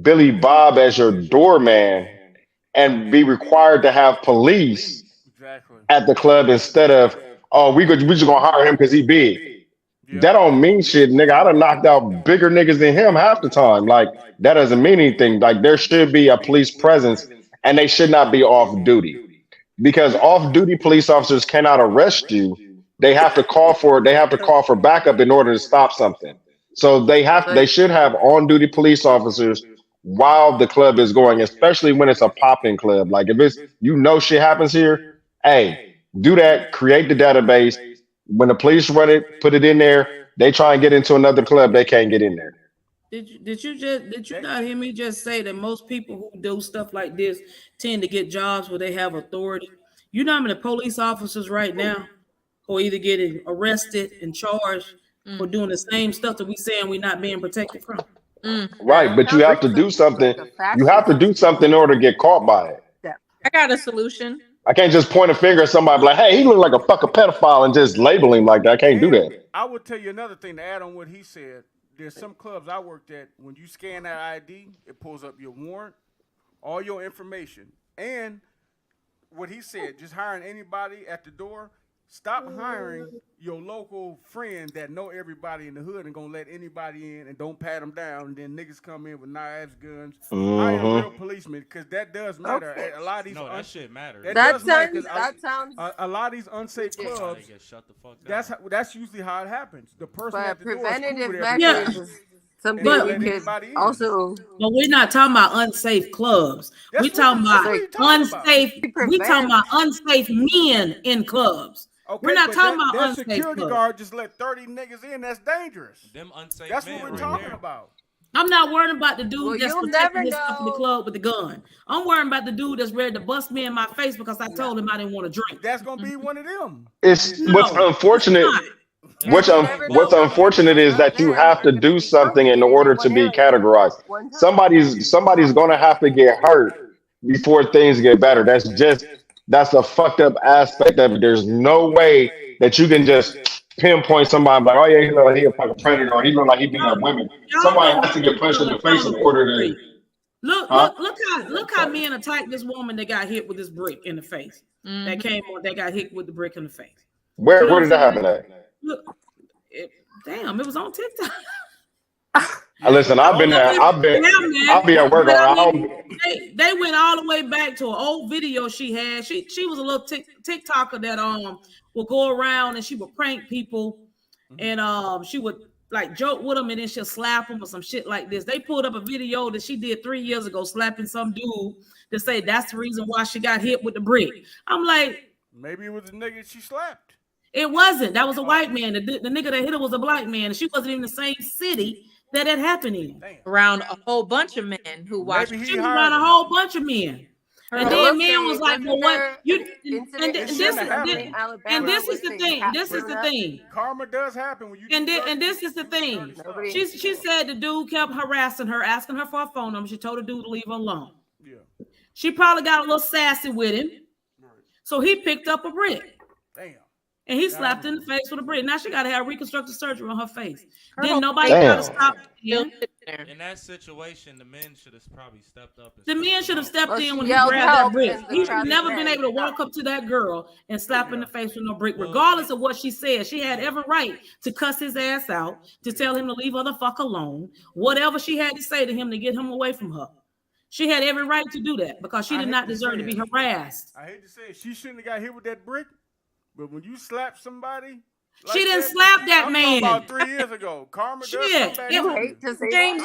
Billy Bob as your doorman and be required to have police Exactly. at the club instead of, oh, we just gonna hire him because he big. Yeah. That don't mean shit, nigga. I done knocked out bigger niggas than him half the time. Like, that doesn't mean anything. Like, there should be a police presence and they should not be off duty. Because off duty police officers cannot arrest you. They have to call for backup in order to stop something. So they should have on duty police officers while the club is going, especially when it's a popping club. Like, if it's shit happens here, hey, do that, create the database. When the police run it, put it in there. They try and get into another club, they can't get in there. Did you not hear me just say that most people who do stuff like this tend to get jobs where they have authority? You know how many police officers right now who are either getting arrested and charged for doing the same stuff that we saying we're not being protected from? Right, but you have to do something. You have to do something in order to get caught by it. I got a solution. I can't just point a finger at somebody like, hey, he look like a fucking pedophile and just label him like that. I can't do that. I would tell you another thing to add on what he said. There's some clubs I worked at, when you scan that ID, it pulls up your warrant, all your information. And what he said, just hiring anybody at the door. Stop hiring your local friend that know everybody in the hood and gonna let anybody in and don't pat them down. And then niggas come in with knives, guns. Hire real policemen, because that does matter. Okay. A lot of these that shit matters. That sounds. a lot of these unsafe That's why clubs. they get shut the fuck down. That's usually how it happens. The person But at the door is preventative cool with measures everybody. is something But- we could Anybody in. also. But we're not talking about unsafe clubs. That's We're what- talking that's about what you're talking about. unsafe. We're talking about unsafe men in clubs. Okay, We're not but talking about that unsafe security clubs. guard just let 30 niggas in. That's dangerous. Them unsafe That's men what we're right talking there. about. I'm not worrying about the dude Well, that's you'll protecting never himself in the know. club with the gun. I'm worrying about the dude that's ready to bust me in my face because I told him I didn't want to drink. That's gonna be one of them. It's No, what's unfortunate. What's unfortunate is that you have to do something in order to be categorized. Somebody's gonna have to get hurt before things get better. That's the fucked up aspect of it. There's no way that you can just pinpoint somebody like, oh yeah, he look like he a fucking predator, or he look like he beat up women. Somebody has to get punched in the face in order to. Look how men attacked this woman that got hit with this brick in the face. That got hit with the brick in the face. Where did that happen at? Look, it was on TikTok. Listen, I'll be at work. They went all the way back to an old video she had. She was a little TikToker that would go around and she would prank people, and she would like joke with them and then she'll slap them or some shit like this. They pulled up a video that she did 3 years ago slapping some dude to say that's the reason why she got hit with the brick. I'm like, maybe it was the nigga she slapped. It wasn't. That was a white man. The nigga that hit her was a black man, and she wasn't even the same city that it happened in. Around a whole bunch of men who watched. She was around a whole bunch of men. And then man was like, well, what you and this is the thing. This is the thing. Karma does happen when you and this is the thing. She said the dude kept harassing her, asking her for a phone number. She told the dude to leave her alone. Yeah. She probably got a little sassy with him. So he picked up a brick. Damn. And he slapped her in the face with a brick. Now she got to have reconstructive surgery on her face. Then nobody got to stop him. In that situation, the men should have probably stepped up. The men should have stepped in when he grabbed that brick. He should never been able to walk up to that girl and slap her in the face with no brick, regardless of what she said. She had every right to cuss his ass out, to tell him to leave her the fuck alone, whatever she had to say to him to get him away from her. She had every right to do that because she did not deserve to be harassed. I hate to say it, she shouldn't have got hit with that brick. But when you slap somebody, like she didn't slap that man. About 3 years ago, Karma does come back. James,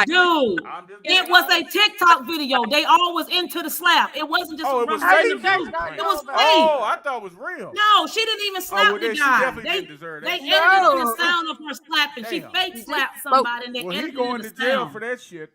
dude, it was a TikTok video. They all was into the slap. It wasn't just. It was fake. fake. It was fake. Oh, I thought it was real. No, she didn't even slap the guy. They edited the sound of her slapping. She fake slapped somebody and they edited he going the to jail sound. for that shit.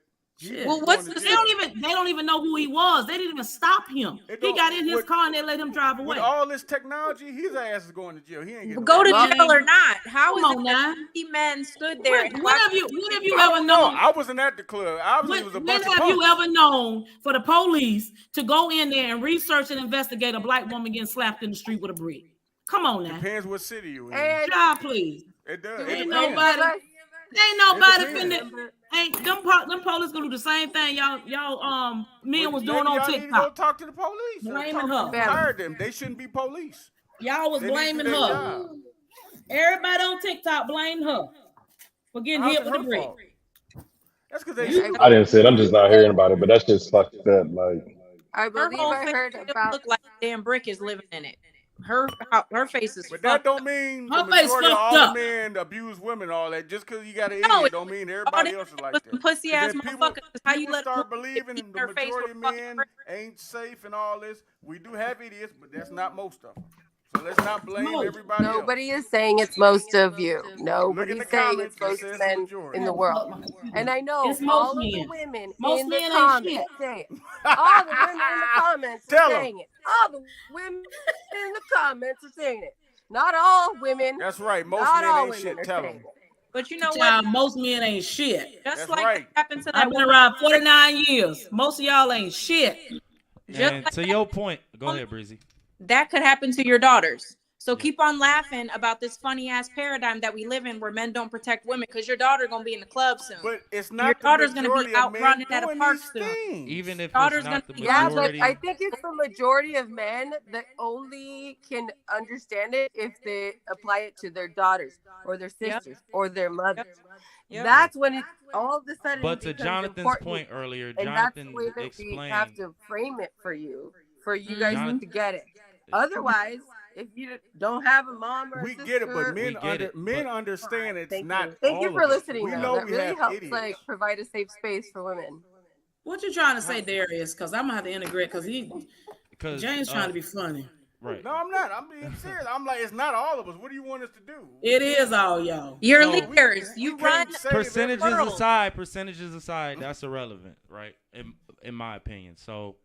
Well, they don't even know who he was. They didn't even stop him. He got in his car and they let him drive away. With all this technology, his ass is going to jail. He ain't getting go to jail or not. How is Come on it now. that 50 men stood there? When have you ever known? I wasn't at the club. Obviously, it was a bunch of When have you ever known for the police to go in there and research and investigate a black woman getting slapped in the street with a brick? Come on now. Depends what city you in. And Child, please. It does. do It we Ain't depends. nobody, remember- ain't nobody depends. finna, ain't them police gonna do the same thing y'all men was doing Maybe on y'all need to go TikTok. talk to the police. or Blaming talk to her. Fire them. They shouldn't be police. Y'all was They need to do blaming their her. job. Everybody on TikTok blamed her for getting How's hit it with the her brick. fault? That's because they. You- I didn't see it. I'm just not hearing about it, but that's just fucked up. Like, I Her believe whole I face heard still about. look like a damn brick is living in it. Her face is But that fucked don't up. mean the Her face majority of fucked all up. the men abuse women. All that just because you got an No, idiot don't mean everybody else is like was that. some pussy 'Cause ass if people, motherfuckers. How you people let a start woman believing get the in her face majority with of a fucking men brick? ain't safe and all this. We do have idiots, but that's not most of them. So let's not blame No. everybody else. Nobody is saying it's most of you. Look in Nobody's the saying comments. it's It most says men majority. in the world. And I know It's most all of the men. women Most in the men ain't comments shit. say it. All the women in the comments Tell are 'em. saying it. All the women in the comments are saying it. Not all women. That's right. Most Not men all ain't women shit. are Tell saying them. it. But you know Child, what? most men ain't shit. Just That's like right. that happened to that I've been woman. around 49 years. Most of y'all ain't shit. Just And like to your point, go ahead, Breezy. that could happen to your daughters. So Yeah. keep on laughing about this funny ass paradigm that we live in where men don't protect women because your daughter gonna be in the club soon. But it's Your not the daughter's gonna be majority of out men running at a doing park these soon. things. Even if Daughter's it's not the gonna be Yeah, but majority, I think it's the majority of men that only can understand it if they apply it to their daughters or their Yep. sisters or their mothers. Yep. That's when it all of a sudden but to becomes Jonathan's important. point earlier, And that's the Jonathan way that we have explained. to frame it for you guys Jonathan- to get it. Otherwise, if you don't have a mom or a We sister, get it, but We get it, men but- understand it's thank not you. Thank you all for of us. listening. We though. know that we really have helps, idiots. like provide a safe space for women. What you trying to say, Darius? Because I'm gonna have to integrate because Because James trying to be funny. right. No, I'm not. I'm being serious. I'm like, it's not all of us. What do you want us to do? It is all y'all. You're So- leaders. We You can't run. save Percentages everybody. aside, that's irrelevant, right? In my opinion. So,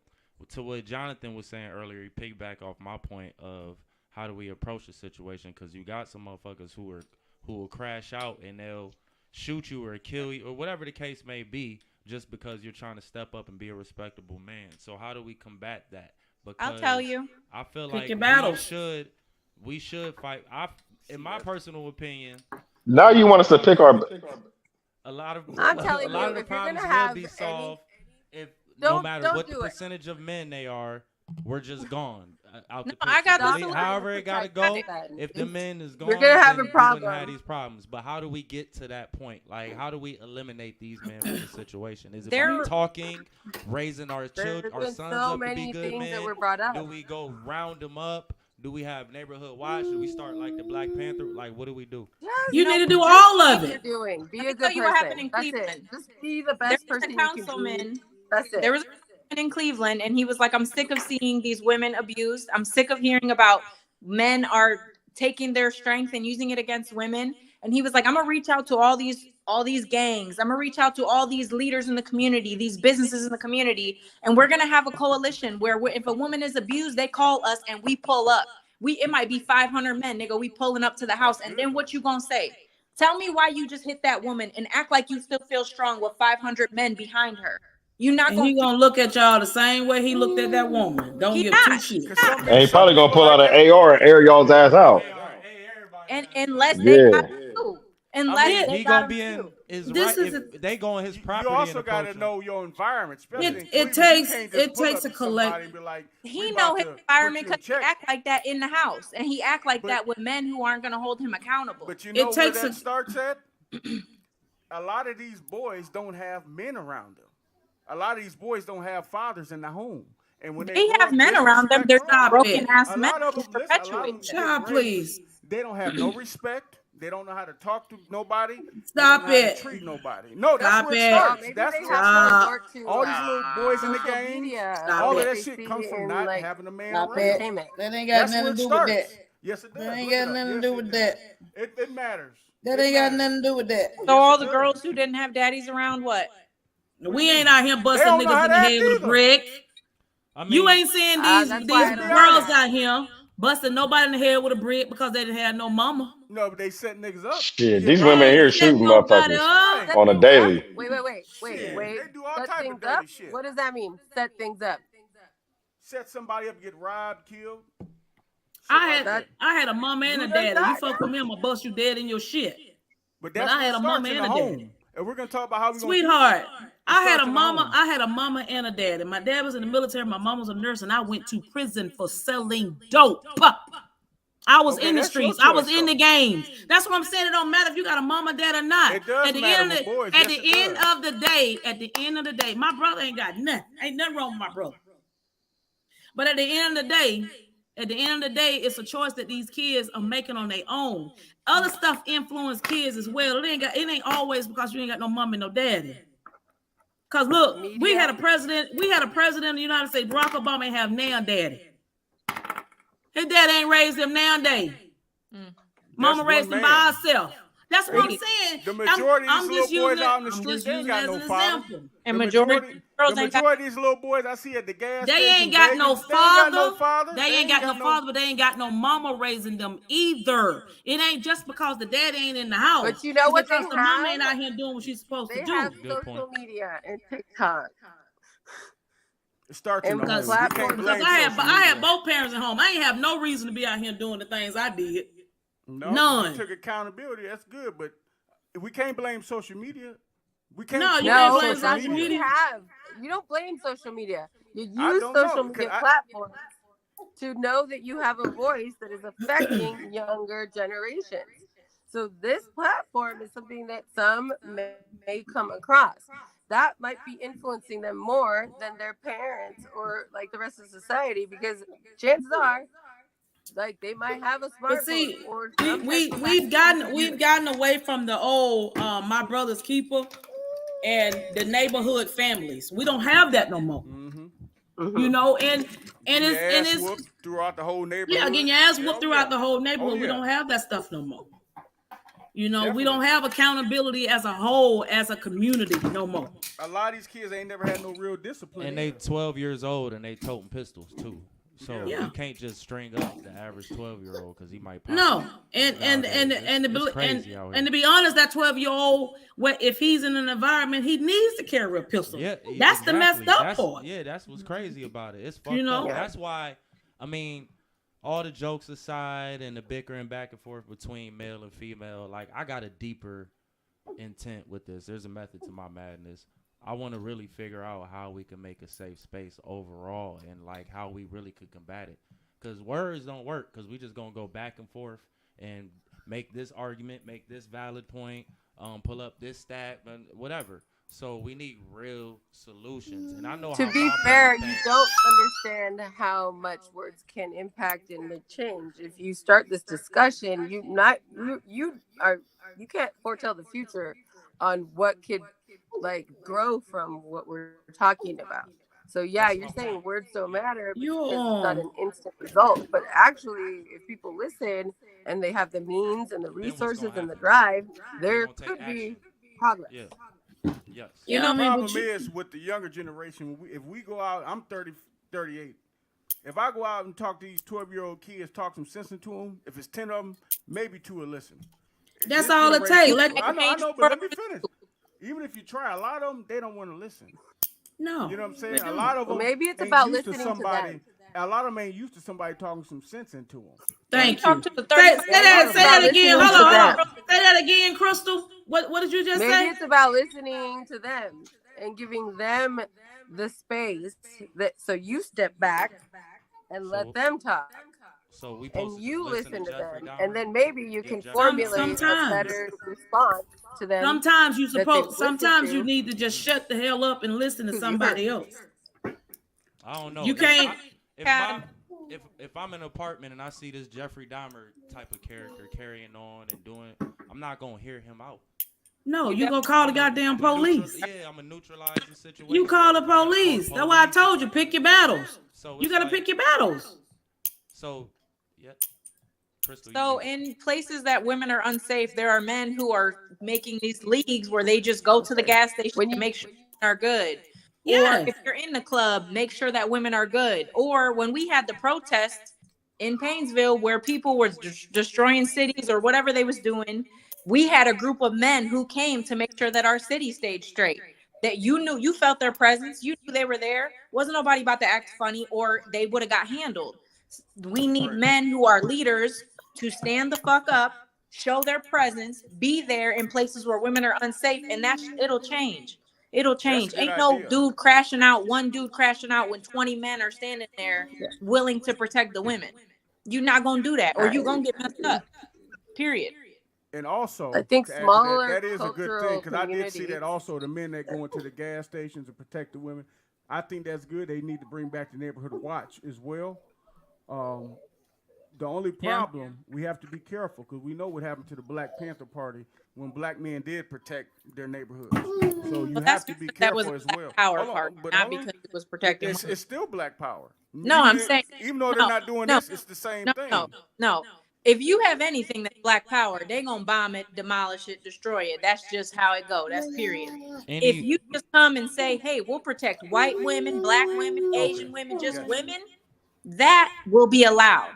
to what Jonathan was saying earlier, he piggyback off my point of how do we approach the situation? Because you got some motherfuckers who will crash out and they'll shoot you or kill you or whatever the case may be, just because you're trying to step up and be a respectable man. So how do we combat that? Because I'll tell you. I feel Pick like your battles. we should fight. In my personal opinion, now you want us to pick our. a lot of I'm telling a lot you, of the if you're gonna problems will have be any- solved if no Don't- matter don't what the do it. percentage of men they are, we're just gone out the No, I got picture. the Believe- solution. However it gotta go. If the It's- men is gone, we're gonna have then a we wouldn't problem. have these problems. But how do we get to that point? Like, how do we eliminate these men from the situation? Is it There- by talking, raising our There's children, our been sons so up to many be good things that men? were brought up. Do we go round them up? Do we have neighborhood watch? Do we start like the Black Panther? Like, what do we do? Just You know, need to do just all do of what it. you're doing. Be Let a me good tell you what person. happened in That's Cleveland. it. Just be the There best was a person you can be. councilman. That's it. There was a councilman in Cleveland, and he was like, "I'm sick of seeing these women abused. I'm sick of hearing about men are taking their strength and using it against women." And he was like, "I'm gonna reach out to all these gangs. I'm gonna reach out to all these leaders in the community, these businesses in the community, and we're gonna have a coalition where if a woman is abused, they call us and we pull up. It might be 500 men. They go, we pulling up to the house, and then what you gonna say? Tell me why you just hit that woman and act like you still feel strong with 500 men behind her. You're not And gonna." he gonna look at y'all the same way he looked at that woman. Don't He give not. two shit. Some And he probably gonna people pull out like an that. AR and air y'all's ass out. And unless they Yeah. got to, unless I mean, they he got gonna him be to. in his This right is if they go on his property. You also and got approach to him. know your environment, especially in It Cleveland. takes- You can't just it pull takes up a to collect- somebody and be like, He "We know about his to put environment you in because he check." act like that in the house, and he act like But- that with men who aren't gonna hold him accountable. But you It know where takes that a- starts at? A lot of these boys don't have men around them. A lot of these boys don't have fathers in the home. And when They grow have up men around them. They're disrespectful- Stop broken it. ass A men lot of who them, listen, a lot of them perpetuate. get Child, raised, please. They don't have no respect. They don't know how to talk to nobody. They Stop don't know how to it. treat nobody. No, that's Stop where it it. Well, starts. maybe That's they where it have to starts. resort to All these little boys in the social gangs, media, Stop all it. of that they shit see comes from in, not like, having a man Stop around. it. Damn it. That ain't got That's where nothing it to do with starts. that. Yes, it does. That ain't Look it got up. nothing to Yes, do it with does. that. It matters. That It ain't got matters. nothing to do with that. So all Yes, the it girls does. who didn't have daddies around, what? We ain't out here busting don't know niggas how in the to head act with a either. brick. I mean, You ain't seeing that's these why I don't girls know. out here busting nobody in the head with a brick because they didn't have no mama. No, but they set niggas up. Shit, Yeah, these bro. women here Set shooting nobody motherfuckers up. Set on a things daily. up? Wait. Shit, they do all Set type of things dirty up? shit. What does that mean? Set things up. Set somebody up, get robbed, killed. I had a mama and a You daddy. done You that fuck with me, I'm gonna bust you dead in your shit. But But that's I where had it a starts mama in and the a home. daddy. And we're gonna talk about how we Sweetheart, I had starts a in the mama. home. I had a mama and a daddy. My dad was in the military. My mom was a nurse, and I went to prison for selling dope. I was Okay, in the that's your streets. I was choice, in the though. games. That's what I'm saying. It don't matter if you got a mama, dad, or not. It does At the matter end of with the, boys. at Yes, the it end does. of the day, my brother ain't got nothing. Ain't nothing wrong with my brother. But at the end of the day, it's a choice that these kids are making on their own. Other stuff influence kids as well. It ain't always because you ain't got no mom and no daddy. Cause look, we had a president of the United States, Barack Obama, ain't have now daddy. His dad ain't raised him nowadays. Mama raised him by herself. That's what I'm saying. The majority of I'm these just little boys using out in the I'm street, just they ain't using got it no as an father. example. And The majority majority girls ain't got of these little boys I see at the gas They station, ain't got no Vegas, they ain't got no father. father. They ain't got no father, but they ain't got no mama raising them either. It ain't just because the daddy ain't in the house. But you know It's what they because the mama have? ain't out here doing what she's supposed They to do. have Good social point. media and TikTok. It starts in And the home. Because, We platforms can't because blame I social had media. both parents at home. I ain't have no reason to be out here doing the things I did. No, None. you took accountability. That's good, but we can't blame social media. We can't No, you blame can't No, blame but social that's what media. you have. You don't blame social media. You I use don't social know, 'cause media platforms to know that you have a voice that is affecting younger generations. So this platform is something that some may come across. That might be influencing them more than their parents or like the rest of society, because chances are, like, they might have a But smartphone see, or some type of we've gotten away from the old my brother's keeper and the neighborhood families. We don't have that no more. You know, and your ass it's whooped throughout the whole neighborhood. yeah, getting your ass whooped Oh, throughout yeah. the whole neighborhood. Oh, We yeah. don't have that stuff no more. You know, we Definitely. don't have accountability as a whole, as a community no more. A lot of these kids ain't never had no real discipline. And they 12 years old and they toting pistols too. So Yeah. you can't just string up the average 12-year-old because he might pop. No, and to be honest, that 12-year-old, if he's in an environment, he needs to carry a pistol. Yeah, That's the messed up that's, part. Yeah, that's what's crazy about it. It's fucked You know? up. That's why, I mean, all the jokes aside and the bickering back and forth between male and female, like, I got a deeper intent with this. There's a method to my madness. I want to really figure out how we can make a safe space overall and, like, how we really could combat it. Because words don't work because we just going to go back and forth and make this argument, make this valid point, pull up this stat, whatever. So we need real solutions. And I know To how be my fair, brain you thinks. don't understand how much words can impact and make change. If you start this discussion, you can't foretell the future on what could like grow from what we're talking about. So yeah, That's you're my saying point. words don't matter You because it's not an instant result. But actually, if people listen and they have the means and the what's resources gonna and the happen? drive, They there gonna take could be action. progress. Yeah. Yes. You And know, the I mean, problem but you- is with the younger generation, if we go out, I'm 30, 38. If I go out and talk to these 12-year-old kids, talk some sense into them, if it's 10 of them, maybe 2 will listen. That's This all it generation- takes. I know, but let me finish. Even if you try, a lot of them, they don't want to listen. No. You know what I'm saying? they A don't. lot of Well, them maybe it's ain't about used listening to somebody. them. A lot of them ain't used to somebody talking some sense into them. Thank you. Talk to the Say 30. that again. Listening Hold to on. them. Say that again, Crystal. What did you just Maybe say? it's about listening to them and giving them the space that so you step back and let So- them talk. So we And supposed to you just listen to Jeffrey them, Dahmer? and then maybe you Give can Jeffrey formulate a Sometimes. better response to them. Sometimes you that they've supposed. listened Sometimes to. you need to just shut the hell up and listen to 'Cause somebody else. I don't know. You can't. If I'm in an apartment and I see this Jeffrey Dahmer type of character carrying on and doing, I'm not gonna hear him out. No, you gonna call the goddamn police. Yeah, I'm gonna neutralize the situation. You call the If I gotta call police. That's why I police, told you, pick your battles. So You it's gotta like- pick your battles. So, yeah, Crystal. So in places that women are unsafe, there are men who are making these leagues where they just go to the gas station When and you- make sure women are good. Yes. Or if you're in the club, make sure that women are good. Or when we had the protest in Painesville where people were destroying cities or whatever they was doing, we had a group of men who came to make sure that our city stayed straight. That you knew, you felt their presence, you knew they were there. Wasn't nobody about to act funny or they would have got handled. We need men who are leaders to stand the fuck up, show their presence, be there in places where women are unsafe, and it'll change. It'll change. a good Ain't no idea. one dude crashing out when 20 men are standing there willing to protect the women. You're not gonna do that, or you're gonna get messed up. Period. And also, I think to add to smaller that is a good thing cultural because I did see that communities. also. The men that go into the gas stations and protect the women, I think that's good. They need to bring back the neighborhood watch as well. The only problem we have to be careful because we know what happened to the Black Panther Party when black men did protect their neighborhoods. So you But have that's to be because that was careful a as black well. power Hold on, part, but not hold on. because it was protecting It's women. still black power. No, Even I'm if- saying even though they're not doing this, it's the same thing. No. If you have anything that's black power, they gonna bomb it, demolish it, destroy it. That's just how it go. That's period. If you just come and say, "Hey, we'll protect white women, black women, Asian women, just Gotcha. women," that will be allowed.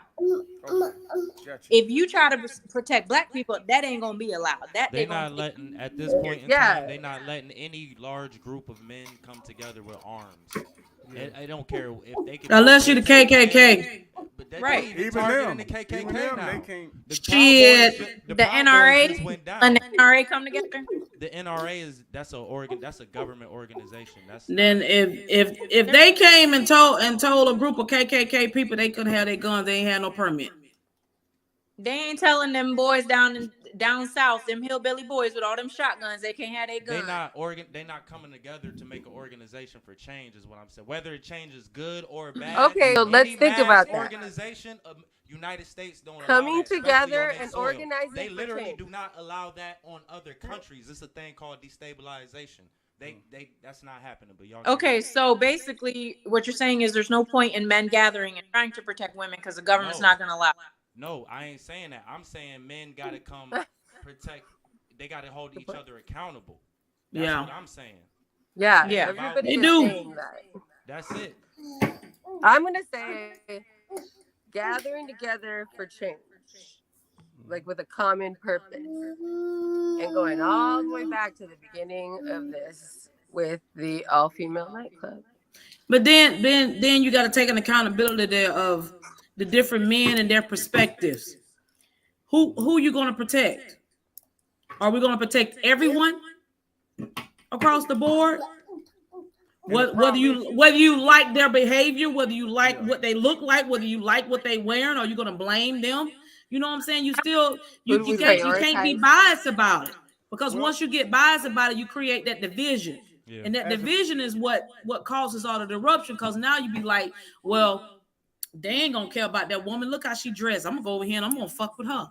Gotcha. If you try to protect black people, that ain't gonna be allowed. That They they gonna not letting at this point in Yeah. time. They not letting any large group of men come together with arms. I don't care if they can. Unless you're the KKK. But they Right. even Even targeting them. the KKK Even them, now. they can't. The Shit. Proud Boys the Proud Boys NRA just went down. and the NRA come together. The NRA that's a government organization. That's Then not- if they came and told a group of KKK people they couldn't have their guns, they ain't had no permit. They ain't telling them boys down south, them hillbilly boys with all them shotguns, they can't have their guns. they not coming together to make an organization for change is what I'm saying. Whether it changes good or bad. Okay, so any let's think mass about that. Organization of United States don't allow Coming that, especially together on their and soil. organizing They for literally change. do not allow that on other countries. It's a thing called destabilization. They that's not happening. But y'all. Okay, so basically what you're saying is there's no point in men gathering and trying to protect women because the government's No. not gonna allow it. No, I ain't saying that. I'm saying men gotta come protect. They gotta hold each other accountable. That's Yeah. what I'm saying. Yeah, Yeah. everybody They is do. saying that. That's it. I'm gonna say gathering together for change, like with a common purpose, and going all the way back to the beginning of this with the all-female nightclub. But then you got to take an accountability there of the different men and their perspectives. Who you going to protect? Are we going to protect everyone across the board? Whether you like their behavior, whether you like what they look like, whether you like what they wearing, are you going to blame them? You know what I'm saying? You Would we can't be prioritize? biased about it because Well- once you get biased about it, you create that division. Yeah. And that As a- division is what causes all the disruption. Because now you be like, well, they ain't gonna care about that woman. Look how she dressed. I'm gonna go over here and I'm gonna fuck with her.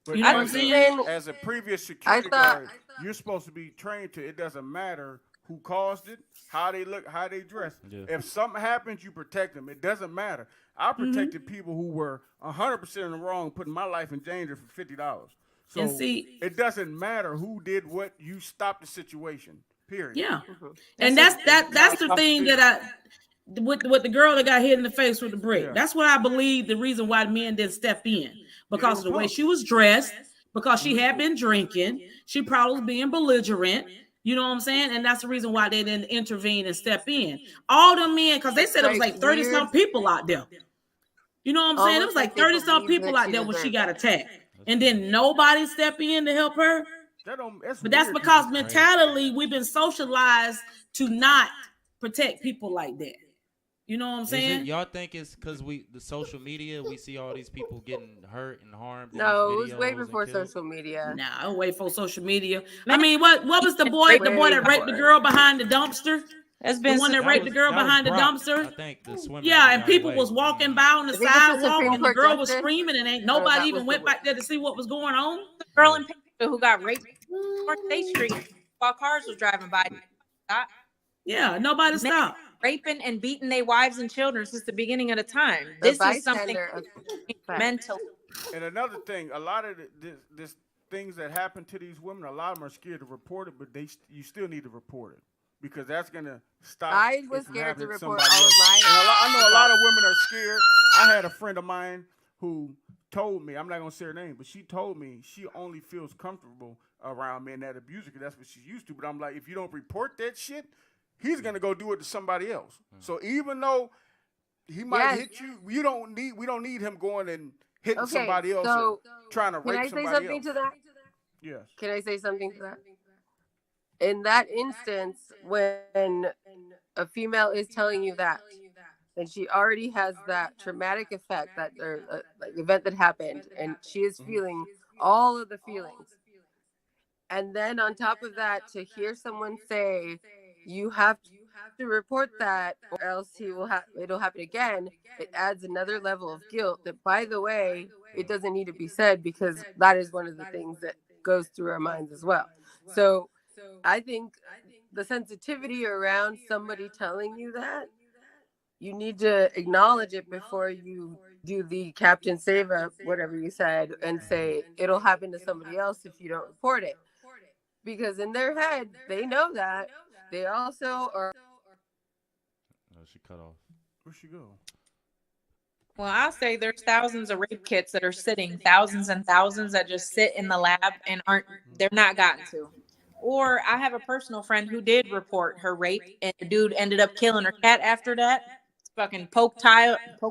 But You know what I'm as, saying? as a previous security guard, you're supposed to be trained to. It doesn't matter who caused it, how they look, how they dress. Yeah. If something happens, you protect them. It doesn't matter. I protected people who were 100% in the wrong, putting my life in danger for $50. So And see- it doesn't matter who did what. You stopped the situation. Period. Yeah. And that's the thing that with the girl that got hit in the face with the brick. Yeah. That's what I believe the reason why the men didn't step in. Because of the way she was dressed, because she had been drinking, she probably was being belligerent. You know what I'm saying? And that's the reason why they didn't intervene and step in. All them men, because they said it was like 30-some people out there. You know what I'm saying? It was Almost like like they 30-some believe people that out she there when she deserved got it. attacked. And then nobody stepped in to help her. But that's weird. because mentality, we've been socialized to not protect people like that. You know what I'm Is saying? it, y'all think it's because the social media, we see all these people getting hurt and harmed? in No, it these was way videos and before killed? social media. Nah, I'll wait for social media. I mean, what was the boy that raped the girl behind the dumpster? That's The been one that raped the girl behind the dumpster? I think the swimmer. Yeah, and got people away. was walking by on the I think it's the sidewalk Supreme and the Court girl was justice. screaming and ain't No, that nobody was even the went one. back there to see what was going on. the girl in Pittsburgh who got raped on State Street while cars was driving by. Yeah, nobody stopped. Raping and beating their wives and children since the beginning of the time. The This is something bystander effect. mental. And another thing, a lot of this things that happen to these women, a lot of them are scared to report it, but you still need to report it because that's gonna stop. I it was from scared to happening report somebody all of else. my- And I know a lot of women are scared. I had a friend of mine who told me, I'm not gonna say her name, but she told me she only feels comfortable around men that abuse her because that's what she's used to. But I'm like, if you don't report that shit, he's gonna go do it to somebody else. So even though He might Yes. hit you. We don't need him going and hitting Okay, somebody else so or trying to can I rape say somebody something else. to that? Yes. Can I say something to that? In that instance, when a female is telling you that, and she already has that traumatic effect, that or like event that happened, and she is feeling all of the feelings, and then on top of that, to hear someone say, "You have to report that, or else it'll happen again," it adds another level of guilt. That, by the way, it doesn't need to be said because that is one of the things that goes through our minds as well. So I think the sensitivity around somebody telling you that, you need to acknowledge it before you do the Captain Save Up, whatever you said, and say it'll happen to somebody else if you don't report it. Because in their head, they know that. They also are. Oh, she cut off. Where'd she go? Well, I'll say there's thousands of rape kits that are sitting, thousands and thousands that just sit in the lab and they're not gotten to. Or I have a personal friend who did report her rape, and the dude ended up killing her cat after that. Fucking poked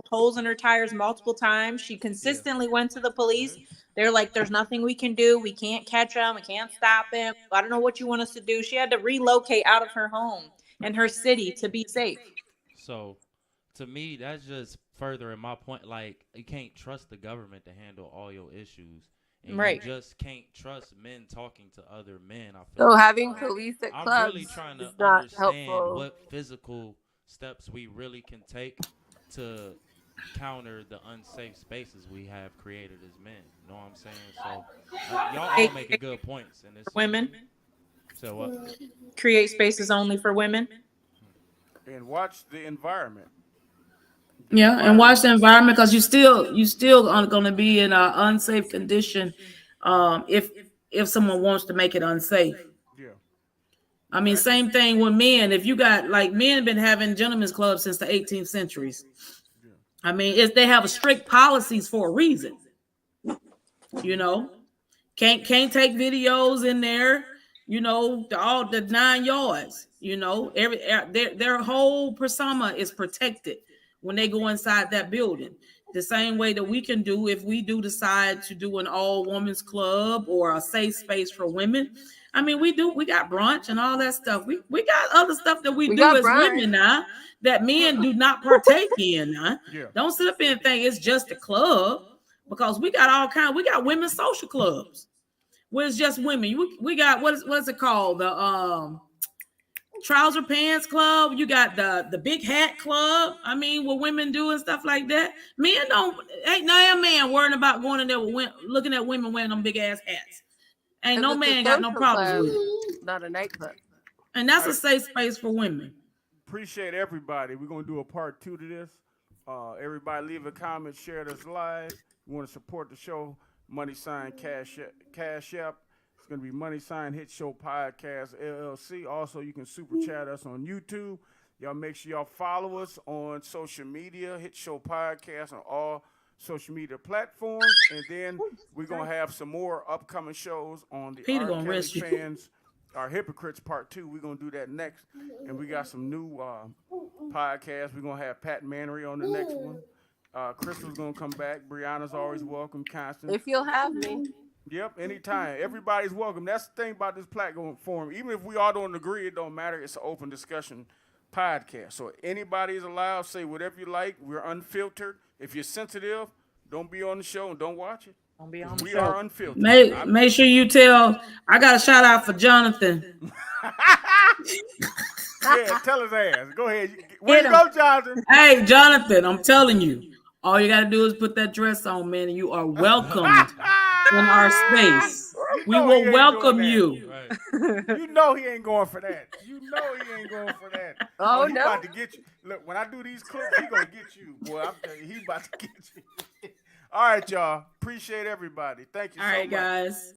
holes in her tires multiple times. She consistently went to the police. They're like, there's nothing we can do. We can't catch him. We can't stop him. I don't know what you want us to do. She had to relocate out of her home and her city to be safe. So, to me, that's just furthering my point. Like, you can't trust the government to handle all your issues. And Right. you just can't trust men talking to other men. I feel So like. having police at I'm clubs really trying to is not understand helpful. what physical steps we really can take to counter the unsafe spaces we have created as men. You know what I'm saying? So y'all all making good points in this. For women, So what? create spaces only for women. And watch the environment. Yeah, and watch the environment because you still are going to be in an unsafe condition if someone wants to make it unsafe. Yeah. I mean, same thing with men. If you got like men been having gentlemen's clubs since the 18th centuries. I mean, they have strict policies for a reason. You know, can't take videos in there. You know, all the 9 yards. You know, their whole persona is protected when they go inside that building. The same way that we can do if we do decide to do an all women's club or a safe space for women. I mean, we got brunch and all that stuff. We got other stuff that we do as brunch. women now that men do not partake in. Yeah. Don't sit up here and think it's just a club, because we got all kinds. We got women's social clubs where it's just women. We got what is it called? The trouser pants club. You got the big hat club. I mean, what women do and stuff like that. Men ain't no man worrying about going in there looking at women wearing them big ass hats. Ain't no man got no problems with it. Not a nightclub. And that's a safe space for women. Appreciate everybody. We're gonna do a part 2 to this. Everybody leave a comment, share this live. You want to support the show? Money sign Cash App. It's gonna be Money Sign Hit Show Podcast LLC. Also, you can super chat us on YouTube. Y'all make sure y'all follow us on social media. Hit Show Podcast on all social media platforms, and then we're gonna have some more upcoming shows on the Peter R. gonna Kelly arrest you. Fans, our Hypocrites Part 2. We're gonna do that next, and we got some new podcasts. We're gonna have Pat Mannery on the next one. Crystal's gonna come back. Brianna's always welcome. Constant. If you'll have me. Yep, anytime. Everybody's welcome. That's the thing about this platform. Even if we all don't agree, it don't matter. It's an open discussion podcast. So anybody is allowed. Say whatever you like. We're unfiltered. If you're sensitive, don't be on the show and don't watch it. Don't be on the We show. are unfiltered. Make sure you tell. I got a shout out for Jonathan. Yeah, tell his ass. Go ahead. Where you go, Jonathan? Hey, Jonathan, I'm telling you, all you got to do is put that dress on, man, and you are welcomed in our space. We know he will ain't welcome doing you. Right. You know he ain't going for that. You know he ain't going for that. Oh, he no. about to get you. Look, when I do these clips, he gonna get you, boy. I'm telling you, he about to get you. All right, y'all. Appreciate everybody. Thank you All so right, much. guys.